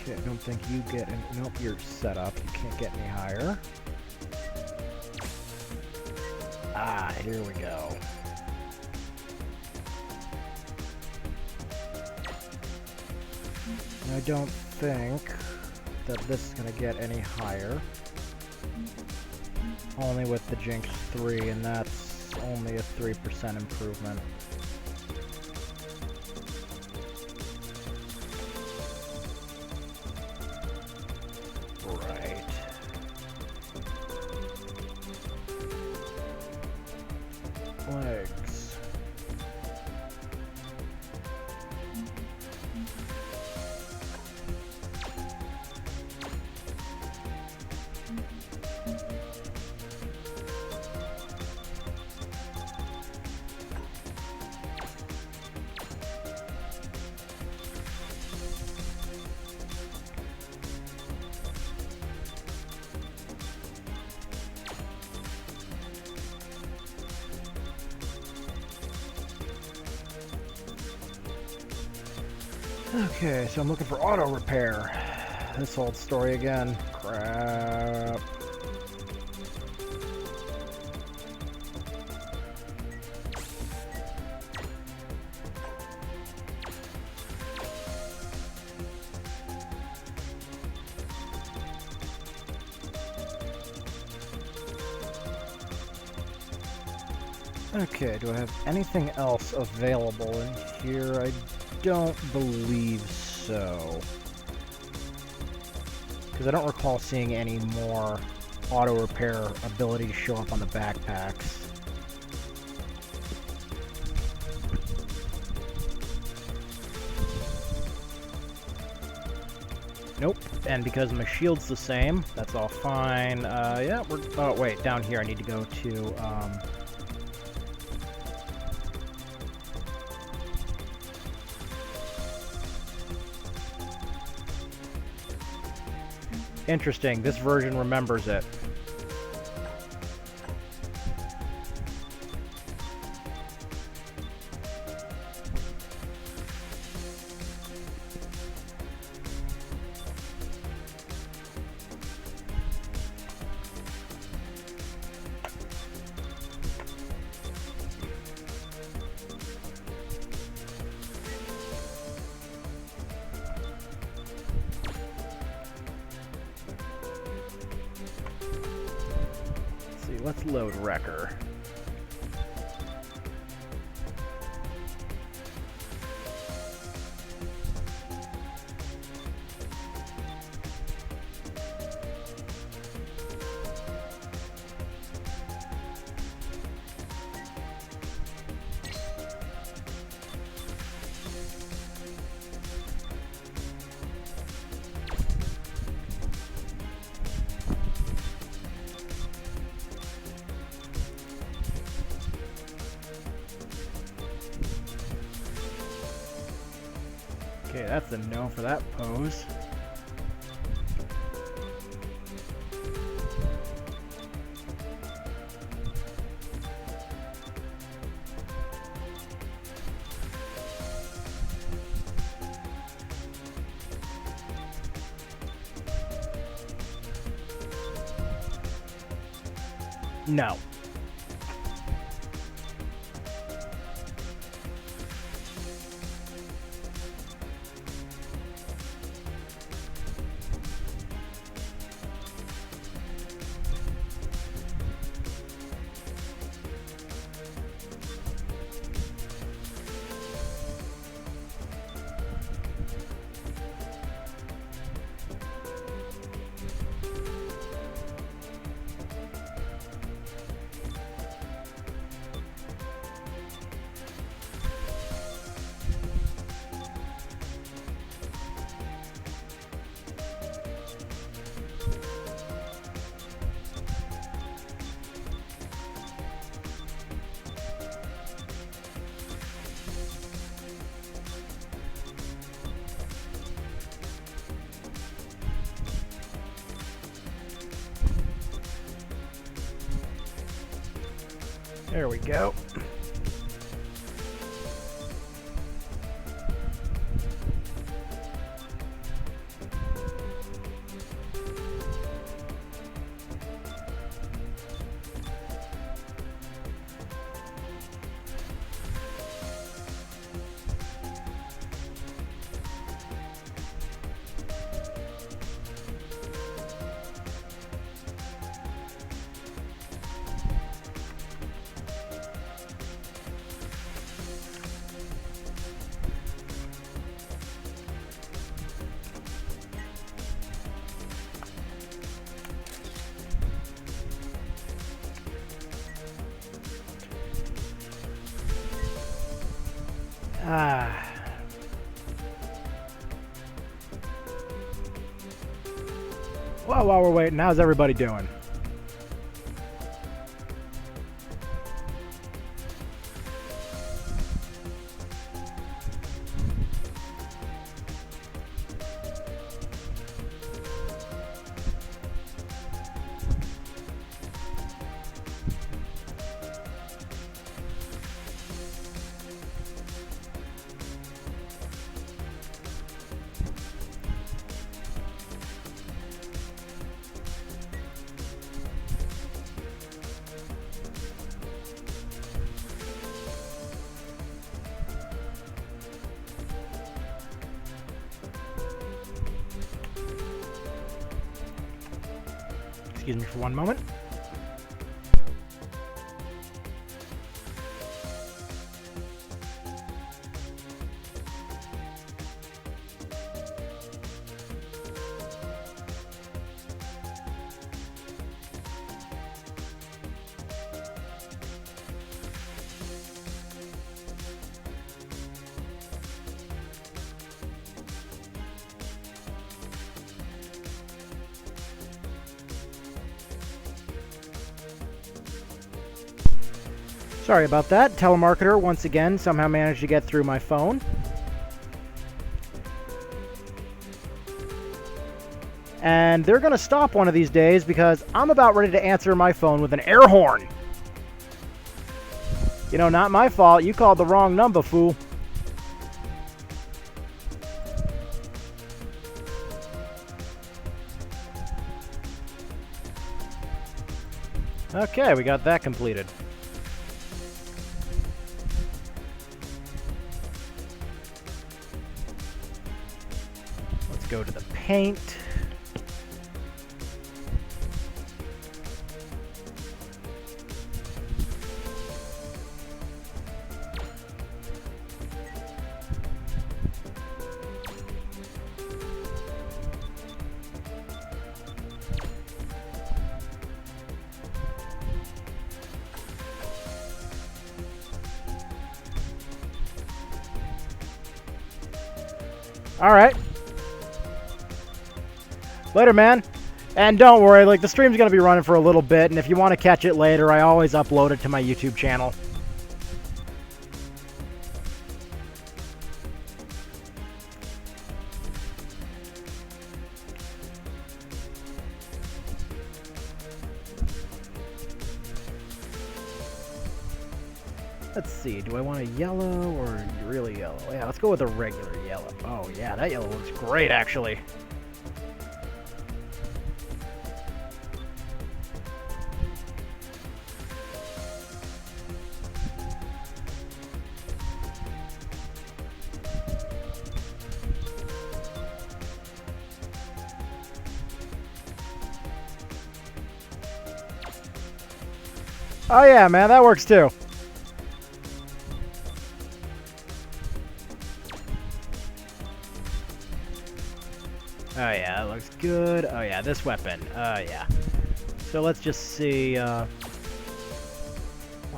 B: Okay, I don't think you get any... Nope, you're set up. You can't get any higher. Ah, here we go. I don't think that this is going to get any higher. Only with the Jinx 3, and that's only a 3% improvement. Right. Legs. Okay, so I'm looking for auto repair. This old story again. Crap. Okay, do I have anything else available in here? I don't believe so. Because I don't recall seeing any more auto repair abilities show up on the backpacks. Nope. And because my shield's the same, that's all fine. Yeah, we're... Oh, wait, down here I need to go to, Interesting, this version remembers it. Let's load Wrecker. Okay, that's a no for that pose. No. There we go. Well, while we're waiting, how's everybody doing? Excuse me for one moment. Sorry about that. Telemarketer, once again, somehow managed to get through my phone. And they're going to stop one of these days because I'm about ready to answer my phone with an air horn. You know, not my fault. You called the wrong number, fool. Okay, we got that completed. Go to the paint. All right. Later, man. And don't worry, like, the stream's going to be running for a little bit, and if you want to catch it later, I always upload it to my YouTube channel. Let's see, do I want a yellow or really yellow? Yeah, let's go with a regular yellow. Oh, yeah, that yellow looks great, actually. Oh yeah, man, that works too. Oh yeah, that looks good. Oh yeah, this weapon. Oh yeah. So let's just see all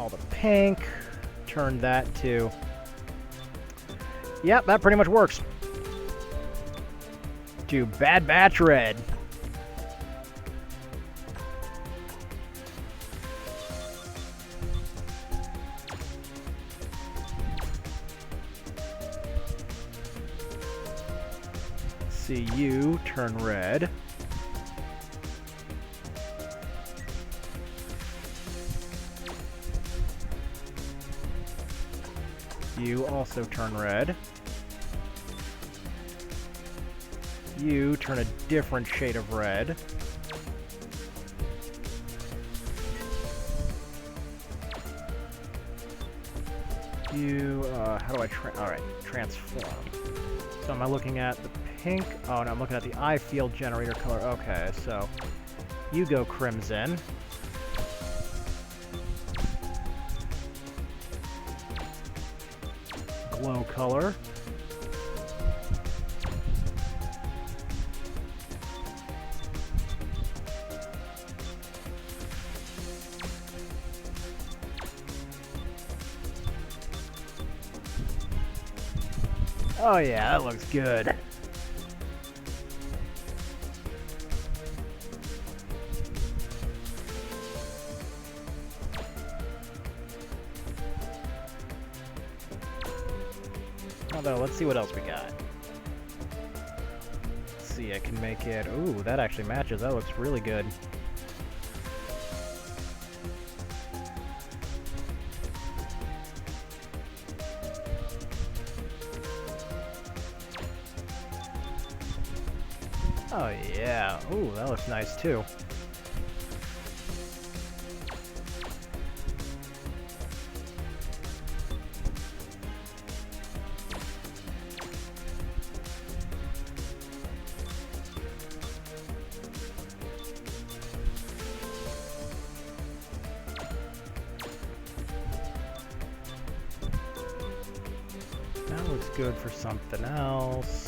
B: the pink. Turn that to... Yep, that pretty much works. To Bad Batch Red. See you turn red. You also turn red. You turn a different shade of red. You, how do I alright, transform. So am I looking at the pink? Oh, no, I'm looking at the eye field generator color. Okay, so you go crimson. Glow color. Oh yeah, that looks good. Although, let's see what else we got. Let's see, I can make it... Ooh, that actually matches. That looks really good. Oh yeah. Ooh, that looks nice too. That looks good for something else.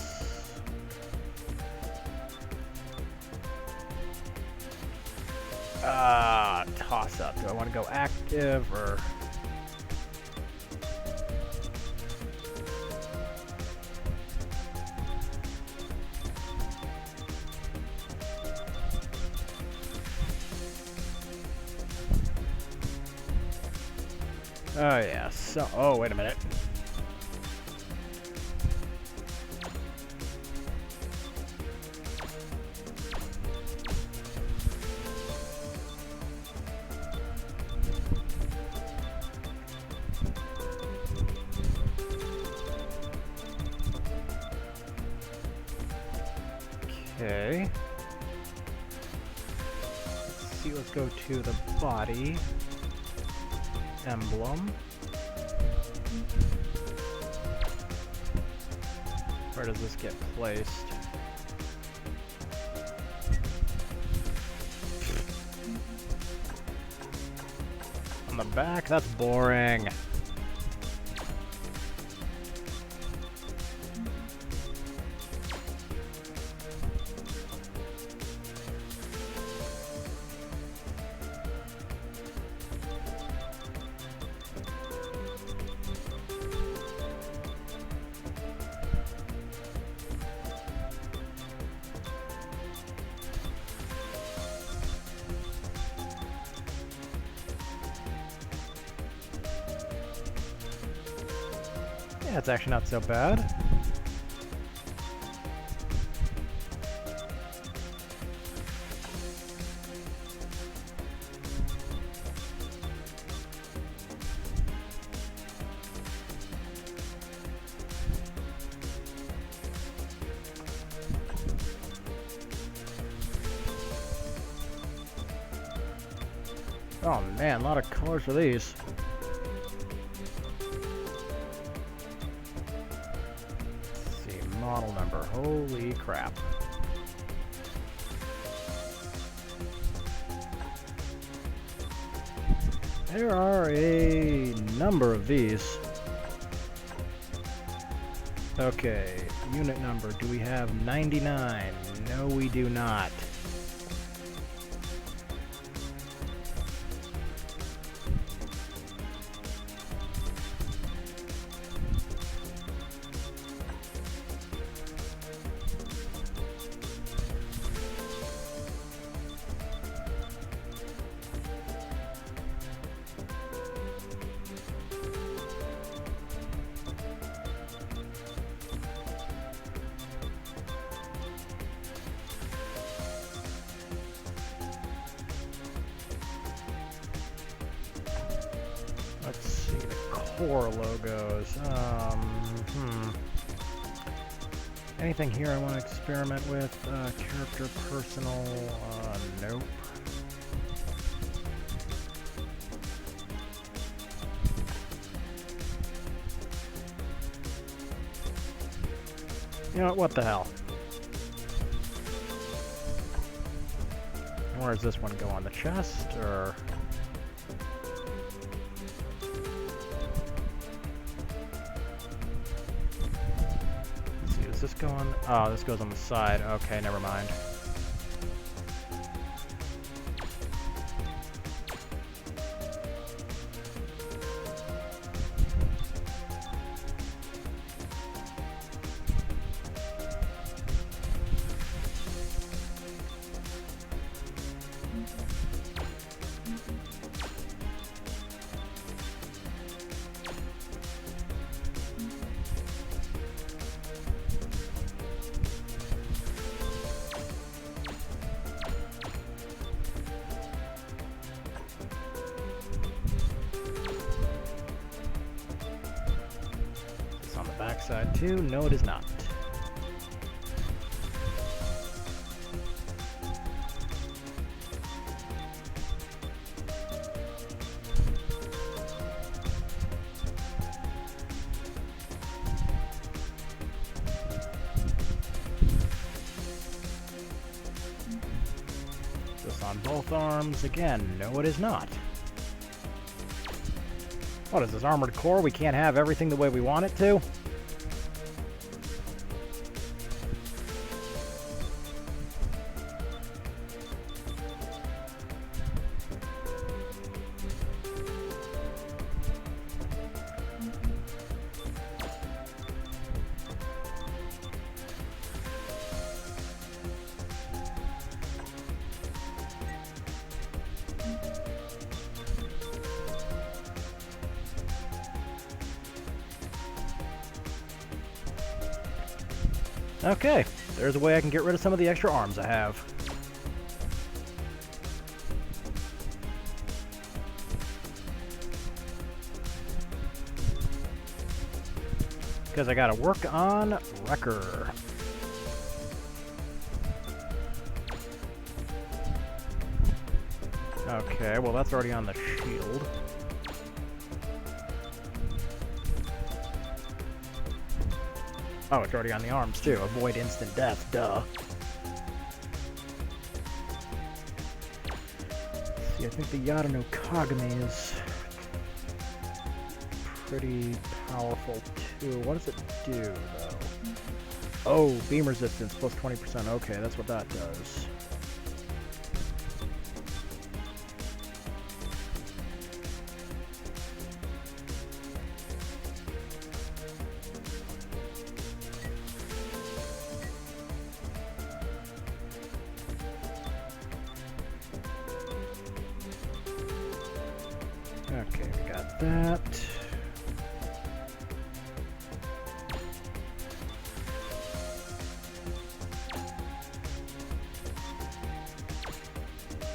B: Toss up. Do I want to go active or... Oh yeah, so... Oh, wait a minute. Okay. Let's see, let's go to the body emblem. Where does this get placed? On the back? That's boring. Yeah, it's actually not so bad. Oh man, a lot of colors for these. Model number. Holy crap. There are a number of these. Okay, unit number. Do we have 99? No, we do not. 4 logos. Anything here I want to experiment with? Character, personal, nope. You know what the hell? Where does this one go, on the chest, or? Let's see, is this going? Oh, this goes on the side. Okay, never mind. Backside too? No, it is not. This on both arms. Again, no, it is not. What is this, Armored Core? We can't have everything the way we want it to? Okay, there's a way I can get rid of some of the extra arms I have. Because I gotta work on Wrecker. Okay, well that's already on the shield. Oh, it's already on the arms, too. Avoid instant death, duh. See, I think the Yata no Kagami is pretty powerful, too. What does it do, though? Oh, beam resistance, plus 20%. Okay, that's what that does. Okay, we got that.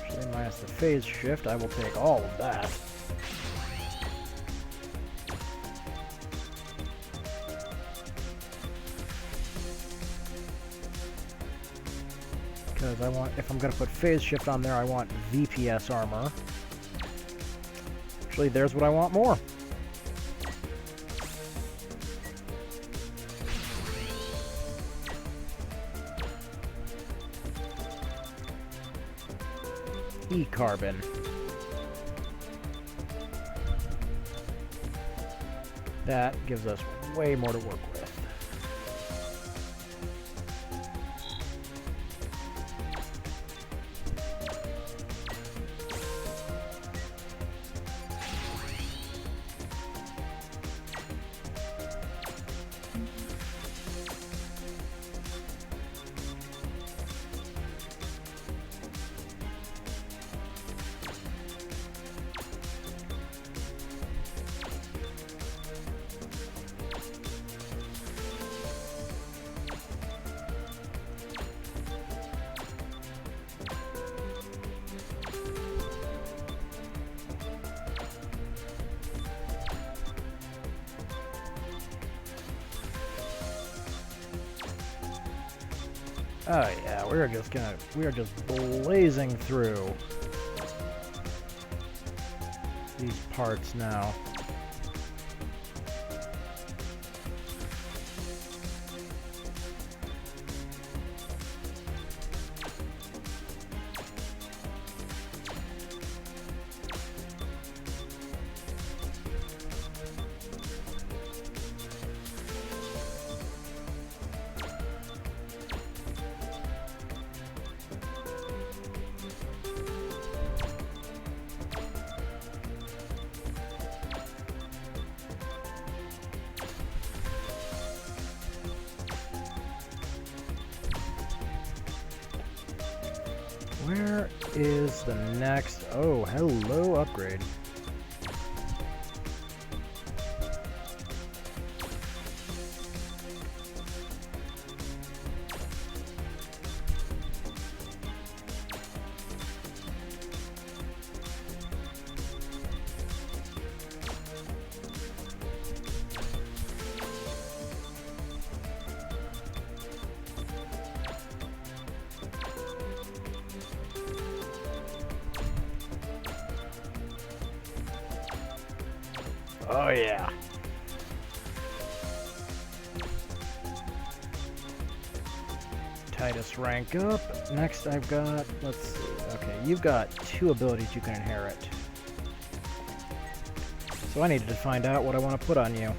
B: Actually, minus the phase shift, I will take all of that. Because I want, if I'm going to put phase shift on there, I want VPS armor. Actually, there's what I want more. E-carbon. That gives us way more to work with. Oh yeah, we are just blazing through these parts now. Where is the next? Oh, hello, upgrade. Oh yeah. Titus rank up. Next I've got, let's see. Okay, you've got 2 abilities you can inherit. So I needed to find out what I want to put on you.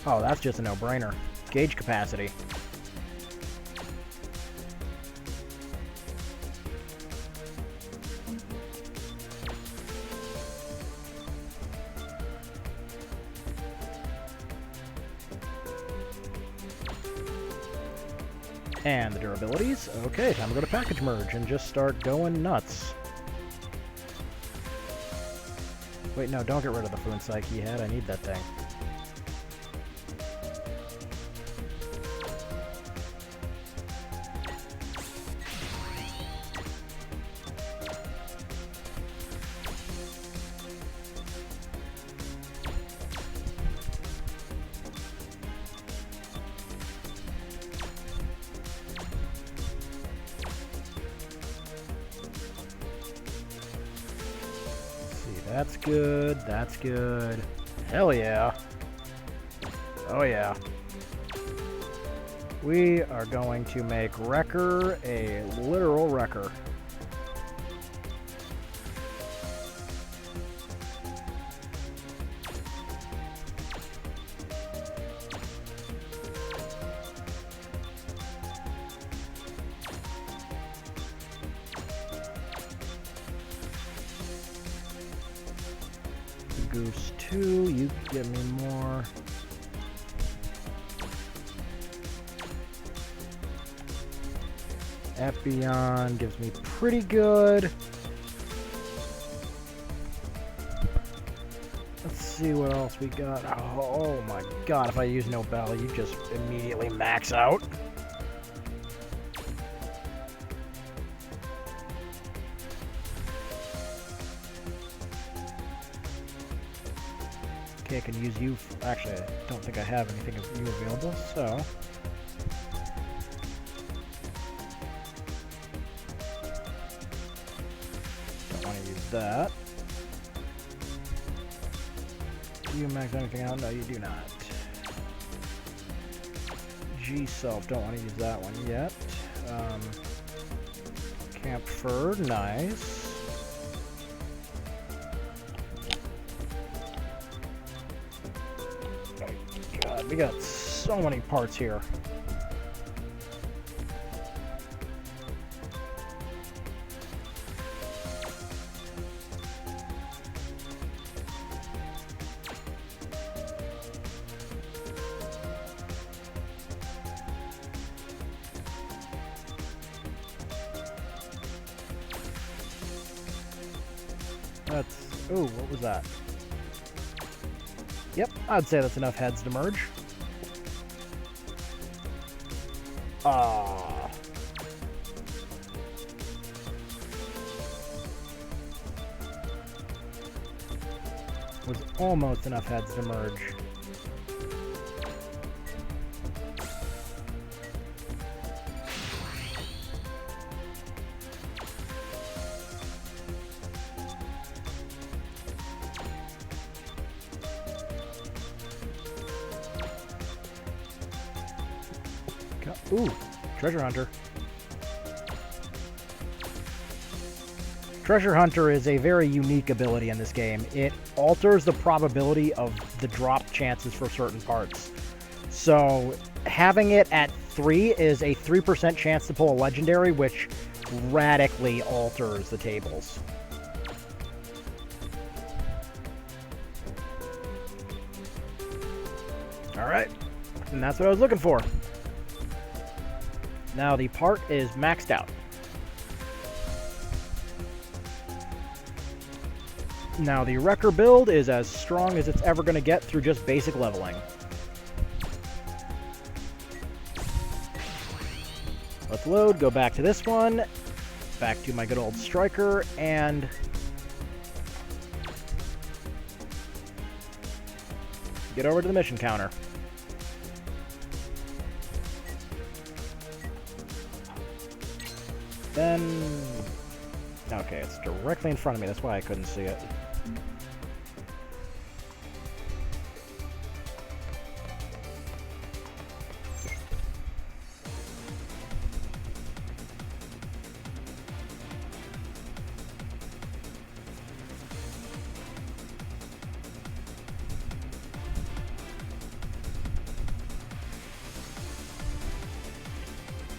B: Oh, that's just a no-brainer. Gauge capacity. And the durabilities. Okay, time to go to package merge and just start going nuts. Wait, no, don't get rid of the Fun Psyche head. I need that thing. That's good, that's good. Hell yeah. Oh yeah. We are going to make Wrecker a literal wrecker. Goose 2, you give me more. Epion gives me pretty good. Let's see what else we got. Oh my god, if I use Nobel, you just immediately max out. Okay, I can use you. Actually, I don't think I have anything of you available, so. Don't want to use that. Do you max anything out? No, you do not. G-Self, don't want to use that one yet. Camp Fur, nice. God, we got so many parts here. That's... ooh, what was that? Yep, I'd say that's enough heads to merge. Ah. Was almost enough heads to merge. Ooh, Treasure Hunter. Treasure Hunter is a very unique ability in this game. It alters the probability of the drop chances for certain parts. So having it at 3 is a 3% chance to pull a legendary, which radically alters the tables. Alright, and that's what I was looking for. Now the part is maxed out. Now the Wrecker build is as strong as it's ever going to get through just basic leveling. Let's load, go back to this one, back to my good old Striker, and get over to the mission counter. Then, okay, it's directly in front of me, that's why I couldn't see it.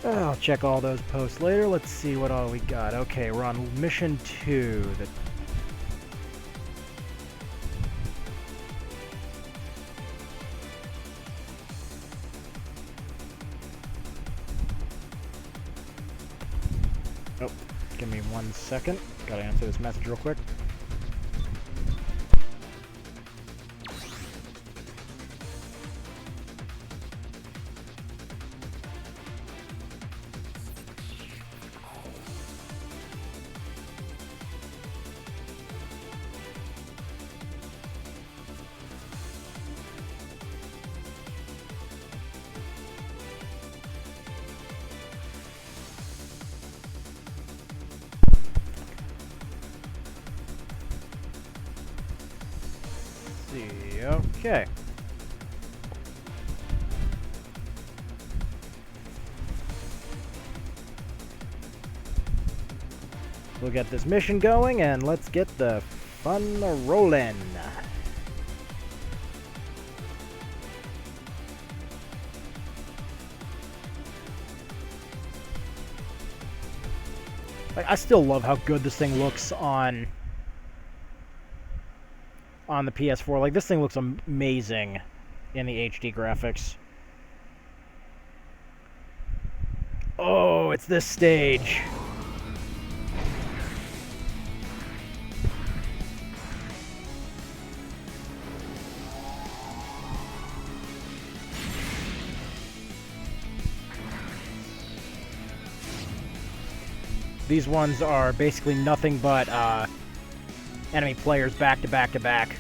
B: I'll check all those posts later. Let's see what all we got. Okay, we're on mission 2. Oh, give me 1 second. Gotta answer this message real quick. Okay. We'll get this mission going and let's get the fun rolling. I still love how good this thing looks on the PS4. Like, this thing looks amazing in the HD graphics. Oh, it's this stage. These ones are basically nothing but enemy players back to back to back.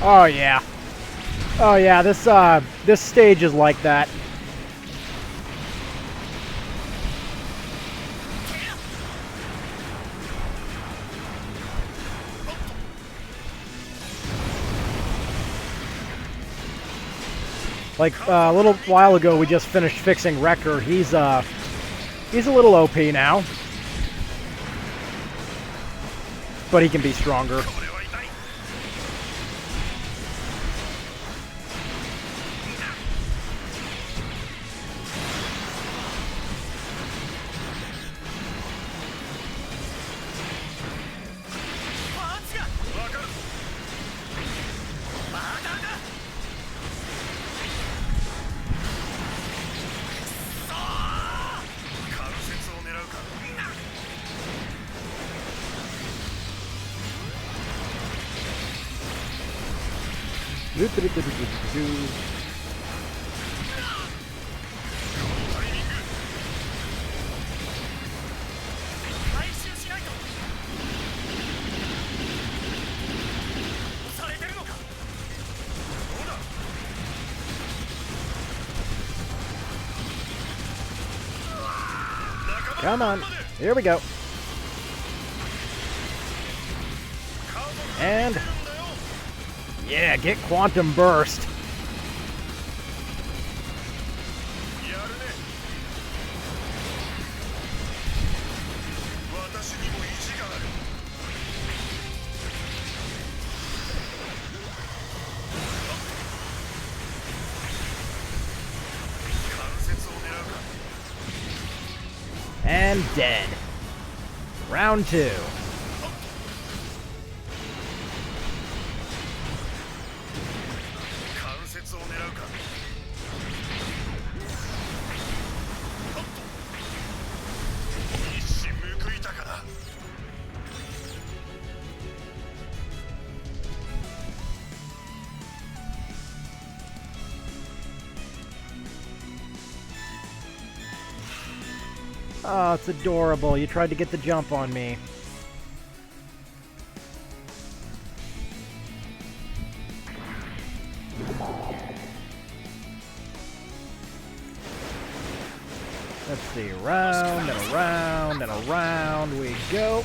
B: Oh yeah. Oh yeah, this stage is like that. Like a little while ago, we just finished fixing Wrecker. He's a little OP now, but he can be stronger. Come on. Here we go. And yeah, get Quantum Burst.
C: やるね。私にも意地がある。関節を狙うか。
B: And dead. Round 2.
C: 関節を狙うか。一矢報いたかな。
B: Oh, it's adorable. You tried to get the jump on me. Let's see. Round and around and around we go.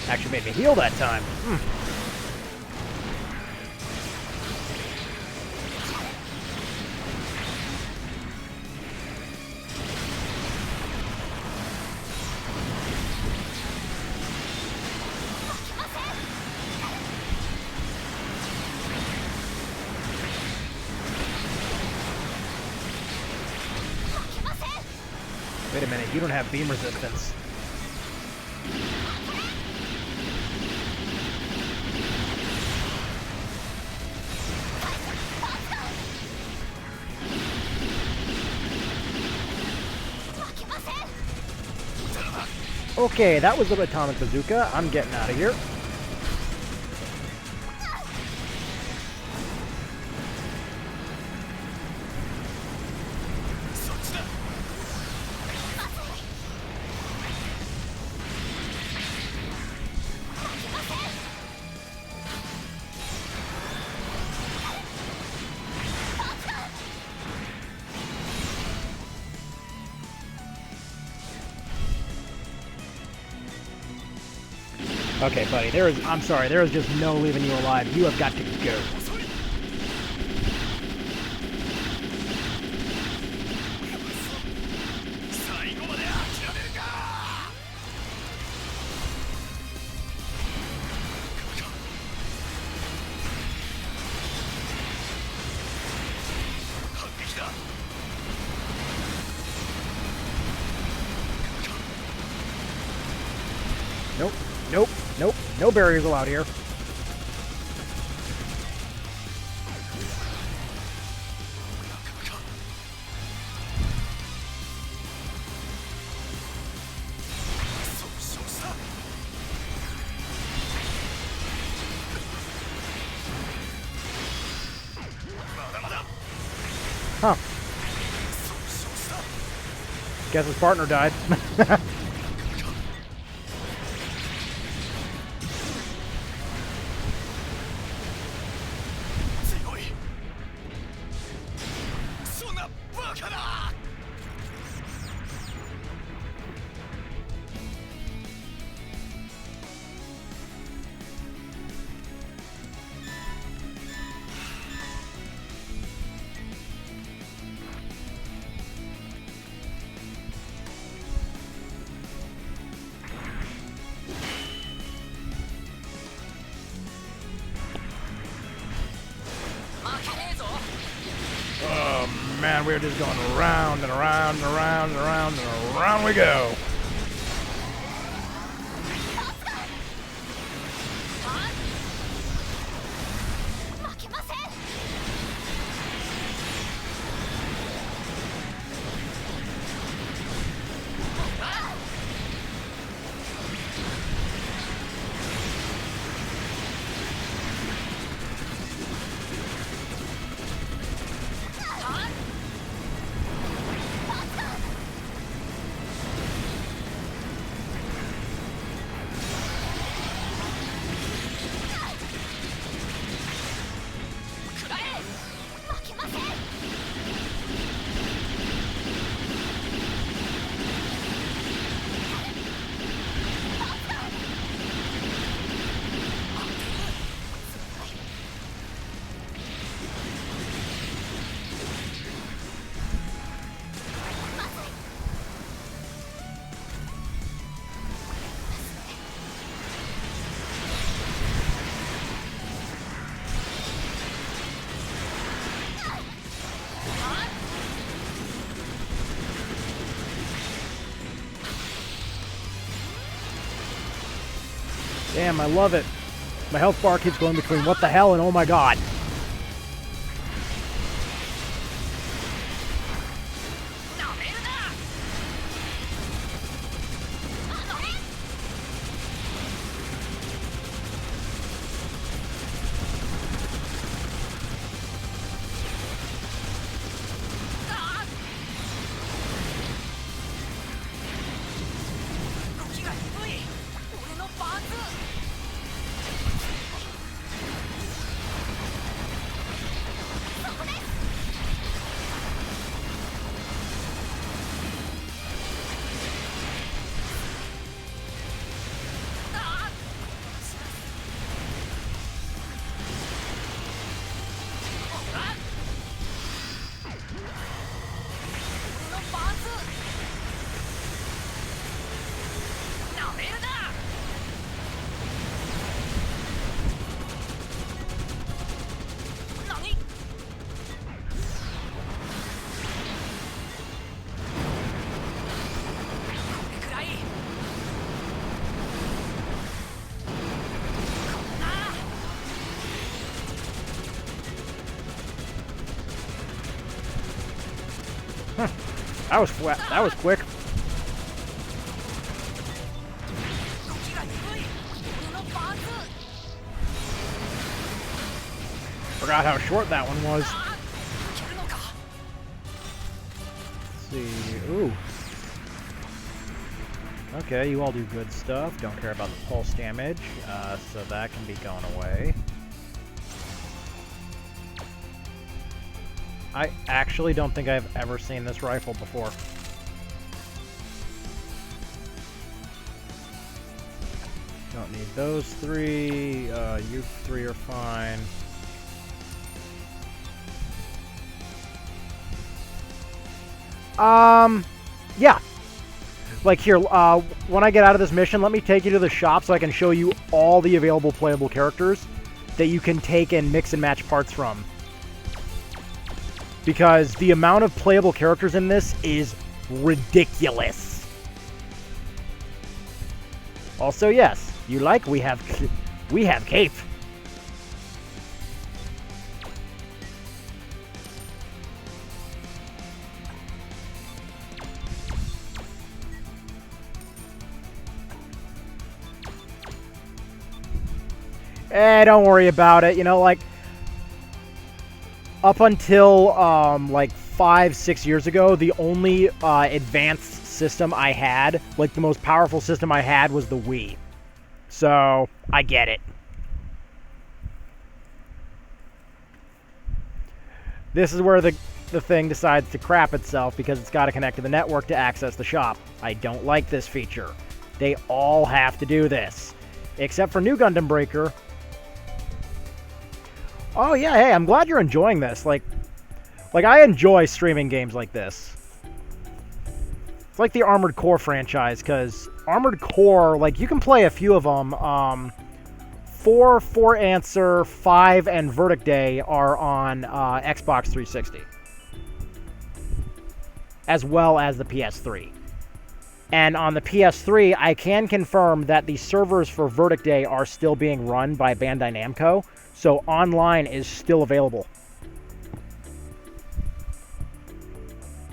B: Actually made me heal that time. Wait a minute, you don't have beam resistance. Okay, that was the Atomic Bazooka. I'm getting out of here. Okay, buddy, I'm sorry, there is just no leaving you alive. You have got to go. Nope, nope, nope, no barriers allowed here. Huh. Guess his partner died. Oh man, we're just going around and around and around and around and around we go. Damn, I love it. My health bar keeps going between what the hell and oh my god. That was quick. Forgot how short that one was. Let's see. Ooh. Okay, you all do good stuff. Don't care about the pulse damage, so that can be going away. I actually don't think I've ever seen this rifle before. Don't need those three. You three are fine. Yeah. Like here, when I get out of this mission, let me take you to the shop so I can show you all the available playable characters that you can take and mix and match parts from. Because the amount of playable characters in this is ridiculous. Also, yes, you like we have Cape. Don't worry about it. You know, like, up until, like, 5-6 years ago, the only, advanced system I had, like, the most powerful system I had was the Wii. So, I get it. This is where the thing decides to crap itself because it's got to connect to the network to access the shop. I don't like this feature. They all have to do this. Except for New Gundam Breaker. Oh yeah, hey, I'm glad you're enjoying this. Like I enjoy streaming games like this. It's like the Armored Core franchise, because Armored Core, like, you can play a few of them. 4 Answer, 5, and Verdict Day are on Xbox 360. As well as the PS3. And on the PS3, I can confirm that the servers for Verdict Day are still being run by Bandai Namco. So online is still available.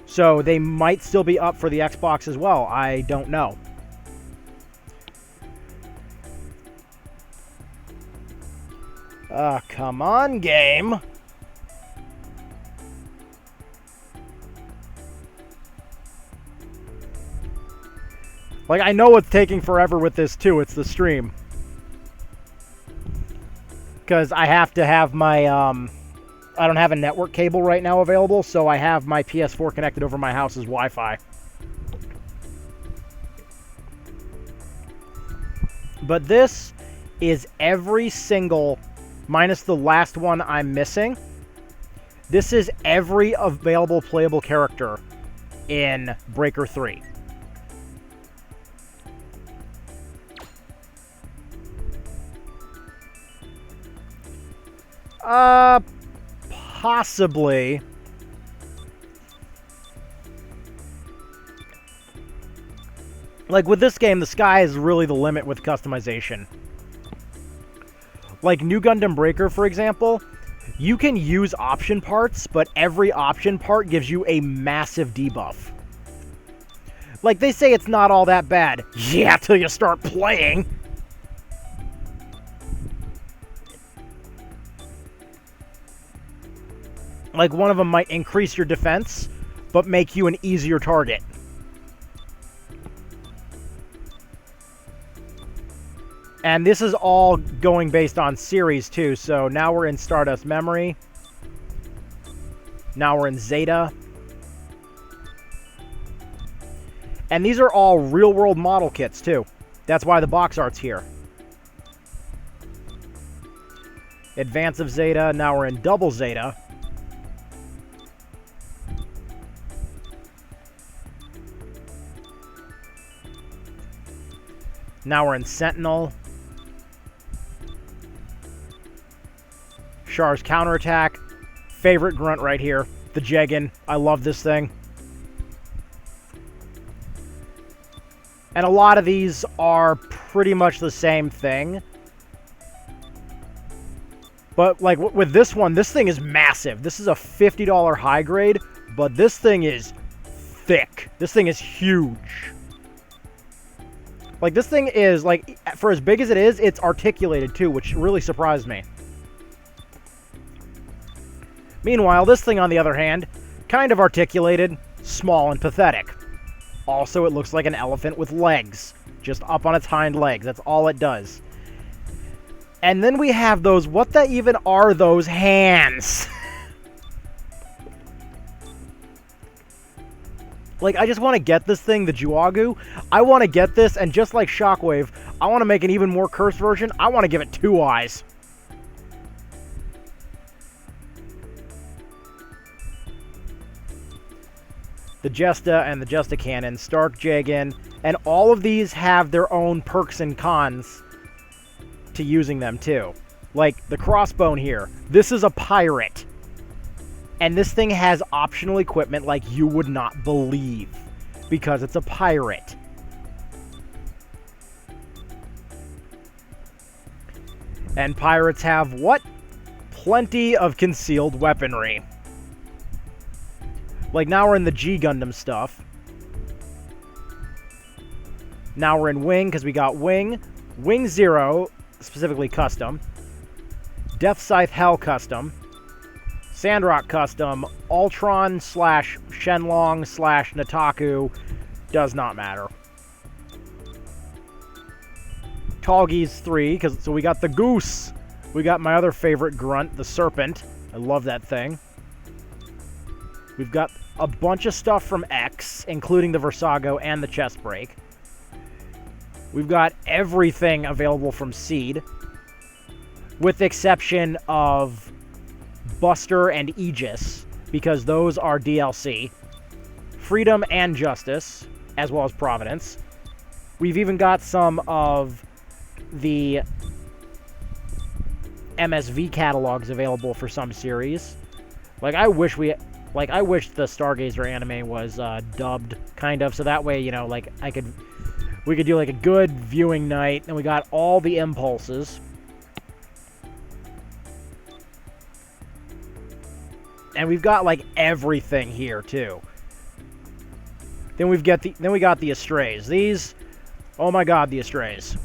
B: So they might still be up for the Xbox as well. I don't know. Come on, game. Like, I know it's taking forever with this too. It's the stream. Because I have to have my, I don't have a network cable right now available, so I have my PS4 connected over my house's Wi-Fi. But this is every single, minus the last one I'm missing, this is every available playable character in Breaker 3. Possibly. Like, with this game, the sky is really the limit with customization. Like New Gundam Breaker, for example, you can use option parts, but every option part gives you a massive debuff. Like, they say it's not all that bad. Yeah, till you start playing. Like, one of them might increase your defense, but make you an easier target. And this is all going based on series, too. So now we're in Stardust Memory. Now we're in Zeta. And these are all real-world model kits, too. That's why the box art's here. Advance of Zeta. Now we're in Double Zeta. Now we're in Sentinel. Char's Counterattack. Favorite grunt right here. The Jegan. I love this thing. And a lot of these are pretty much the same thing. But, like, with this one, this thing is massive. This is a $50 high grade, but this thing is thick. This thing is huge. Like, this thing is, like, for as big as it is, it's articulated, too, which really surprised me. Meanwhile, this thing, on the other hand, kind of articulated, small and pathetic. Also, it looks like an elephant with legs, just up on its hind legs. That's all it does. And then we have those, what the even are those hands? Like, I just want to get this thing, the Juagu. I want to get this, and just like Shockwave, I want to make an even more cursed version. I want to give it 2 eyes. The Jesta and the Jesta Cannon, Stark Jegan, and all of these have their own perks and cons to using them, too. Like, the Crossbone here. This is a pirate. And this thing has optional equipment like you would not believe. Because it's a pirate. And pirates have what? Plenty of concealed weaponry. Like, now we're in the G Gundam stuff. Now we're in Wing, because we got Wing. Wing Zero, specifically custom. Death Scythe Hell custom. Sandrock custom. Ultron / Shenlong / Nataku. Does not matter. Tallgeese 3, so we got the Goose. We got my other favorite grunt, the Serpent. I love that thing. We've got a bunch of stuff from X, including the Versago and the Chest Break. We've got everything available from Seed, with the exception of Buster and Aegis, because those are DLC. Freedom and Justice, as well as Providence. We've even got some of the MSV catalogs available for some series. Like, I wish the Stargazer anime was dubbed, kind of, so that way, you know, like, we could do, like, a good viewing night, and we got all the impulses. And we've got, like, everything here, too. Then we got the Astrays. These, oh my god, the Astrays.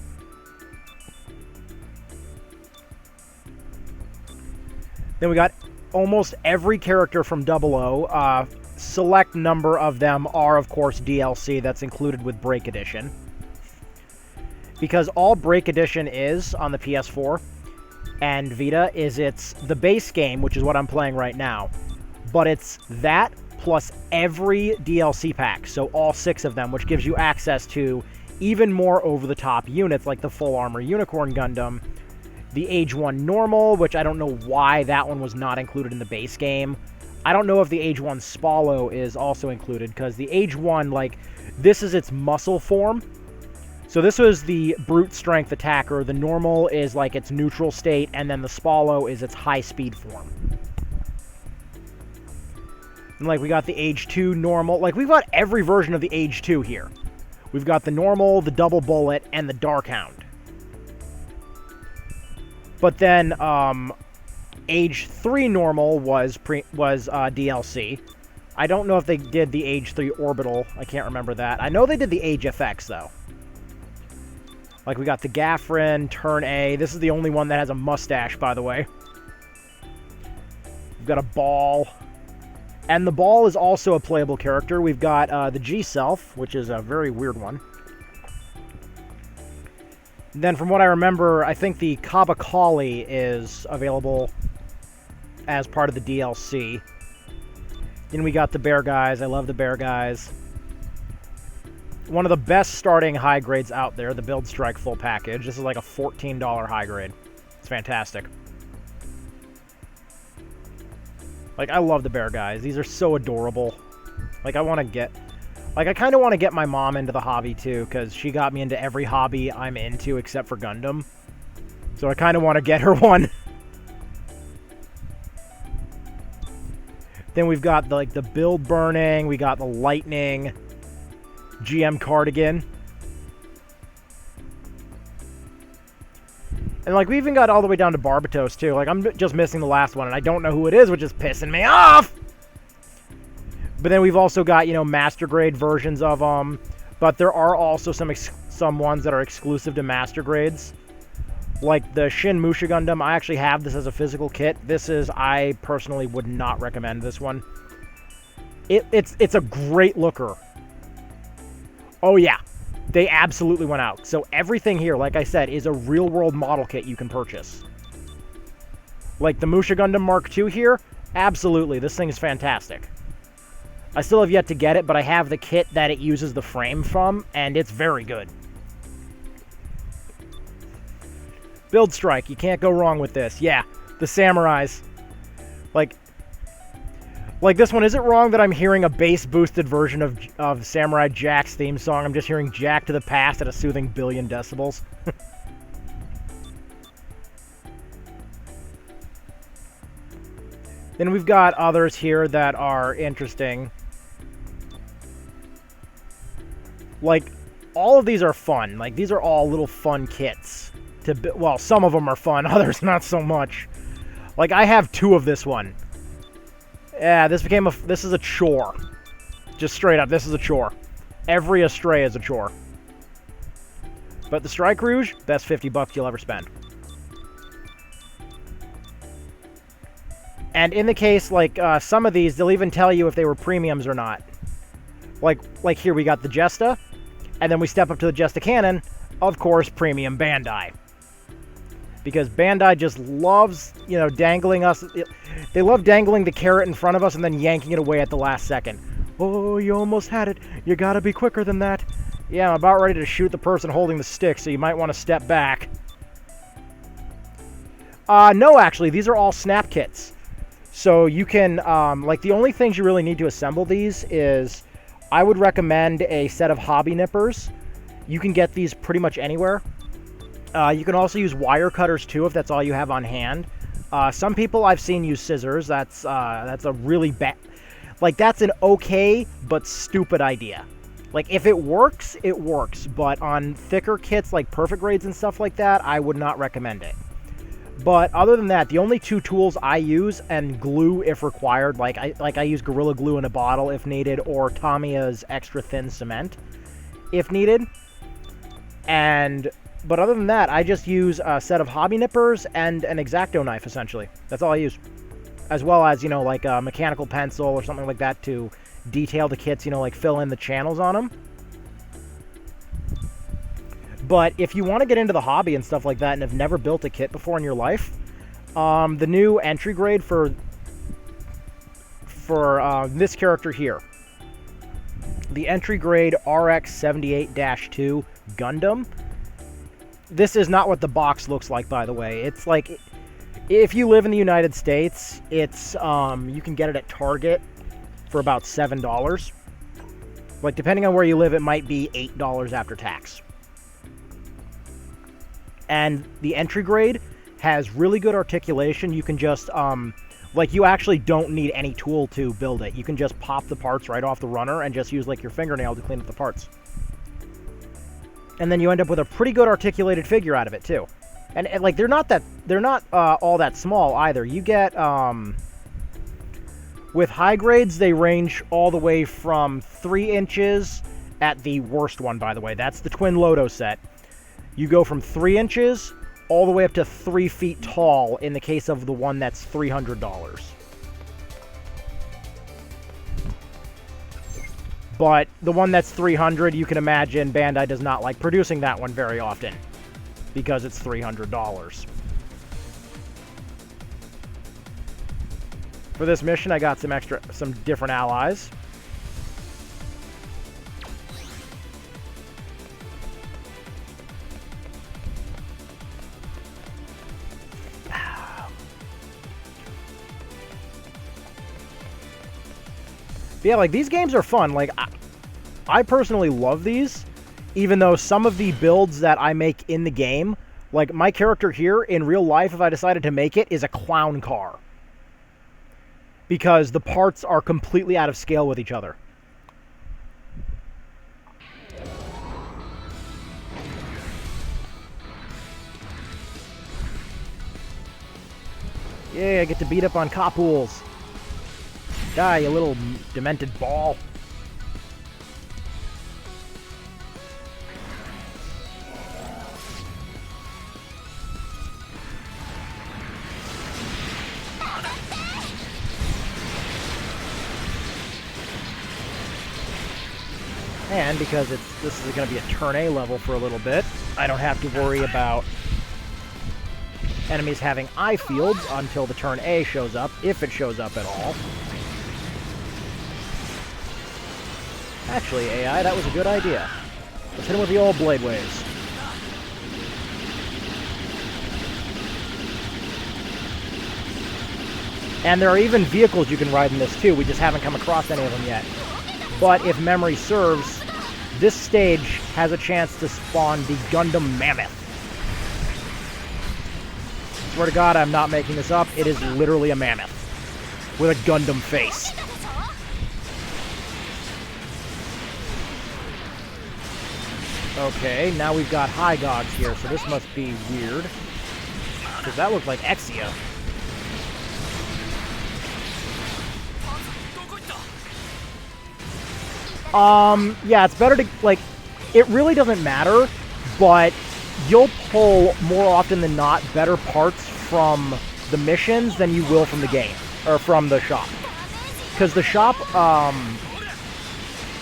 B: Then we got almost every character from 00. Select number of them are, of course, DLC that's included with Break Edition. Because all Break Edition is on the PS4 and Vita is it's the base game, which is what I'm playing right now. But it's that plus every DLC pack, so all 6 of them, which gives you access to even more over-the-top units like the Full Armor Unicorn Gundam, the Age 1 Normal, which I don't know why that one was not included in the base game. I don't know if the Age 1 Spallo is also included, because the Age 1, like, this is its muscle form. So this was the brute strength attacker, the Normal is, like, its neutral state, and then the Spallo is its high-speed form. And, like, we got the Age 2 Normal. Like, we've got every version of the Age 2 here. We've got the Normal, the Double Bullet, and the Darkhound. But then Age 3 normal was DLC. I don't know if they did the Age 3 Orbital. I can't remember that. I know they did the Age FX, though. Like, we got the Gaffrin, Turn A. This is the only one that has a mustache, by the way. We've got a Ball. And the Ball is also a playable character. We've got the G-Self, which is a very weird one. Then, from what I remember, I think the Kabakali is available as part of the DLC. Then we got the Bear Guys. I love the Bear Guys. One of the best starting high grades out there, the Build Strike full package. This is like a $14 high grade. It's fantastic. Like, I love the Bear Guys. These are so adorable. Like, I want to get... Like, I kind of want to get my mom into the hobby, too, because she got me into every hobby I'm into except for Gundam. So I kind of want to get her one. Then we've got, the Build Burning. We got the Lightning. GM Cardigan. And, like, we even got all the way down to Barbatos, too. Like, I'm just missing the last one, and I don't know who it is, which is pissing me off! But then we've also got, you know, Master Grade versions of them. But there are also some ones that are exclusive to Master Grades. Like the Shin Musha Gundam, I actually have this as a physical kit. I personally would not recommend this one. It's a great looker. Oh yeah, they absolutely went out. So everything here, like I said, is a real-world model kit you can purchase. Like the Musha Gundam Mark II here, absolutely, this thing is fantastic. I still have yet to get it, but I have the kit that it uses the frame from, and it's very good. Build Strike, you can't go wrong with this. Yeah, the Samurais. Like this one, is it wrong that I'm hearing a bass-boosted version of Samurai Jack's theme song? I'm just hearing Jack to the Past at a soothing 1 billion decibels. Then we've got others here that are interesting. Like, all of these are fun. Like, these are all little fun kits. Well, some of them are fun, others not so much. Like, I have 2 of this one. Yeah, this is a chore. Just straight up, this is a chore. Every Astray is a chore. But the Strike Rouge, best $50 you'll ever spend. And in the case, like, some of these, they'll even tell you if they were premiums or not. Like here, we got the Jesta, and then we step up to the Jesta Cannon, of course, premium Bandai. Because Bandai just loves, you know, dangling us. They love dangling the carrot in front of us and then yanking it away at the last second. Oh, you almost had it. You gotta be quicker than that. Yeah, I'm about ready to shoot the person holding the stick, so you might want to step back. No, actually, these are all snap kits. So you can, like, the only things you really need to assemble these is, I would recommend a set of hobby nippers. You can get these pretty much anywhere. You can also use wire cutters too, if that's all you have on hand. Some people I've seen use scissors. That's a really bad, like, that's an okay but stupid idea. Like, if it works, it works. But on thicker kits like Perfect Grades and stuff like that, I would not recommend it. But other than that, the only 2 tools I use, and glue if required, like I use Gorilla Glue in a bottle if needed, or Tamiya's extra thin cement if needed. But other than that, I just use a set of hobby nippers and an X-Acto knife, essentially. That's all I use. As well as, you know, like a mechanical pencil or something like that to detail the kits, you know, like fill in the channels on them. But if you want to get into the hobby and stuff like that and have never built a kit before in your life, the new entry grade for this character here, the entry grade RX-78-2 Gundam. This is not what the box looks like, by the way. It's like, if you live in the United States, it's you can get it at Target for about $7. Like, depending on where you live, it might be $8 after tax. And the entry grade has really good articulation. You can just, like, you actually don't need any tool to build it. You can just pop the parts right off the runner and just use, like, your fingernail to clean up the parts. And then you end up with a pretty good articulated figure out of it, too. And like they're not all that small either. You get with high grades, they range all the way from 3 inches at the worst one, by the way. That's the Twin Loto set. You go from 3 inches all the way up to 3 feet tall in the case of the one that's $300. But the one that's 300, you can imagine Bandai does not like producing that one very often because it's $300. For this mission, I got some different allies. Yeah, like, these games are fun. Like, I personally love these, even though some of the builds that I make in the game, like, my character here, in real life, if I decided to make it, is a clown car. Because the parts are completely out of scale with each other. Yeah, I get to beat up on Kapuls. Die, you little demented ball. And because this is going to be a turn A level for a little bit, I don't have to worry about enemies having eye fields until the turn A shows up, if it shows up at all. Actually, AI, that was a good idea. Let's hit him with the old Blade Waves. And there are even vehicles you can ride in this too, we just haven't come across any of them yet. But if memory serves, this stage has a chance to spawn the Gundam Mammoth. Swear to God, I'm not making this up, it is literally a mammoth. With a Gundam face. Okay, now we've got High Gods here, so this must be weird. Because that looked like Exia. Yeah, it's better to, like, it really doesn't matter, but you'll pull, more often than not, better parts from the missions than you will from the game, or from the shop. Because the shop,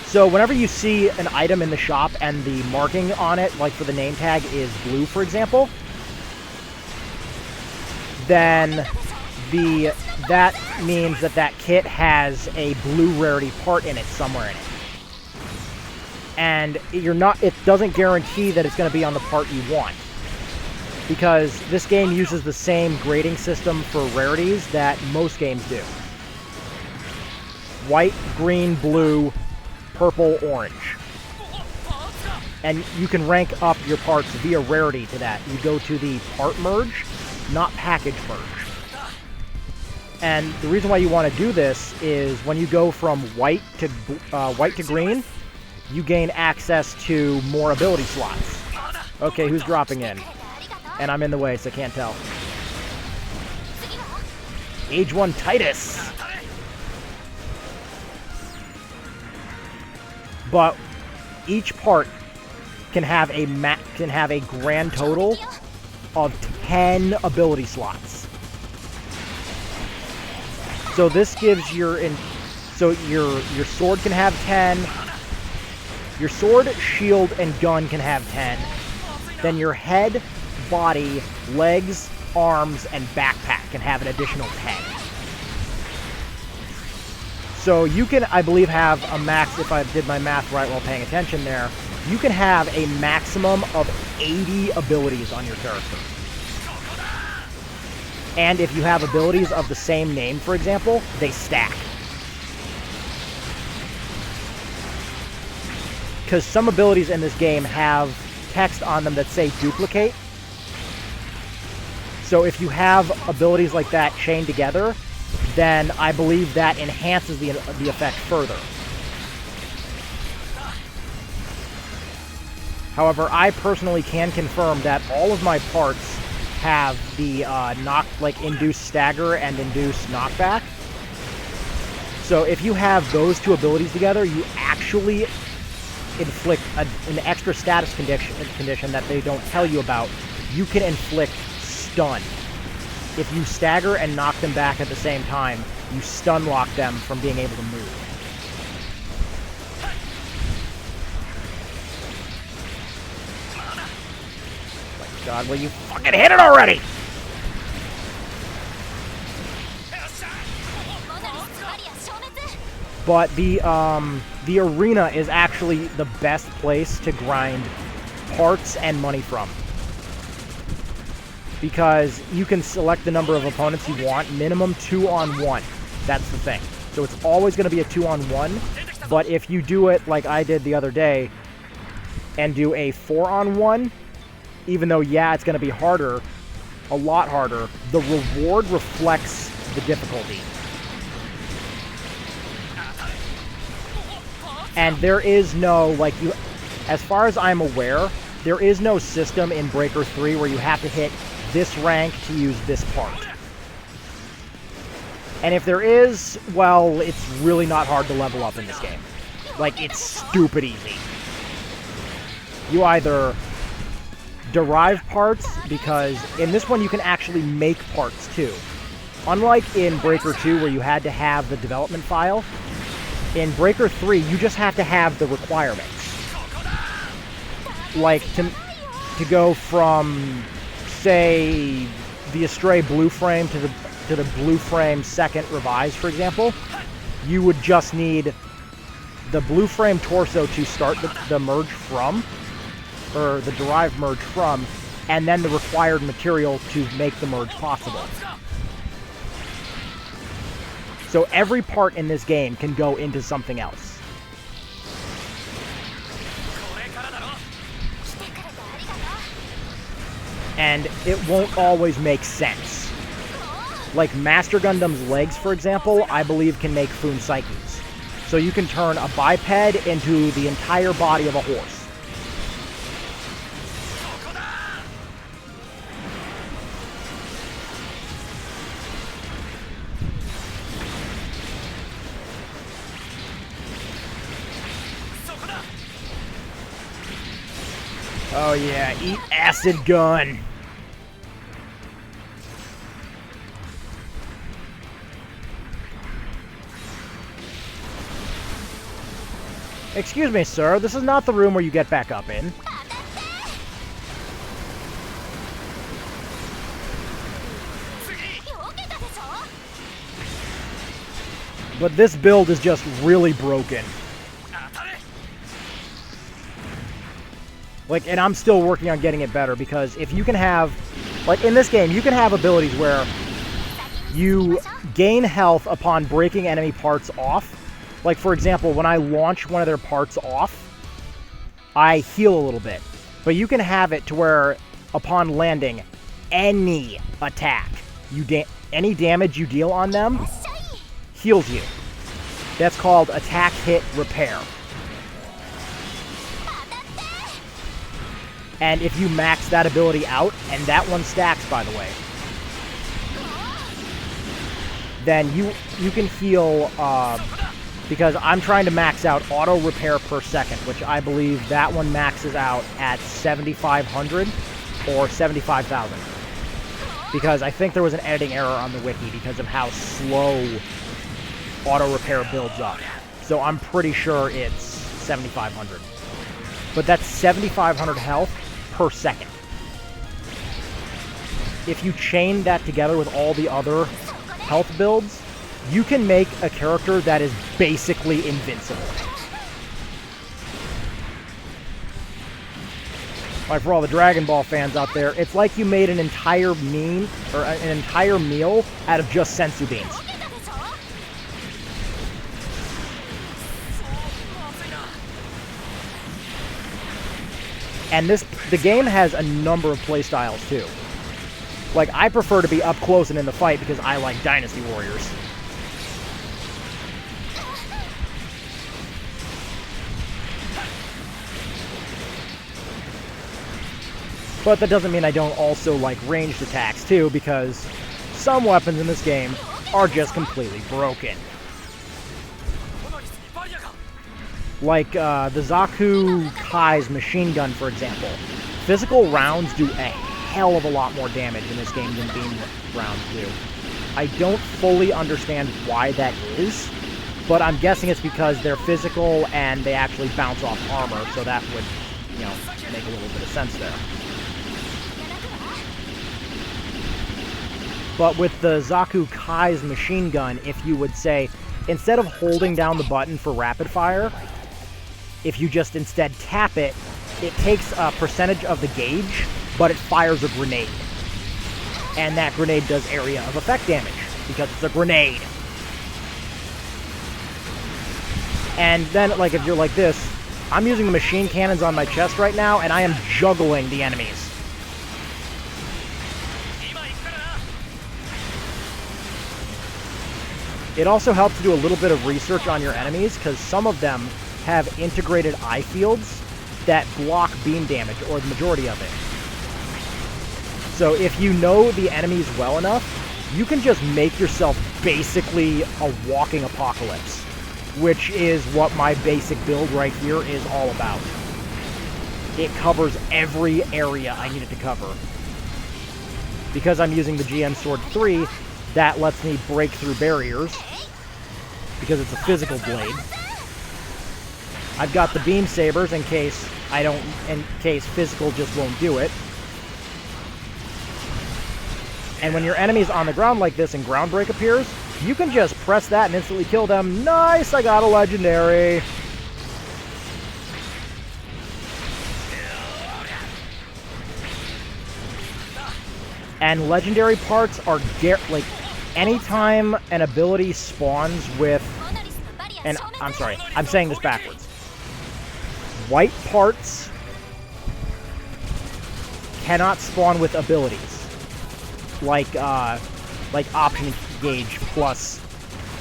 B: so whenever you see an item in the shop and the marking on it, like for the name tag, is blue, for example, then that means that kit has a blue rarity part in it somewhere in it. And it doesn't guarantee that it's going to be on the part you want. Because this game uses the same grading system for rarities that most games do. White, green, blue, purple, orange. And you can rank up your parts via rarity to that. You go to the part merge, not package merge. And the reason why you want to do this is when you go from white to green, you gain access to more ability slots. Okay, who's dropping in? And I'm in the way, so I can't tell. Age 1 Titus! But each part can have a grand total of 10 ability slots. So this gives your sword can have 10. Your sword, shield, and gun can have 10. Then your head, body, legs, arms, and backpack can have an additional 10. So you can, I believe, have a max, if I did my math right while paying attention there, you can have a maximum of 80 abilities on your character. And if you have abilities of the same name, for example, they stack. Because some abilities in this game have text on them that say duplicate. So if you have abilities like that chained together, then I believe that enhances the effect further. However, I personally can confirm that all of my parts have the induce stagger and induce knockback. So if you have those two abilities together, you actually inflict an extra status condition that they don't tell you about. You can inflict stun. If you stagger and knock them back at the same time, you stun lock them from being able to move. My God, will you fucking hit it already? But the arena is actually the best place to grind parts and money from. Because you can select the number of opponents you want, minimum 2-on-1. That's the thing. So it's always going to be a 2-on-1, but if you do it like I did the other day, and do a 4-on-1, even though, yeah, it's going to be harder, a lot harder, the reward reflects the difficulty. And there is no, as far as I'm aware, there is no system in Breaker 3 where you have to hit this rank to use this part. And if there is, well, it's really not hard to level up in this game. It's stupid easy. You either derive parts, because in this one you can actually make parts too. Unlike in Breaker 2 where you had to have the development file, in Breaker 3 you just have to have the requirements. To go from, say, the Astray Blue Frame to the Blue Frame second revise, for example, you would just need the Blue Frame torso to start the merge from, or the derived merge from, and then the required material to make the merge possible. So every part in this game can go into something else. And it won't always make sense. Like Master Gundam's legs, for example, I believe can make Fun Psyches. So you can turn a biped into the entire body of a horse. Oh yeah, eat acid gun. Excuse me, sir. This is not the room where you get back up in. But this build is just really broken. And I'm still working on getting it better, because if you can have, in this game, you can have abilities where you gain health upon breaking enemy parts off. For example, when I launch one of their parts off, I heal a little bit. But you can have it to where, upon landing, any attack, any damage you deal on them, heals you. That's called attack hit repair. And if you max that ability out, and that one stacks, by the way, then you can heal, because I'm trying to max out auto repair per second, which I believe that one maxes out at 7,500 or 75,000. Because I think there was an editing error on the wiki because of how slow auto repair builds up. So I'm pretty sure it's 7,500. But that's 7,500 health per second. If you chain that together with all the other health builds, you can make a character that is basically invincible. For all the Dragon Ball fans out there, it's like you made an entire meal out of just senzu beans. And the game has a number of playstyles too. I prefer to be up close and in the fight because I like Dynasty Warriors. But that doesn't mean I don't also like ranged attacks too, because some weapons in this game are just completely broken. Like the Zaku Kai's machine gun, for example. Physical rounds do a hell of a lot more damage in this game than beam rounds do. I don't fully understand why that is, but I'm guessing it's because they're physical and they actually bounce off armor, so that would, you know, make a little bit of sense there. But with the Zaku Kai's machine gun, if you would say, instead of holding down the button for rapid fire, if you just instead tap it, it takes a percentage of the gauge, but it fires a grenade. And that grenade does area of effect damage, because it's a grenade. And then, like, if you're like this, I'm using the machine cannons on my chest right now, and I am juggling the enemies. It also helps to do a little bit of research on your enemies, because some of them have integrated eye fields that block beam damage, or the majority of it. So if you know the enemies well enough, you can just make yourself basically a walking apocalypse, which is what my basic build right here is all about. It covers every area I need it to cover. Because I'm using the GM Sword 3, that lets me break through barriers, because it's a physical blade. I've got the beam sabers in case physical just won't do it. And when your enemy's on the ground like this and ground break appears, you can just press that and instantly kill them. Nice, I got a legendary. And legendary parts are like anytime an ability spawns with, and I'm sorry, I'm saying this backwards. White parts cannot spawn with abilities, like option gauge plus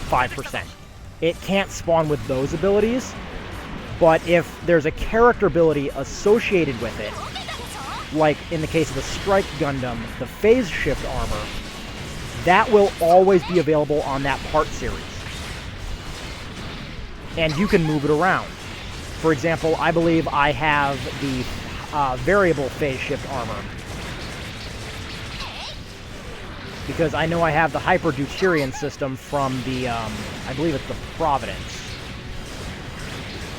B: 5%. It can't spawn with those abilities, but if there's a character ability associated with it, like in the case of the Strike Gundam, the phase shift armor, that will always be available on that part series. And you can move it around. For example, I believe I have the variable phase shift armor, because I know I have the Hyper Deuterium system from the, I believe it's the Providence.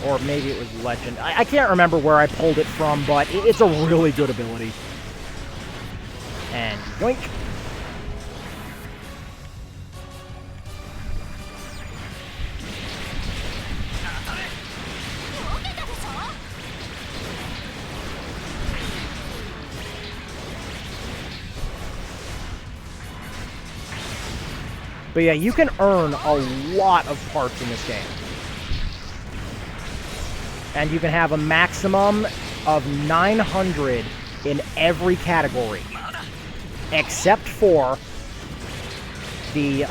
B: Or maybe it was Legend. I can't remember where I pulled it from, but it's a really good ability. And yoink. But yeah, you can earn a lot of parts in this game. And you can have a maximum of 900 in every category, except for the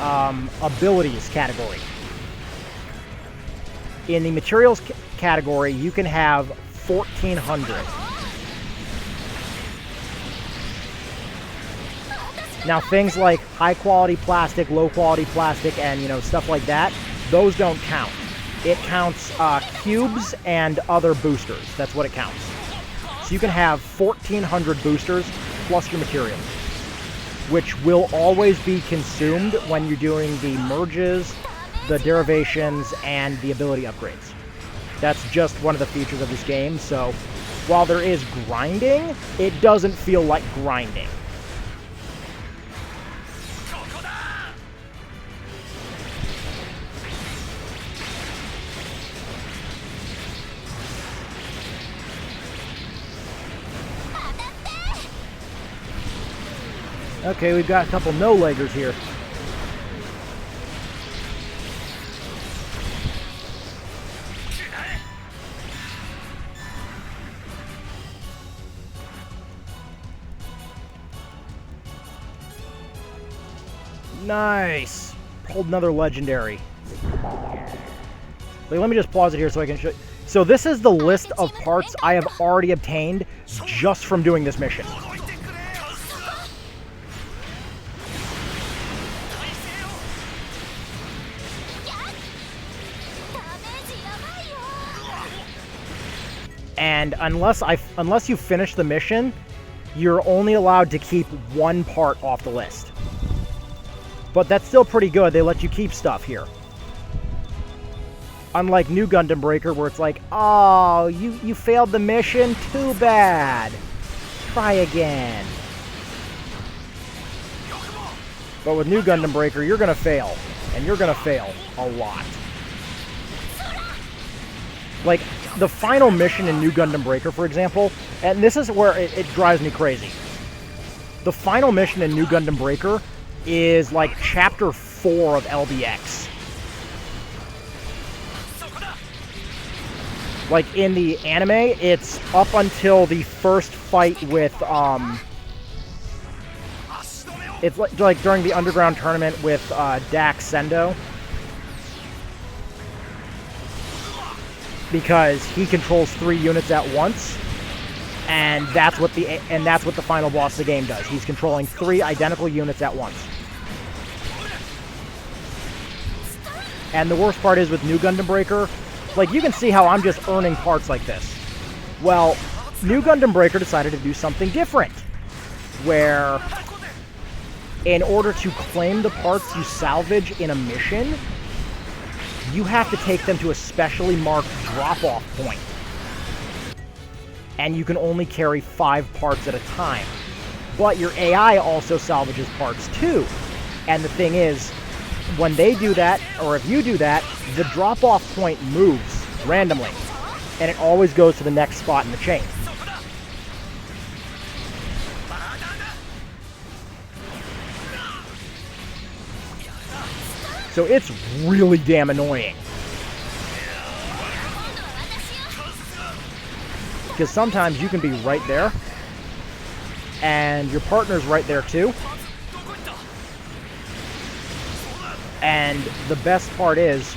B: abilities category. In the materials category, you can have 1,400. Now, things like high-quality plastic, low-quality plastic, and, you know, stuff like that, those don't count. It counts cubes and other boosters. That's what it counts. So you can have 1,400 boosters plus your materials, which will always be consumed when you're doing the merges, the derivations, and the ability upgrades. That's just one of the features of this game, so while there is grinding, it doesn't feel like grinding. Okay, we've got a couple no-leggers here. Nice! Pulled another legendary. Wait, let me just pause it here so I can show. So this is the list of parts I have already obtained just from doing this mission.
A: ダメージやばいよ。
B: And unless you finish the mission, you're only allowed to keep one part off the list. But that's still pretty good. They let you keep stuff here. Unlike New Gundam Breaker, where it's like, oh, you failed the mission? Too bad. Try again. But with New Gundam Breaker, you're gonna fail. And you're gonna fail a lot. Like, the final mission in New Gundam Breaker, for example, and this is where it drives me crazy. The final mission in New Gundam Breaker is like Chapter 4 of LBX. Like, in the anime, it's up until the first fight with, it's like during the Underground Tournament with, Dax Sendo. Because he controls 3 units at once, and that's what the final boss of the game does. He's controlling 3 identical units at once. And the worst part is with New Gundam Breaker, like, you can see how I'm just earning parts like this. Well, New Gundam Breaker decided to do something different, where in order to claim the parts you salvage in a mission, you have to take them to a specially marked drop-off point. And you can only carry 5 parts at a time. But your AI also salvages parts too. And the thing is, when they do that, or if you do that, the drop-off point moves randomly. And it always goes to the next spot in the chain. So it's really damn annoying. Because sometimes you can be right there, and your partner's right there too. And the best part is,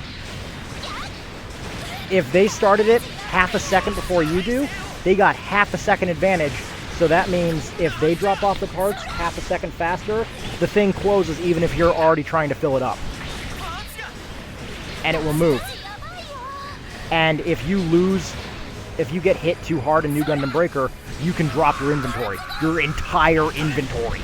B: if they started it half a second before you do, they got half a second advantage. So that means if they drop off the parts half a second faster, the thing closes even if you're already trying to fill it up. And it will move. And if you get hit too hard in New Gundam Breaker, you can drop your inventory. Your entire inventory.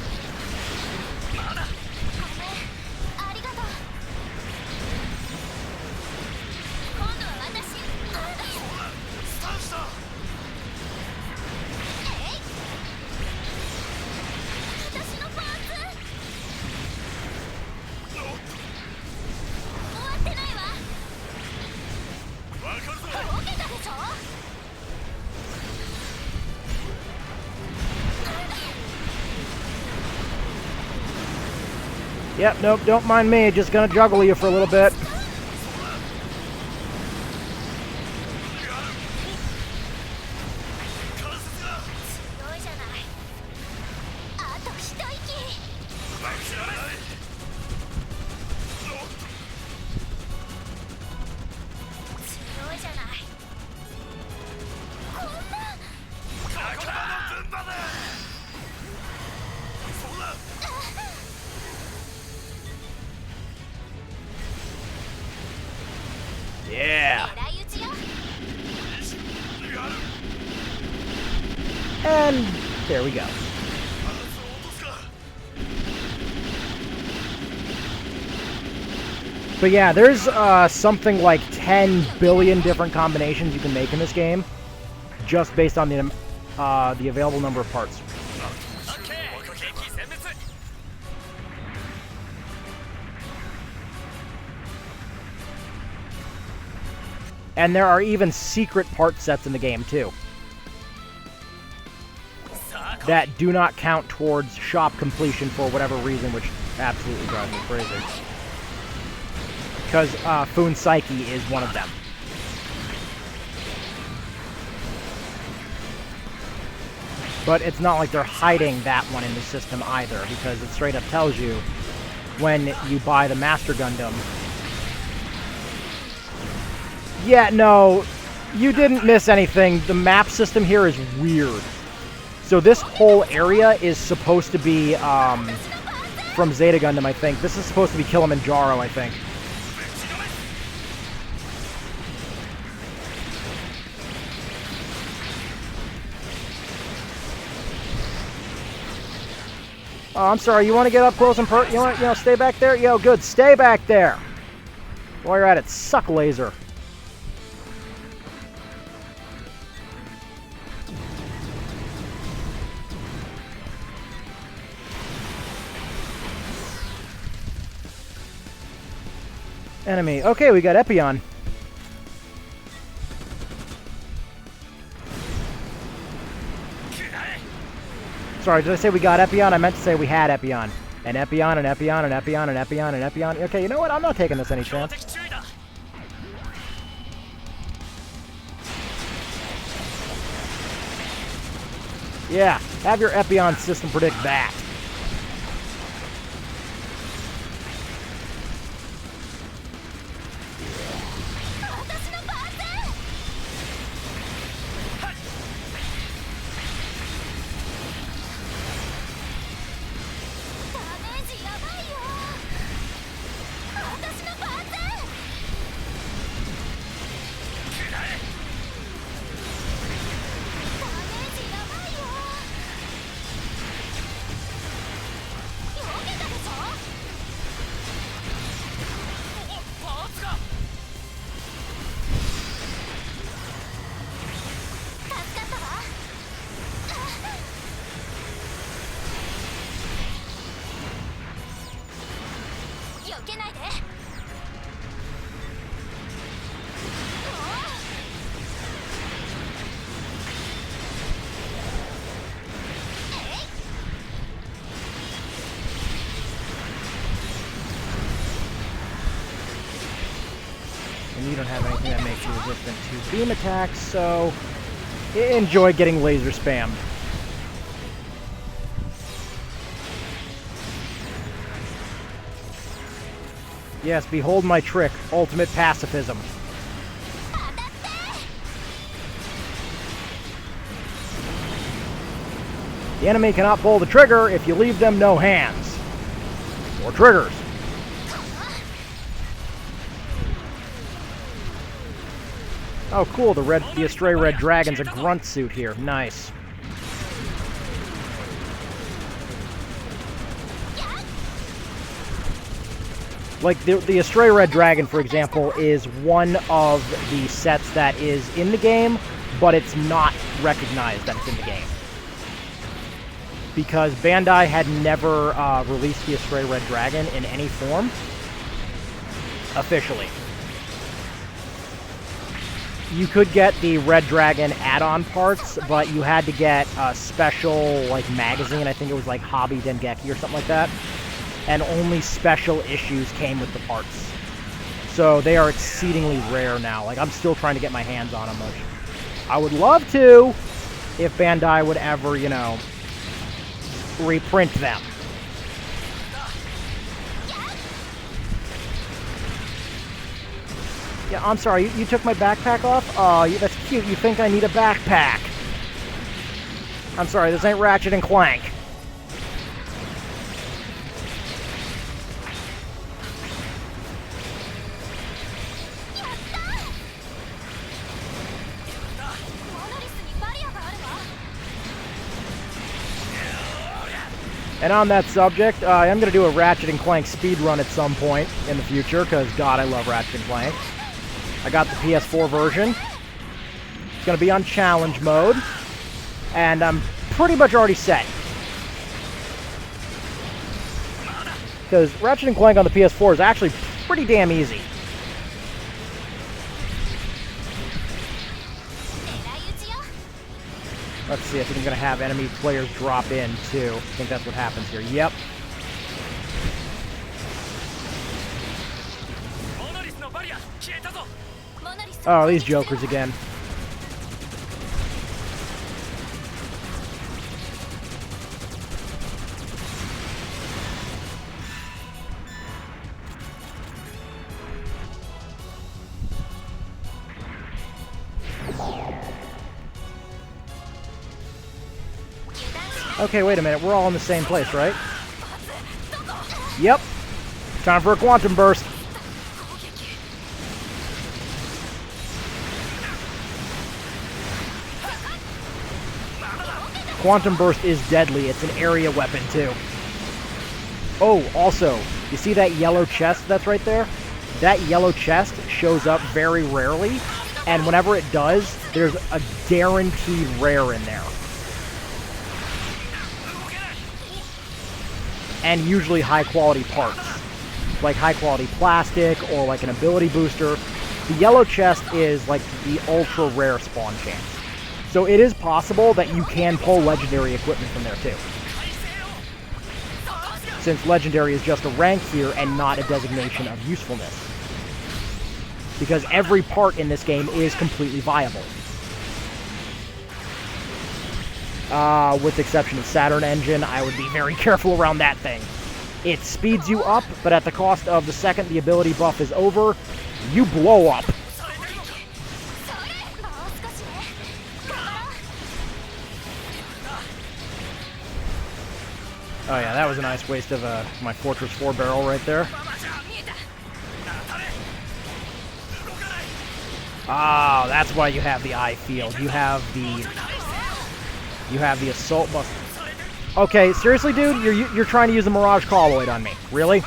B: Yep, nope, don't mind me. Just gonna juggle you for a little bit. Yeah. And there we go. But yeah, there's something like 10 billion different combinations you can make in this game, just based on the available number of parts. And there are even secret part sets in the game, too, that do not count towards shop completion for whatever reason, which absolutely drives me crazy. Because Foon Psyche is one of them. But it's not like they're hiding that one in the system either, because it straight up tells you when you buy the Master Gundam. Yeah, no, You didn't miss anything. The map system here is weird. So this whole area is supposed to be from Zeta Gundam, I think. This is supposed to be Kilimanjaro, I think. Oh, I'm sorry. You want to get up close and you want, stay back there? Yo, good. Stay back there. While you're at it, suck laser. Enemy. Okay, we got Epion. Sorry, did I say we got Epion? I meant to say we had Epion. And Epion, and Epion, and Epion, and Epion, and Epion. Okay, you know what? I'm not taking this any chance. Yeah, have your Epion system predict that. And you don't have anything that makes you resistant to beam attacks, so enjoy getting laser spammed. Yes, behold my trick, ultimate pacifism. The enemy cannot pull the trigger if you leave them no hands. Or triggers. Oh, cool, the Astray Red Dragon's a grunt suit here. Nice. Like, the Astray Red Dragon, for example, is one of the sets that is in the game, but it's not recognized that it's in the game. Because Bandai had never released the Astray Red Dragon in any form, officially. You could get the Red Dragon add-on parts, but you had to get a special, like, magazine. I think it was, like, Hobby Dengeki or something like that. And only special issues came with the parts. So they are exceedingly rare now. Like, I'm still trying to get my hands on them. Which I would love to if Bandai would ever, you know, reprint them. Yeah, I'm sorry, you took my backpack off? Oh, that's cute. You think I need a backpack. I'm sorry, this ain't Ratchet and Clank. And on that subject, I'm going to do a Ratchet and Clank speedrun at some point in the future, because, God, I love Ratchet and Clank. I got the PS4 version. It's going to be on challenge mode. And I'm pretty much already set. Because Ratchet and Clank on the PS4 is actually pretty damn easy. Let's see, I think I'm going to have enemy players drop in, too. I think that's what happens here. Yep. Oh, these jokers again. Okay, wait a minute. We're all in the same place, right? Yep. Time for a quantum burst. Quantum burst is deadly. It's an area weapon, too. Oh, also, you see that yellow chest that's right there? That yellow chest shows up very rarely, and whenever it does, there's a guaranteed rare in there. And usually high-quality parts, like high-quality plastic or like an ability booster. The yellow chest is like the ultra-rare spawn chance. So it is possible that you can pull legendary equipment from there too. Since legendary is just a rank here and not a designation of usefulness. Because every part in this game is completely viable. With the exception of Saturn Engine, I would be very careful around that thing. It speeds you up, but at the cost of the second the ability buff is over, you blow up. Oh yeah, that was a nice waste of my Fortress 4 barrel right there. Oh, that's why you have the eye field. You have the assault buff. Okay, seriously, dude, you're trying to use the Mirage Colloid on me, really?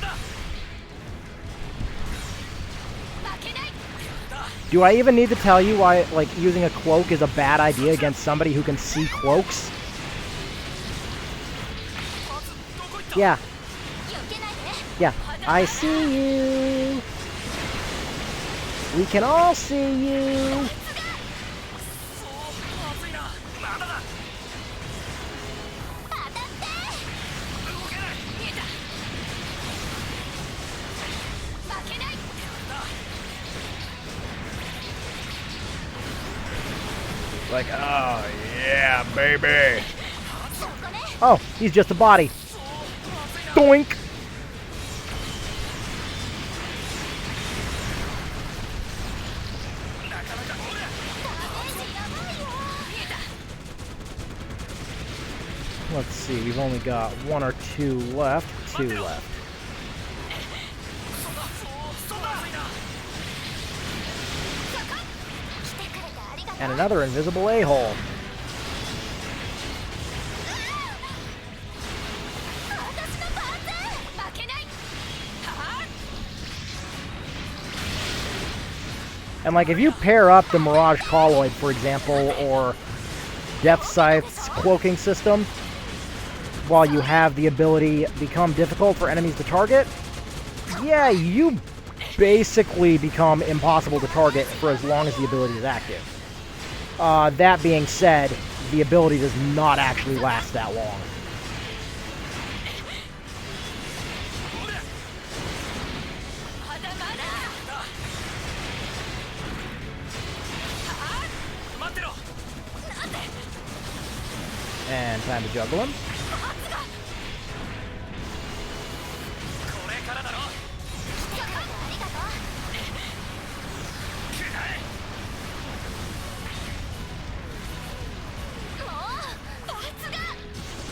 B: Do I even need to tell you why, like, using a cloak is a bad idea against somebody who can see cloaks? Yeah. Yeah. I see you. We can all see you. Like, oh, yeah, baby. Oh, he's just a body. Doink! Let's see, we've only got one or two left. Two left. And another invisible a-hole. And like, if you pair up the Mirage Colloid, for example, or Death Scythe's cloaking system, while you have the ability become difficult for enemies to target, yeah, you basically become impossible to target for as long as the ability is active. That being said, the ability does not actually last that long. And time to juggle him.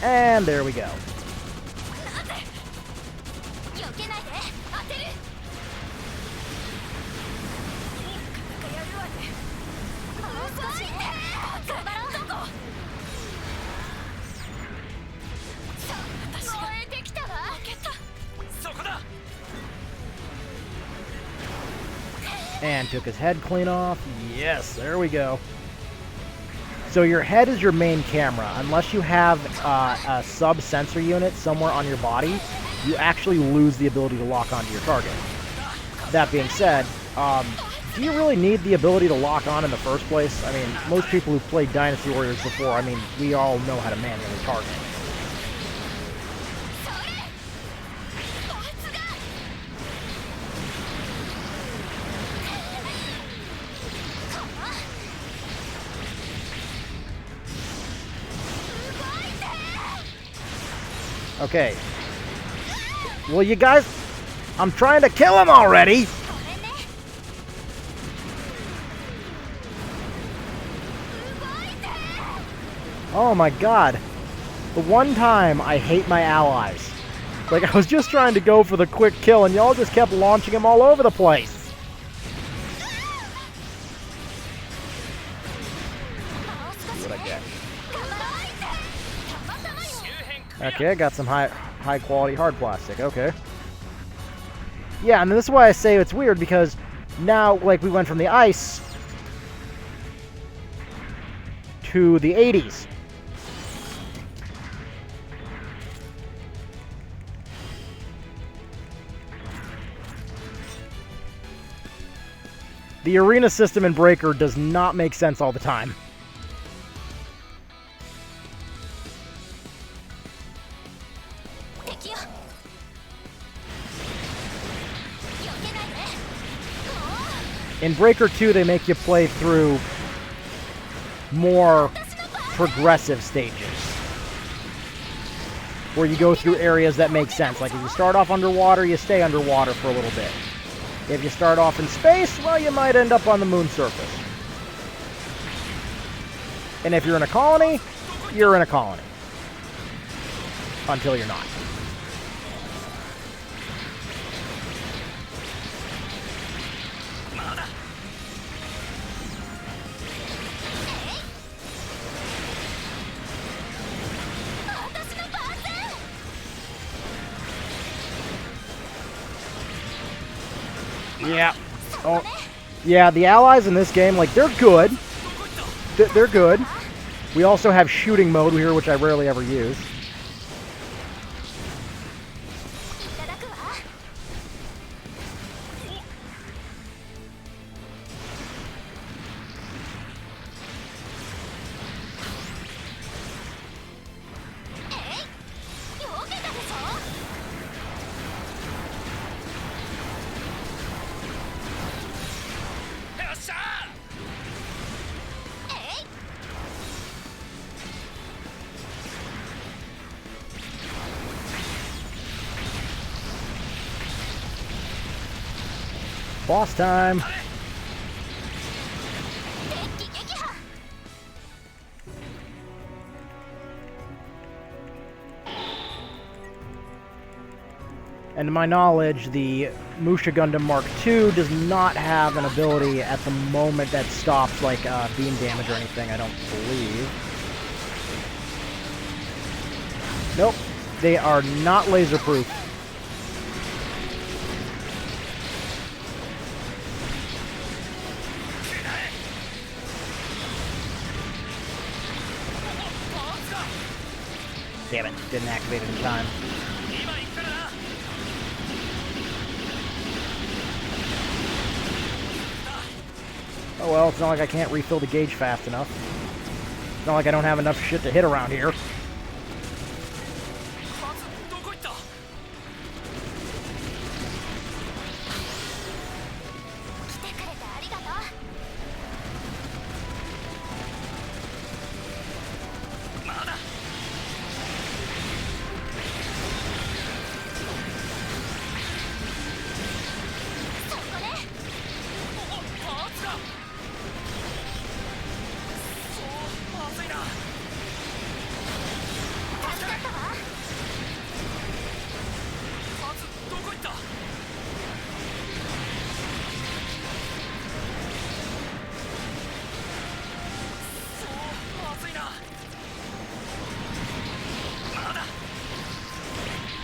B: And there we go. And took his head clean off. Yes, there we go. So your head is your main camera. Unless you have a sub-sensor unit somewhere on your body, you actually lose the ability to lock onto your target. That being said, do you really need the ability to lock on in the first place? I mean, most people who've played Dynasty Warriors before, I mean, we all know how to manually target. Okay. Well, you guys, I'm trying to kill him already. Oh my god. The one time I hate my allies. Like, I was just trying to go for the quick kill, and y'all just kept launching them all over the place. See what I get. Okay, I got some high quality hard plastic. Okay. Yeah, and this is why I say it's weird, because now, like, we went from the ice to the 80s. The arena system in Breaker does not make sense all the time. In Breaker 2, they make you play through more progressive stages, where you go through areas that make sense. Like, if you start off underwater, you stay underwater for a little bit. If you start off in space, well, you might end up on the moon surface. And if you're in a colony, you're in a colony. Until you're not. Yeah. Oh, yeah, the allies in this game, like, they're good. They're good. We also have shooting mode here, which I rarely ever use. Boss time. And to my knowledge, the Musha Gundam Mark II does not have an ability at the moment that stops, like, beam damage or anything, I don't believe. Nope. They are not laser-proof. Damn it, didn't activate it in time. Oh well, it's not like I can't refill the gauge fast enough. It's not like I don't have enough shit to hit around here.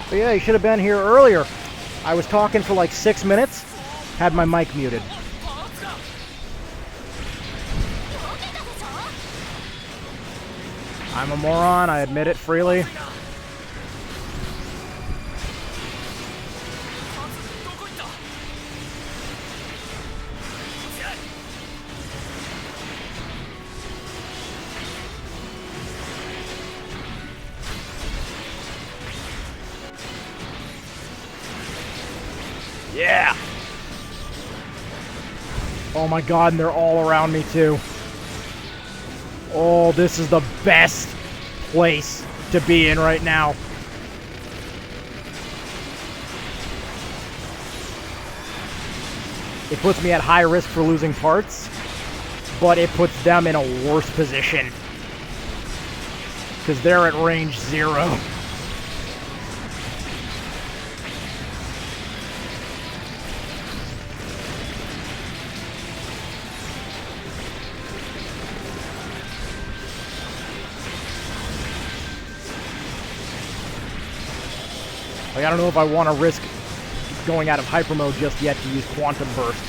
B: But yeah, you should have been here earlier. I was talking for like 6 minutes, had my mic muted. I'm a moron, I admit it freely. Yeah! Oh my god, and they're all around me too. Oh, this is the best place to be in right now. It puts me at high risk for losing parts, but it puts them in a worse position. because they're at range 0. Like, I don't know if I want to risk going out of hyper mode just yet to use Quantum Burst.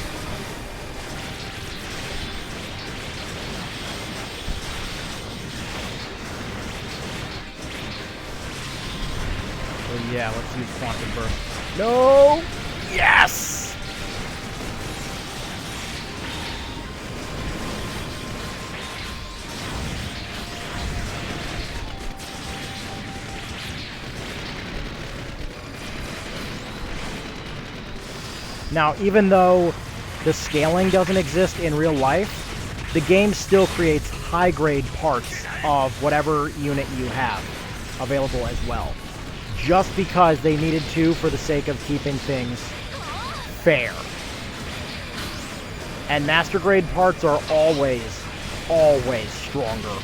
B: So yeah, let's use Quantum Burst. No! Yes! Now, even though the scaling doesn't exist in real life, the game still creates high-grade parts of whatever unit you have available as well. Just because they needed to for the sake of keeping things fair. And master grade parts are always stronger.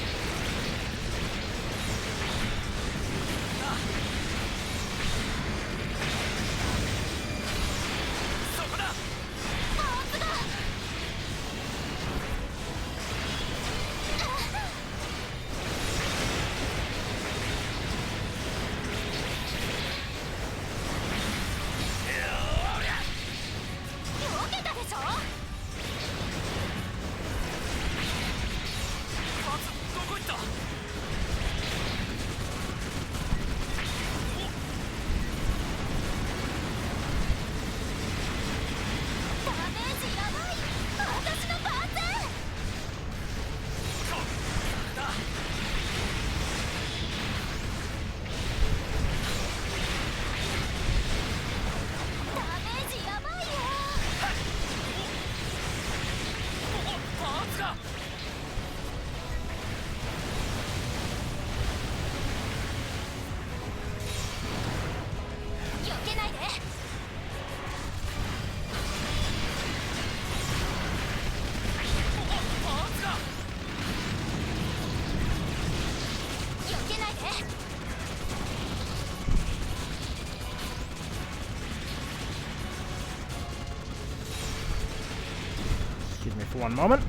B: Excuse me for one moment.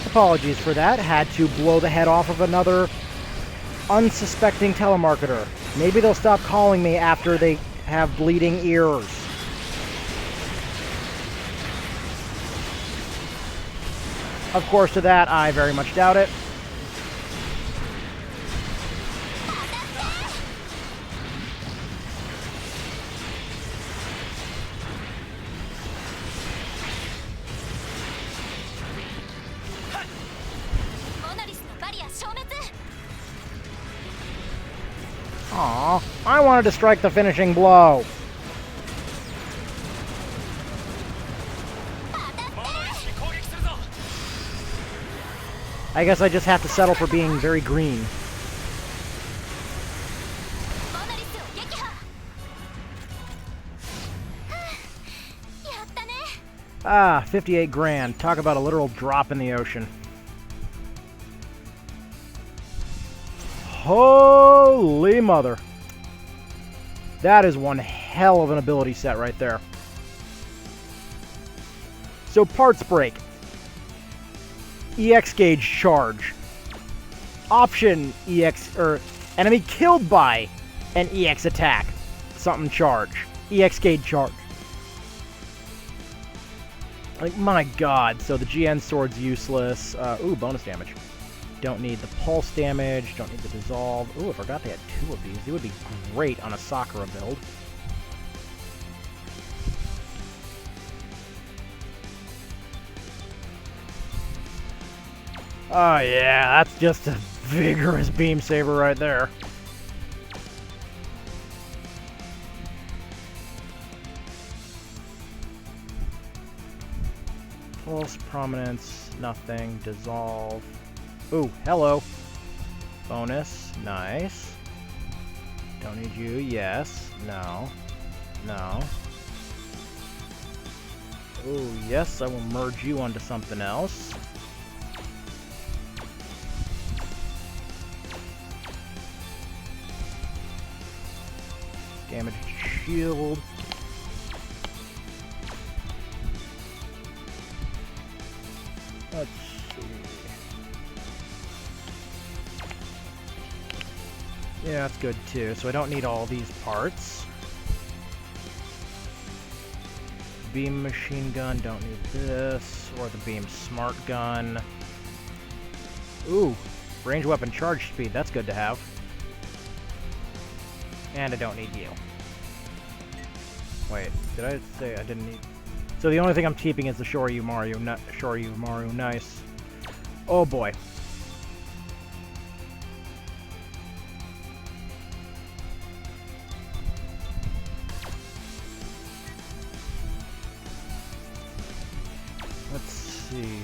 B: Apologies for that. Had to blow the head off of another unsuspecting telemarketer. Maybe they'll stop calling me after they have bleeding ears. Of course, to that, I very much doubt it. Aw, I wanted to strike the finishing blow. I guess I just have to settle for being very green. Ah, 58 grand. Talk about a literal drop in the ocean. Holy mother. That is one hell of an ability set right there. So parts break. EX gauge charge. Option EX, enemy killed by an EX attack. Something charge. EX gauge charge. Like, my god. So the GN sword's useless. Ooh, bonus damage. Don't need the pulse damage, don't need the dissolve. Ooh, I forgot they had 2 of these. It would be great on a Sakura build. Oh yeah, that's just a vigorous beam saber right there. Pulse, prominence, nothing, dissolve. Ooh, hello. Bonus, nice. Don't need you, yes, no, no. Ooh, yes, I will merge you onto something else. Damaged shield. Let's see. Yeah, that's good too. So I don't need all these parts. Beam machine gun, don't need this. Or the beam smart gun. Ooh, range weapon charge speed, that's good to have. And I don't need you. Wait, did I say I didn't need... So the only thing I'm keeping is the Shoryu Maru. Shoryu Maru, nice. Oh boy. Let's see.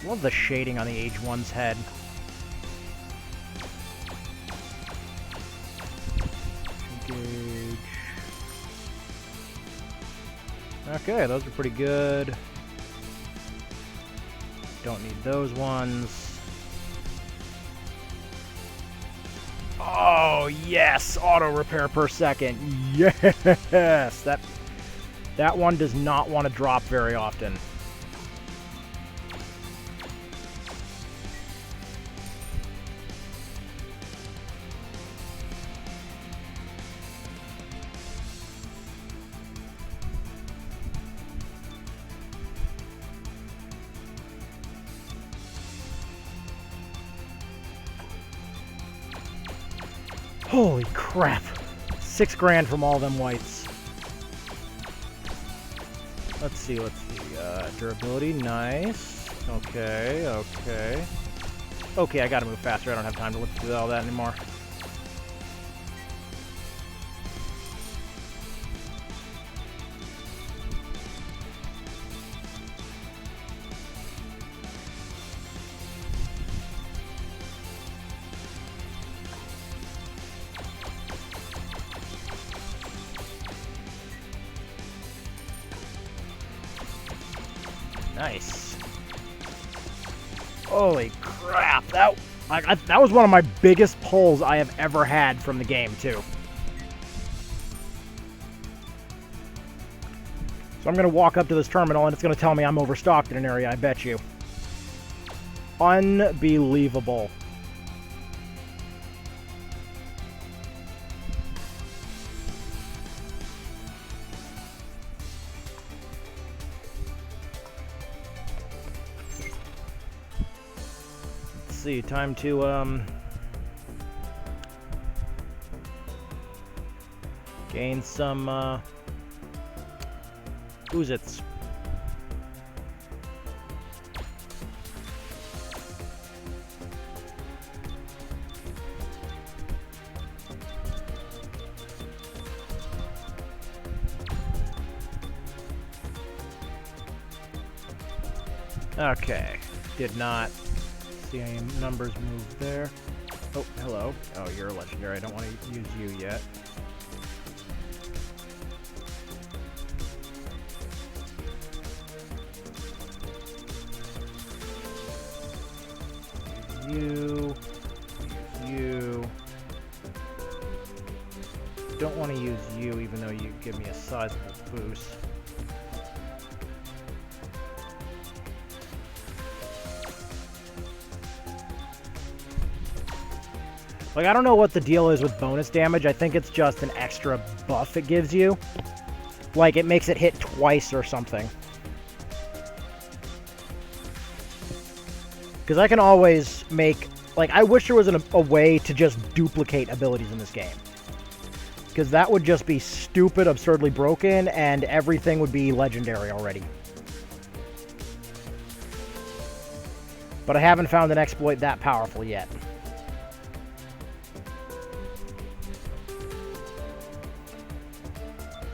B: Love the shading on the H1's head. Engage. Okay, those are pretty good. Don't need those ones. Oh, yes! Auto repair per second. Yes! That one does not want to drop very often. Holy crap. 6 grand from all them whites. Let's see. Durability, nice. Okay. Okay, I gotta move faster. I don't have time to look through all that anymore. Nice. Holy crap. That was one of my biggest pulls I have ever had from the game, too. So I'm going to walk up to this terminal, and it's going to tell me I'm overstocked in an area, I bet you. Unbelievable. See, time to gain some Oozits. Okay, did not see any numbers move there. Oh, hello. Oh, you're a legendary. I don't want to use you yet. You. You. Don't want to use you, even though you give me a sizable boost. Like, I don't know what the deal is with bonus damage. I think it's just an extra buff it gives you. Like, it makes it hit twice or something. Because I can always make... Like, I wish there was a way to just duplicate abilities in this game. Because that would just be stupid, absurdly broken, and everything would be legendary already. But I haven't found an exploit that powerful yet.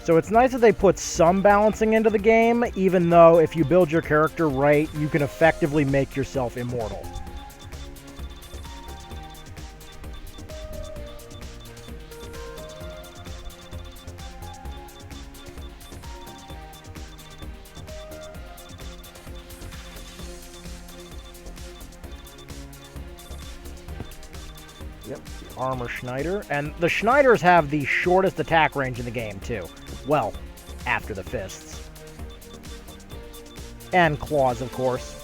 B: So it's nice that they put some balancing into the game, even though if you build your character right, you can effectively make yourself immortal. Yep, the Armor Schneider. And the Schneiders have the shortest attack range in the game, too. Well, after the fists. And claws, of course.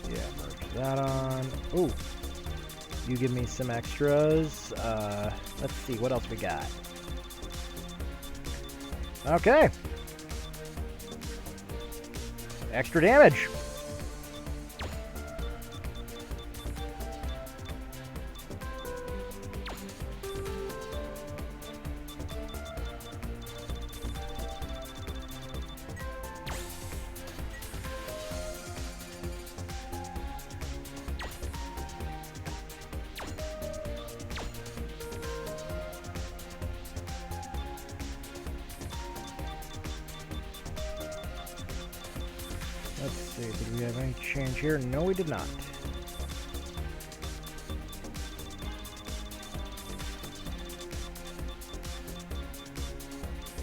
B: Yeah, merge that on. Ooh. You give me some extras. Let's see, what else we got? Okay. Extra damage. Let's see, did we have any change here? No, we did not.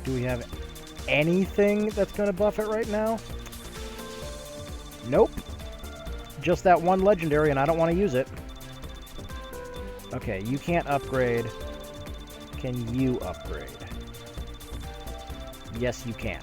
B: Do we have anything that's going to buff it right now? Nope. Just that one legendary, and I don't want to use it. Okay, you can't upgrade. Can you upgrade? Yes, you can.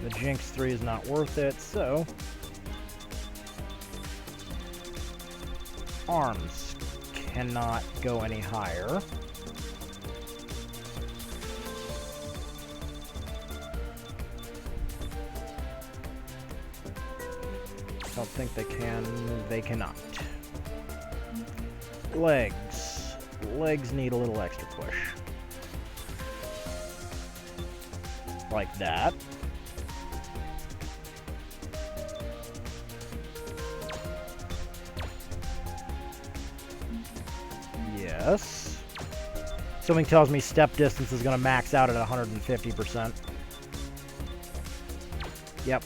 B: The Jinx 3 is not worth it, so... Arms cannot go any higher. Don't think they can. They cannot. Legs. Legs need a little extra push. Like that. Yes. Something tells me step distance is going to max out at 150%. Yep.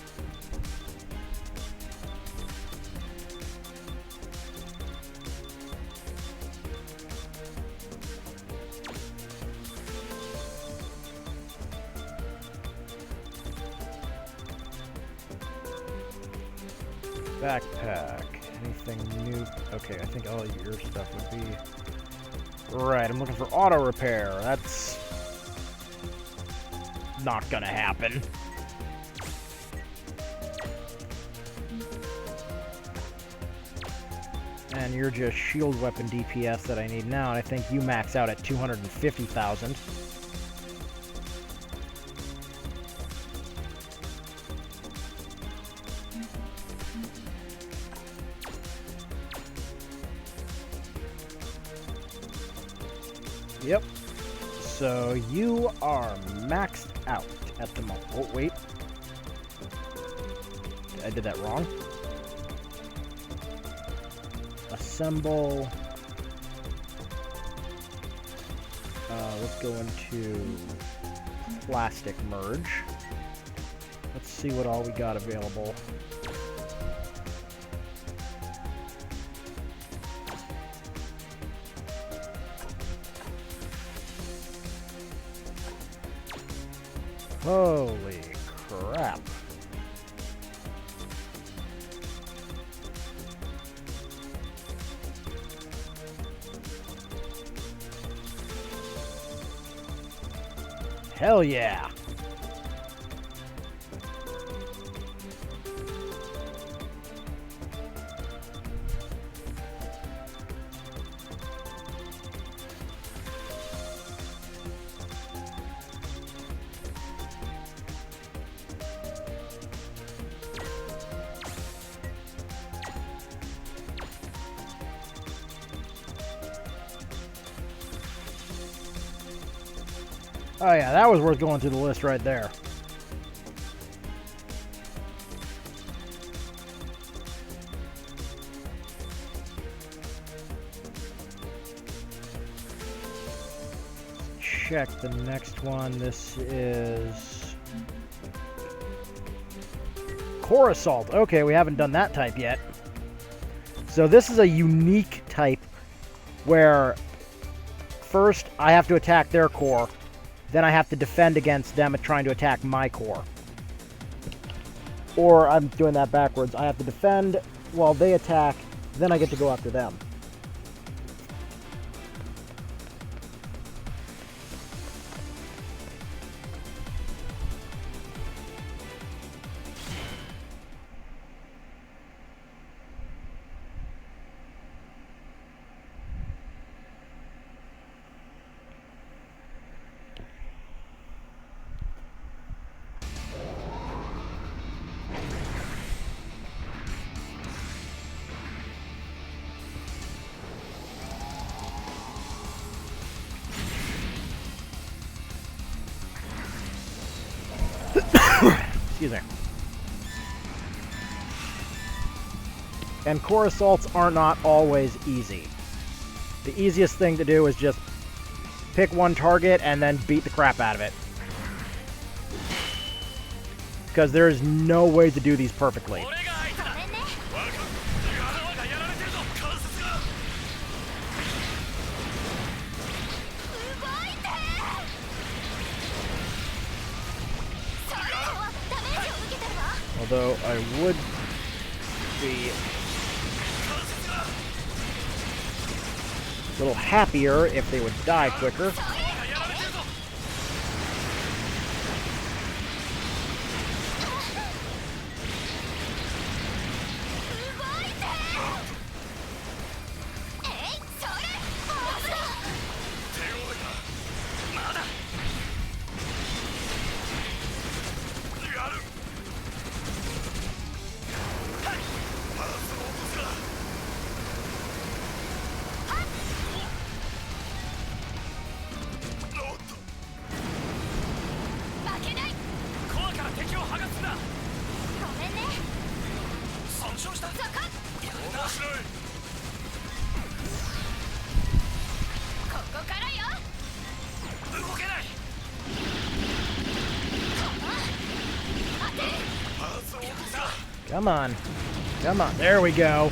B: Backpack. Anything new? Okay, I think all your stuff would be... Right, I'm looking for auto repair. That's... not gonna happen. And you're just shield weapon DPS that I need now, and I think you max out at 250,000. Yep. So you are maxed out at the moment. Oh, wait. I did that wrong. Assemble. Let's go into plastic merge. Let's see what all we got available. Holy crap. Hell yeah. Oh yeah, that was worth going through the list right there. Check the next one. This is Core Assault. Okay, we haven't done that type yet. So this is a unique type where first I have to attack their core, then I have to defend against them trying to attack my core. Or I'm doing that backwards. I have to defend while they attack, then I get to go after them. Excuse me. And core assaults are not always easy. The easiest thing to do is just pick one target and then beat the crap out of it. Because there is no way to do these perfectly. Although I would be a little happier if they would die quicker. Come on. Come on. There we go.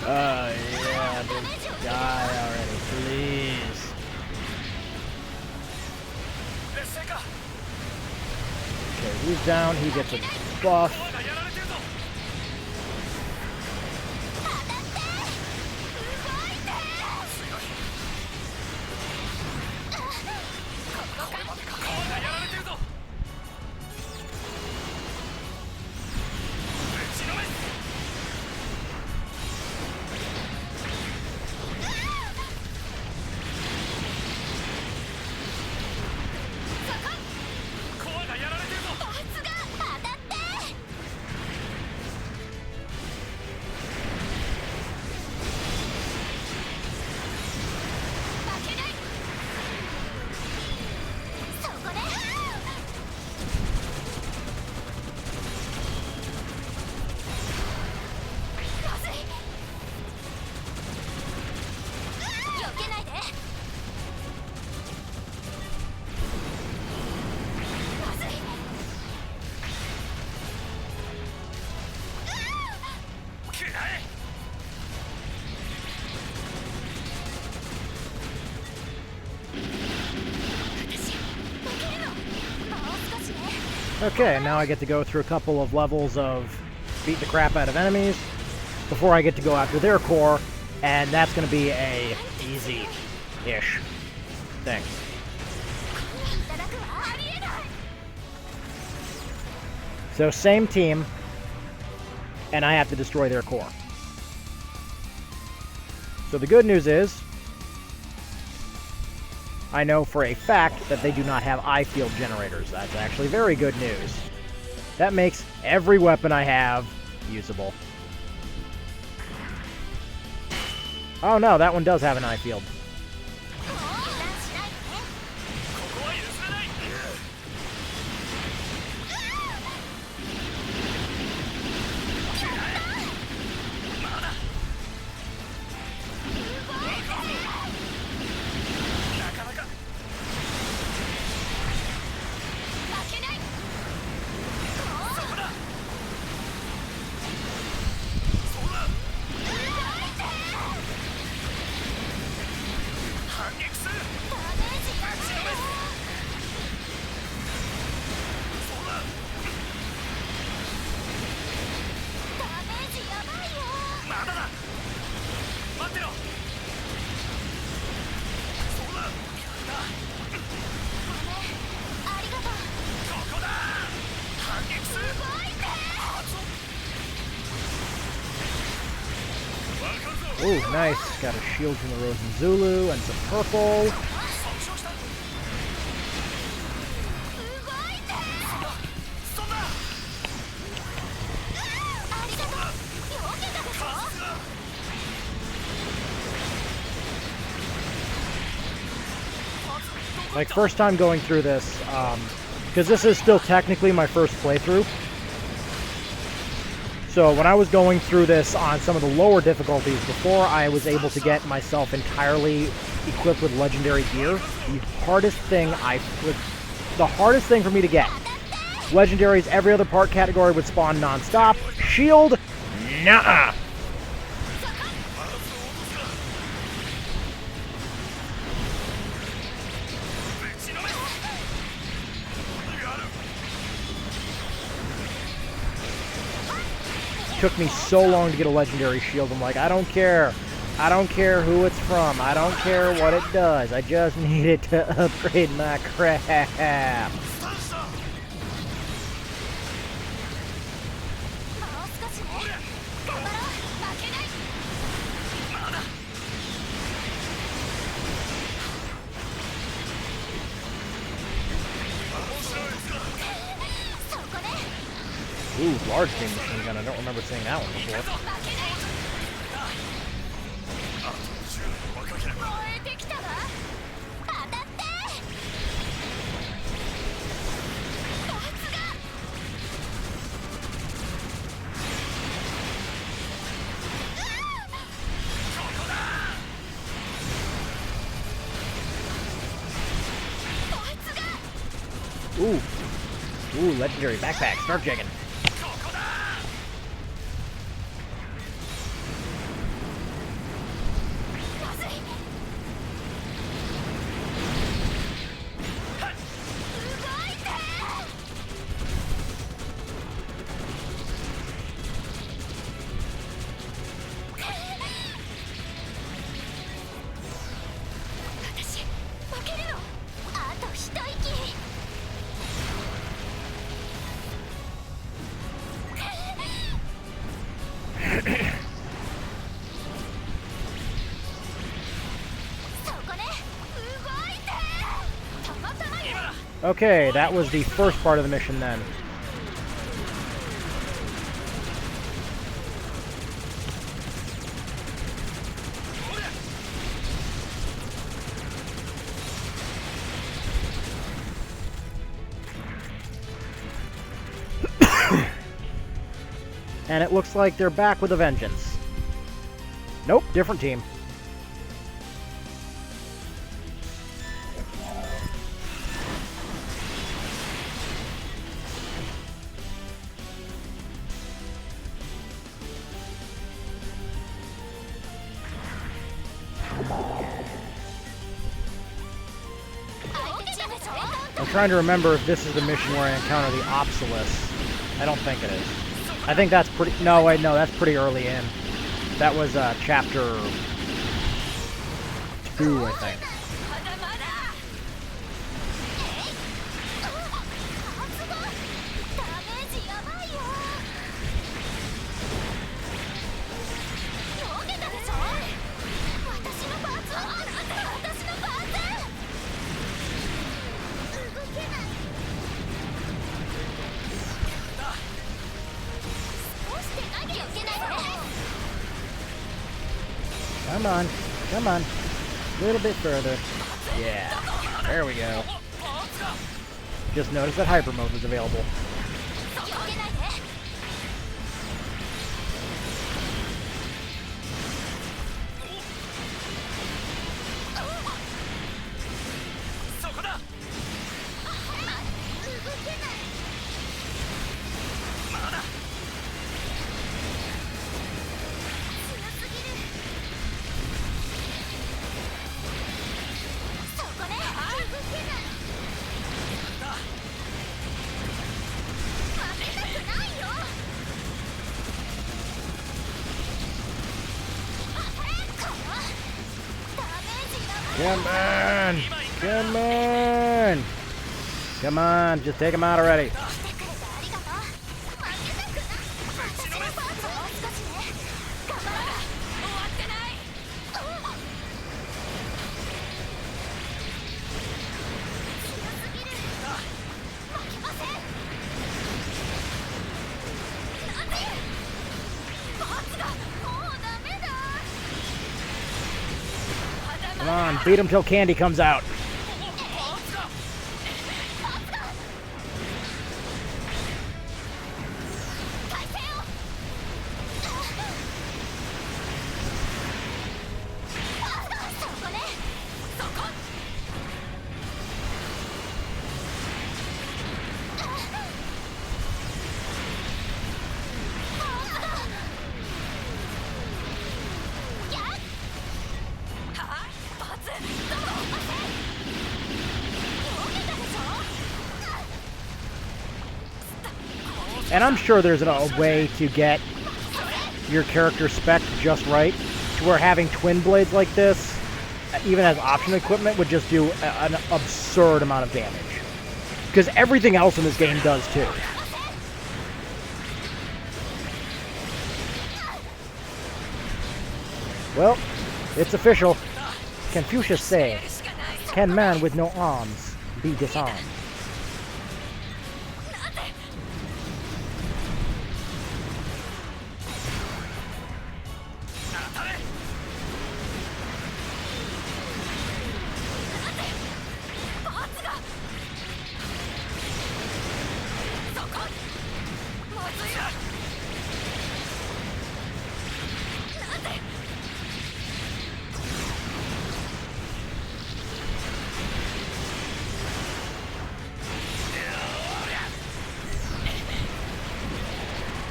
B: Yeah, just die already, please. Okay, he's down, he gets a buff.
A: けないで。まずい。
B: Okay, now I get to go through a couple of levels of beat the crap out of enemies before I get to go after their core, and that's going to be a easy-ish thing. So same team, and I have to destroy their core. So the good news is, I know for a fact that they do not have eye field generators. That's actually very good news. That makes every weapon I have usable. Oh no, that one does have an eye field. Ooh, nice. Got a shield from the Rosen Zulu and some purple. Like, first time going through this, because this is still technically my first playthrough. So when I was going through this on some of the lower difficulties before I was able to get myself entirely equipped with legendary gear, the hardest thing for me to get. Legendaries, every other part category would spawn non-stop. Shield, nuh-uh. Took me so long to get a legendary shield. I'm like, I don't care. I don't care who it's from. I don't care what it does. I just need it to upgrade my crap. Ooh, large beam machine gun. I don't remember seeing that one before. Ooh, legendary backpack. Snark Dragon. Okay, that was the first part of the mission then. And it looks like they're back with a vengeance. Nope, different team. I'm trying to remember if this is the mission where I encounter the Obsolus. I don't think it is. I think that's pretty... No, wait, no, that's pretty early in. That was chapter 2, I think.
A: まだまだダメージやばいよ読めたでしょ私のパーツ私のパーツ動けない少しで投げよけないで
B: Come on. Come on. A little bit further. Yeah. There we go. Just noticed that Hyper Mode was available.
A: 避けないで
C: そこだ。
A: 動けない
C: まだ。
A: 強すぎるそこね動けない負けたくないよダメージやばい
B: Come on! Come on! Come on, just take him out already.
A: 来てくれてありがとう負けたくない私のパーツもう少しね頑張ろう終わってない強すぎる負けませんなんでパーツがもうダメだ
B: Come on, beat him till Candy comes out.
A: 返せよそこねそこ
B: And I'm sure there's a way to get your character spec just right, to where having twin blades like this, even as option equipment, would just do an absurd amount of damage. Because everything else in this game does too. Well, it's official. Confucius says, "Can man with no arms be disarmed?"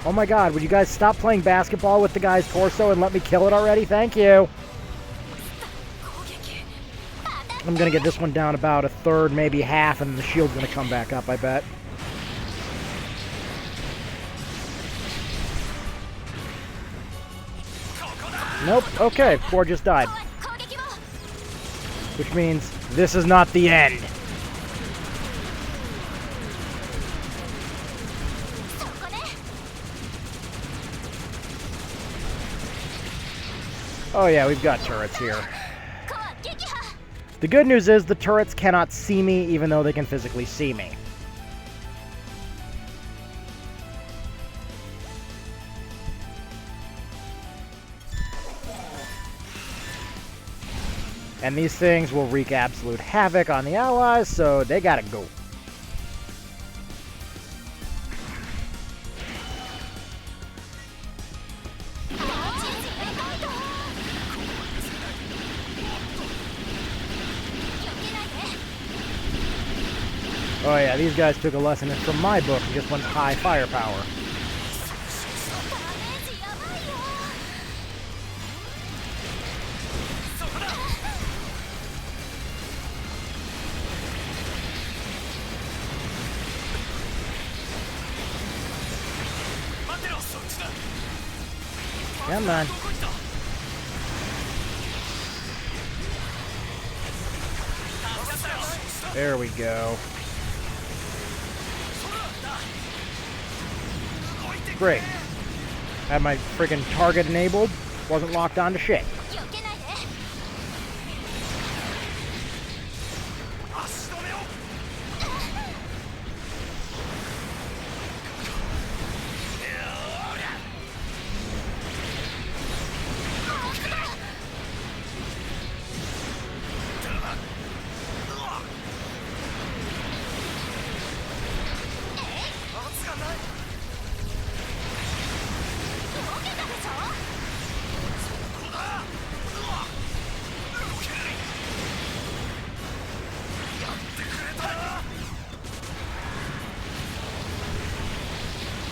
B: Oh my god, would you guys stop playing basketball with the guy's torso and let me kill it already? Thank you! I'm gonna get this one down about a third, maybe half, and the shield's gonna come back up, I bet. Nope, okay, 4 just died. Which means this is not the end. Oh yeah, we've got turrets here. The good news is the turrets cannot see me, even though they can physically see me. And these things will wreak absolute havoc on the allies, so they gotta go. Oh yeah, these guys took a lesson from my book and just went high firepower. Come on. There we go. Great. Had my friggin' target enabled. Wasn't locked on to shit.
A: 避けないで。
C: 足止めを。圧がない。
A: 避けたでしょ。
C: ここだ。動けない。やってくれたな。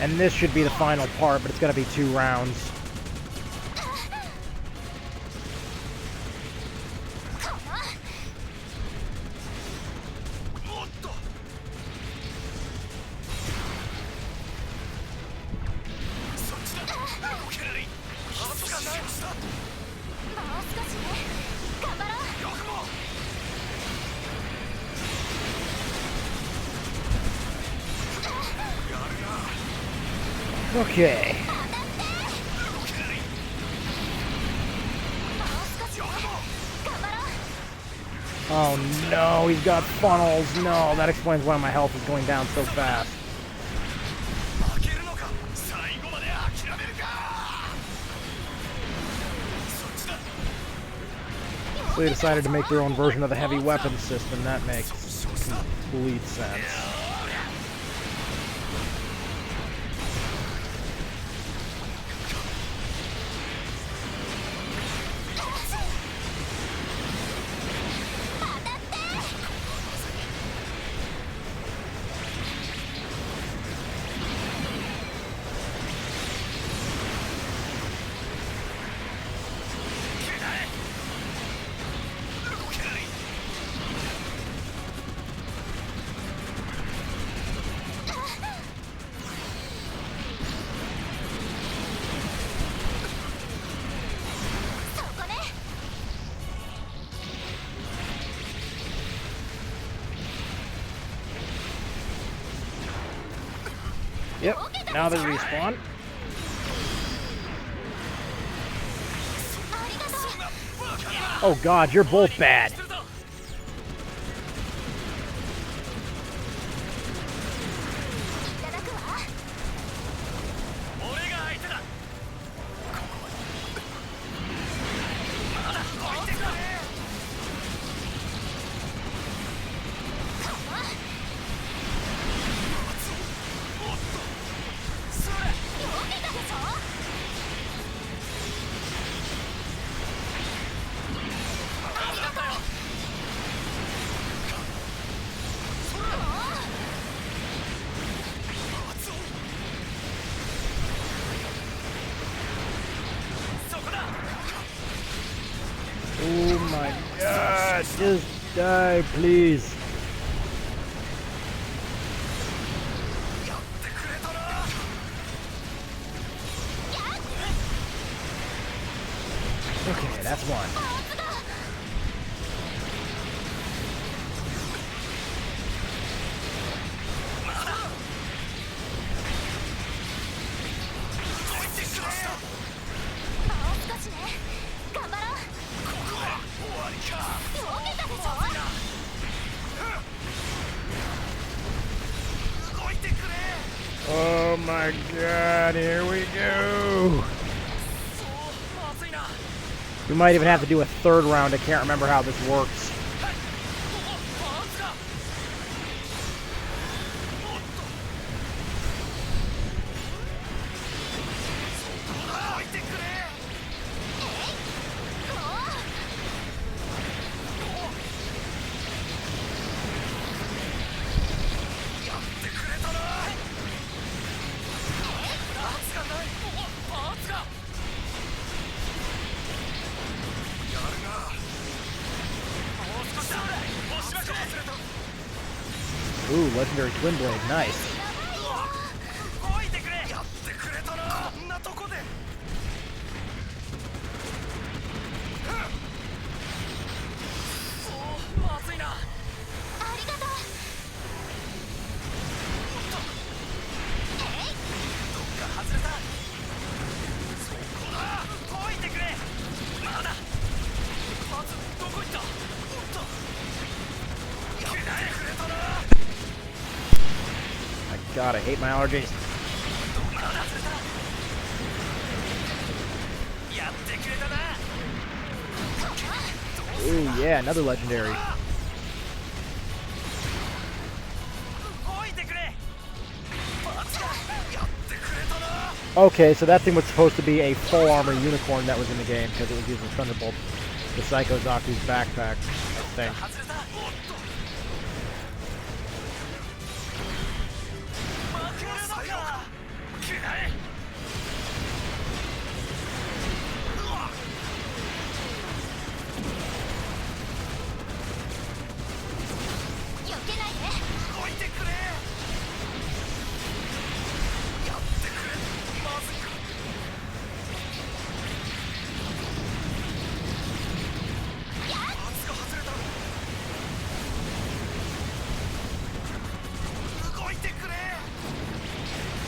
B: And this should be the final part, but it's gonna be 2 rounds.
C: おっと。そっちだ。動けない。圧がない。
A: もう少しね。頑張ろう。
C: よくも。
B: Okay.
C: 動けない。
A: もう少しね。頑張ろう。
B: Oh no, he's got funnels. No, that explains why my health is going down so fast.
C: 負けるのか。最後まで諦めるか。そっちだ。
B: So they decided to make their own version of the heavy weapons system. That makes complete sense. Yep, now they respawn. Oh god, you're both bad.
A: いただくわ。
C: 俺が相手だ。まだ置いてくれ。おっと。それ。
A: 避けたでしょ。
C: ありがとうよ。そこだ。
B: Oh my god, just die, please.
C: やってくれたな。
B: Okay, that's one.
C: こいつしました。
A: もう少しね。頑張ろう。
C: ここで終わりか。
A: 避けたでしょ。
C: 動いてくれ。
B: Oh my god, here we go.
C: そうまずいな。
B: We might even have to do a 3rd round. I can't remember how this works.
C: パンツが。おっと。そこだ。置いてくれ。やってくれたな。パーツがない。パーツが。やるな。もう少しだ。押しまくれ。
B: Ooh, legendary twin blade, nice.
C: 置いてくれ。やってくれたな。こんなとこで。
B: God, I hate my allergies. Ooh, yeah, another legendary. Okay, so that thing was supposed to be a full armor unicorn that was in the game because it was using Thunderbolt, the Psycho Zaku's backpack, I think.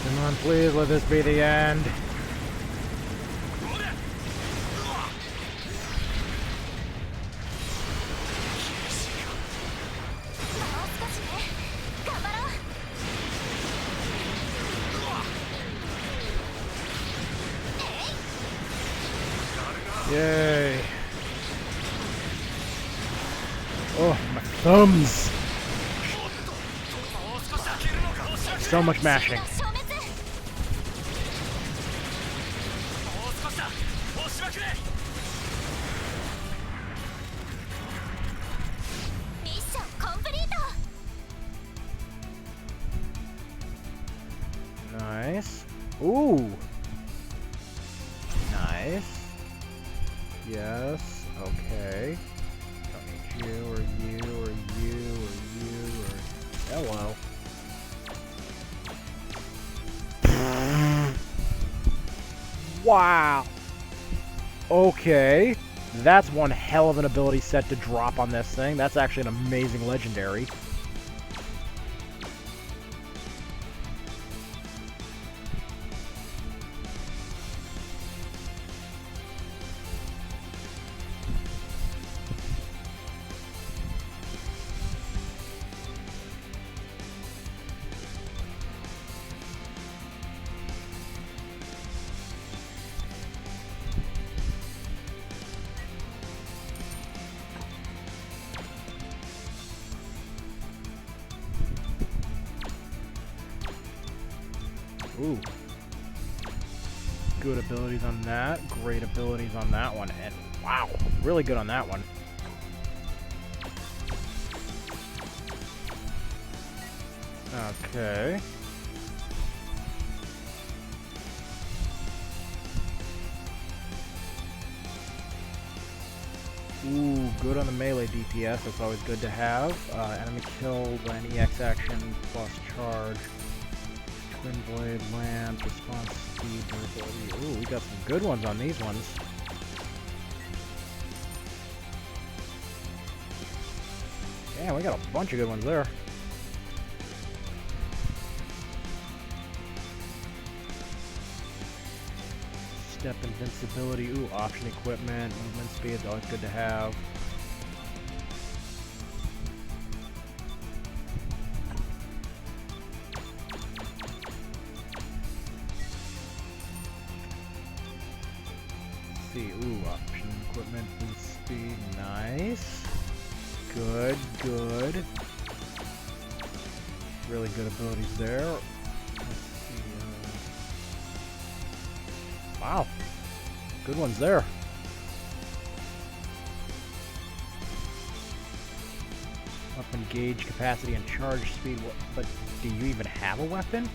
B: Come on, please, let this be the end. Yay. Oh, my thumbs. So much mashing. Nice. Ooh. Nice. Yes. Okay. Don't need you or you or you or you or... Hello. Wow. Okay. That's one hell of an ability set to drop on this thing. That's actually an amazing legendary. Ooh. Good abilities on that. Great abilities on that one. And wow, really good on that one. Okay. Ooh, good on the melee DPS. That's always good to have. Enemy killed, an EX action plus charge. Twin Blade, Lance, response speed, durability. Ooh, we got some good ones on these ones. Yeah, we got a bunch of good ones there. Step invincibility. Ooh, option equipment, movement speed is always good to have. Ooh, option equipment, boost speed, nice. Good, good. Really good abilities there. Let's see, wow. Good ones there. Weapon gauge, capacity, and charge speed. But do you even have a weapon?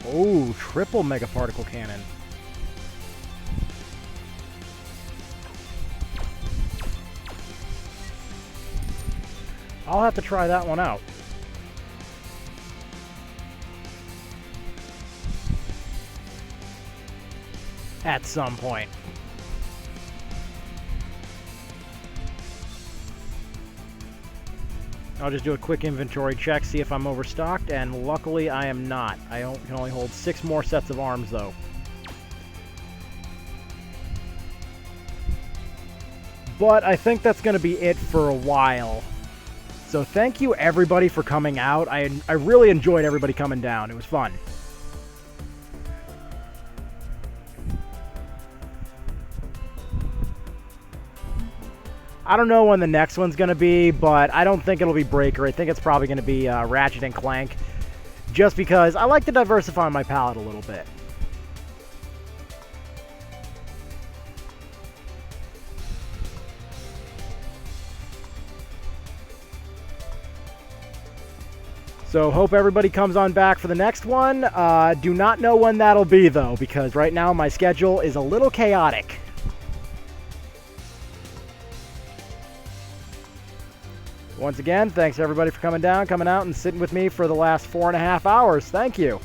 B: Oh, triple mega particle cannon. I'll have to try that one out. At some point. I'll just do a quick inventory check, see if I'm overstocked, and luckily I am not. I can only hold 6 more sets of arms, though. But I think that's going to be it for a while. So thank you everybody for coming out. I really enjoyed everybody coming down. It was fun. I don't know when the next one's going to be, but I don't think it'll be Breaker. I think it's probably going to be Ratchet and Clank, just because I like to diversify my palette a little bit. So hope everybody comes on back for the next one. Do not know when that'll be, though, because right now my schedule is a little chaotic. Once again, thanks everybody for coming down, coming out, and sitting with me for the last 4.5 hours. Thank you.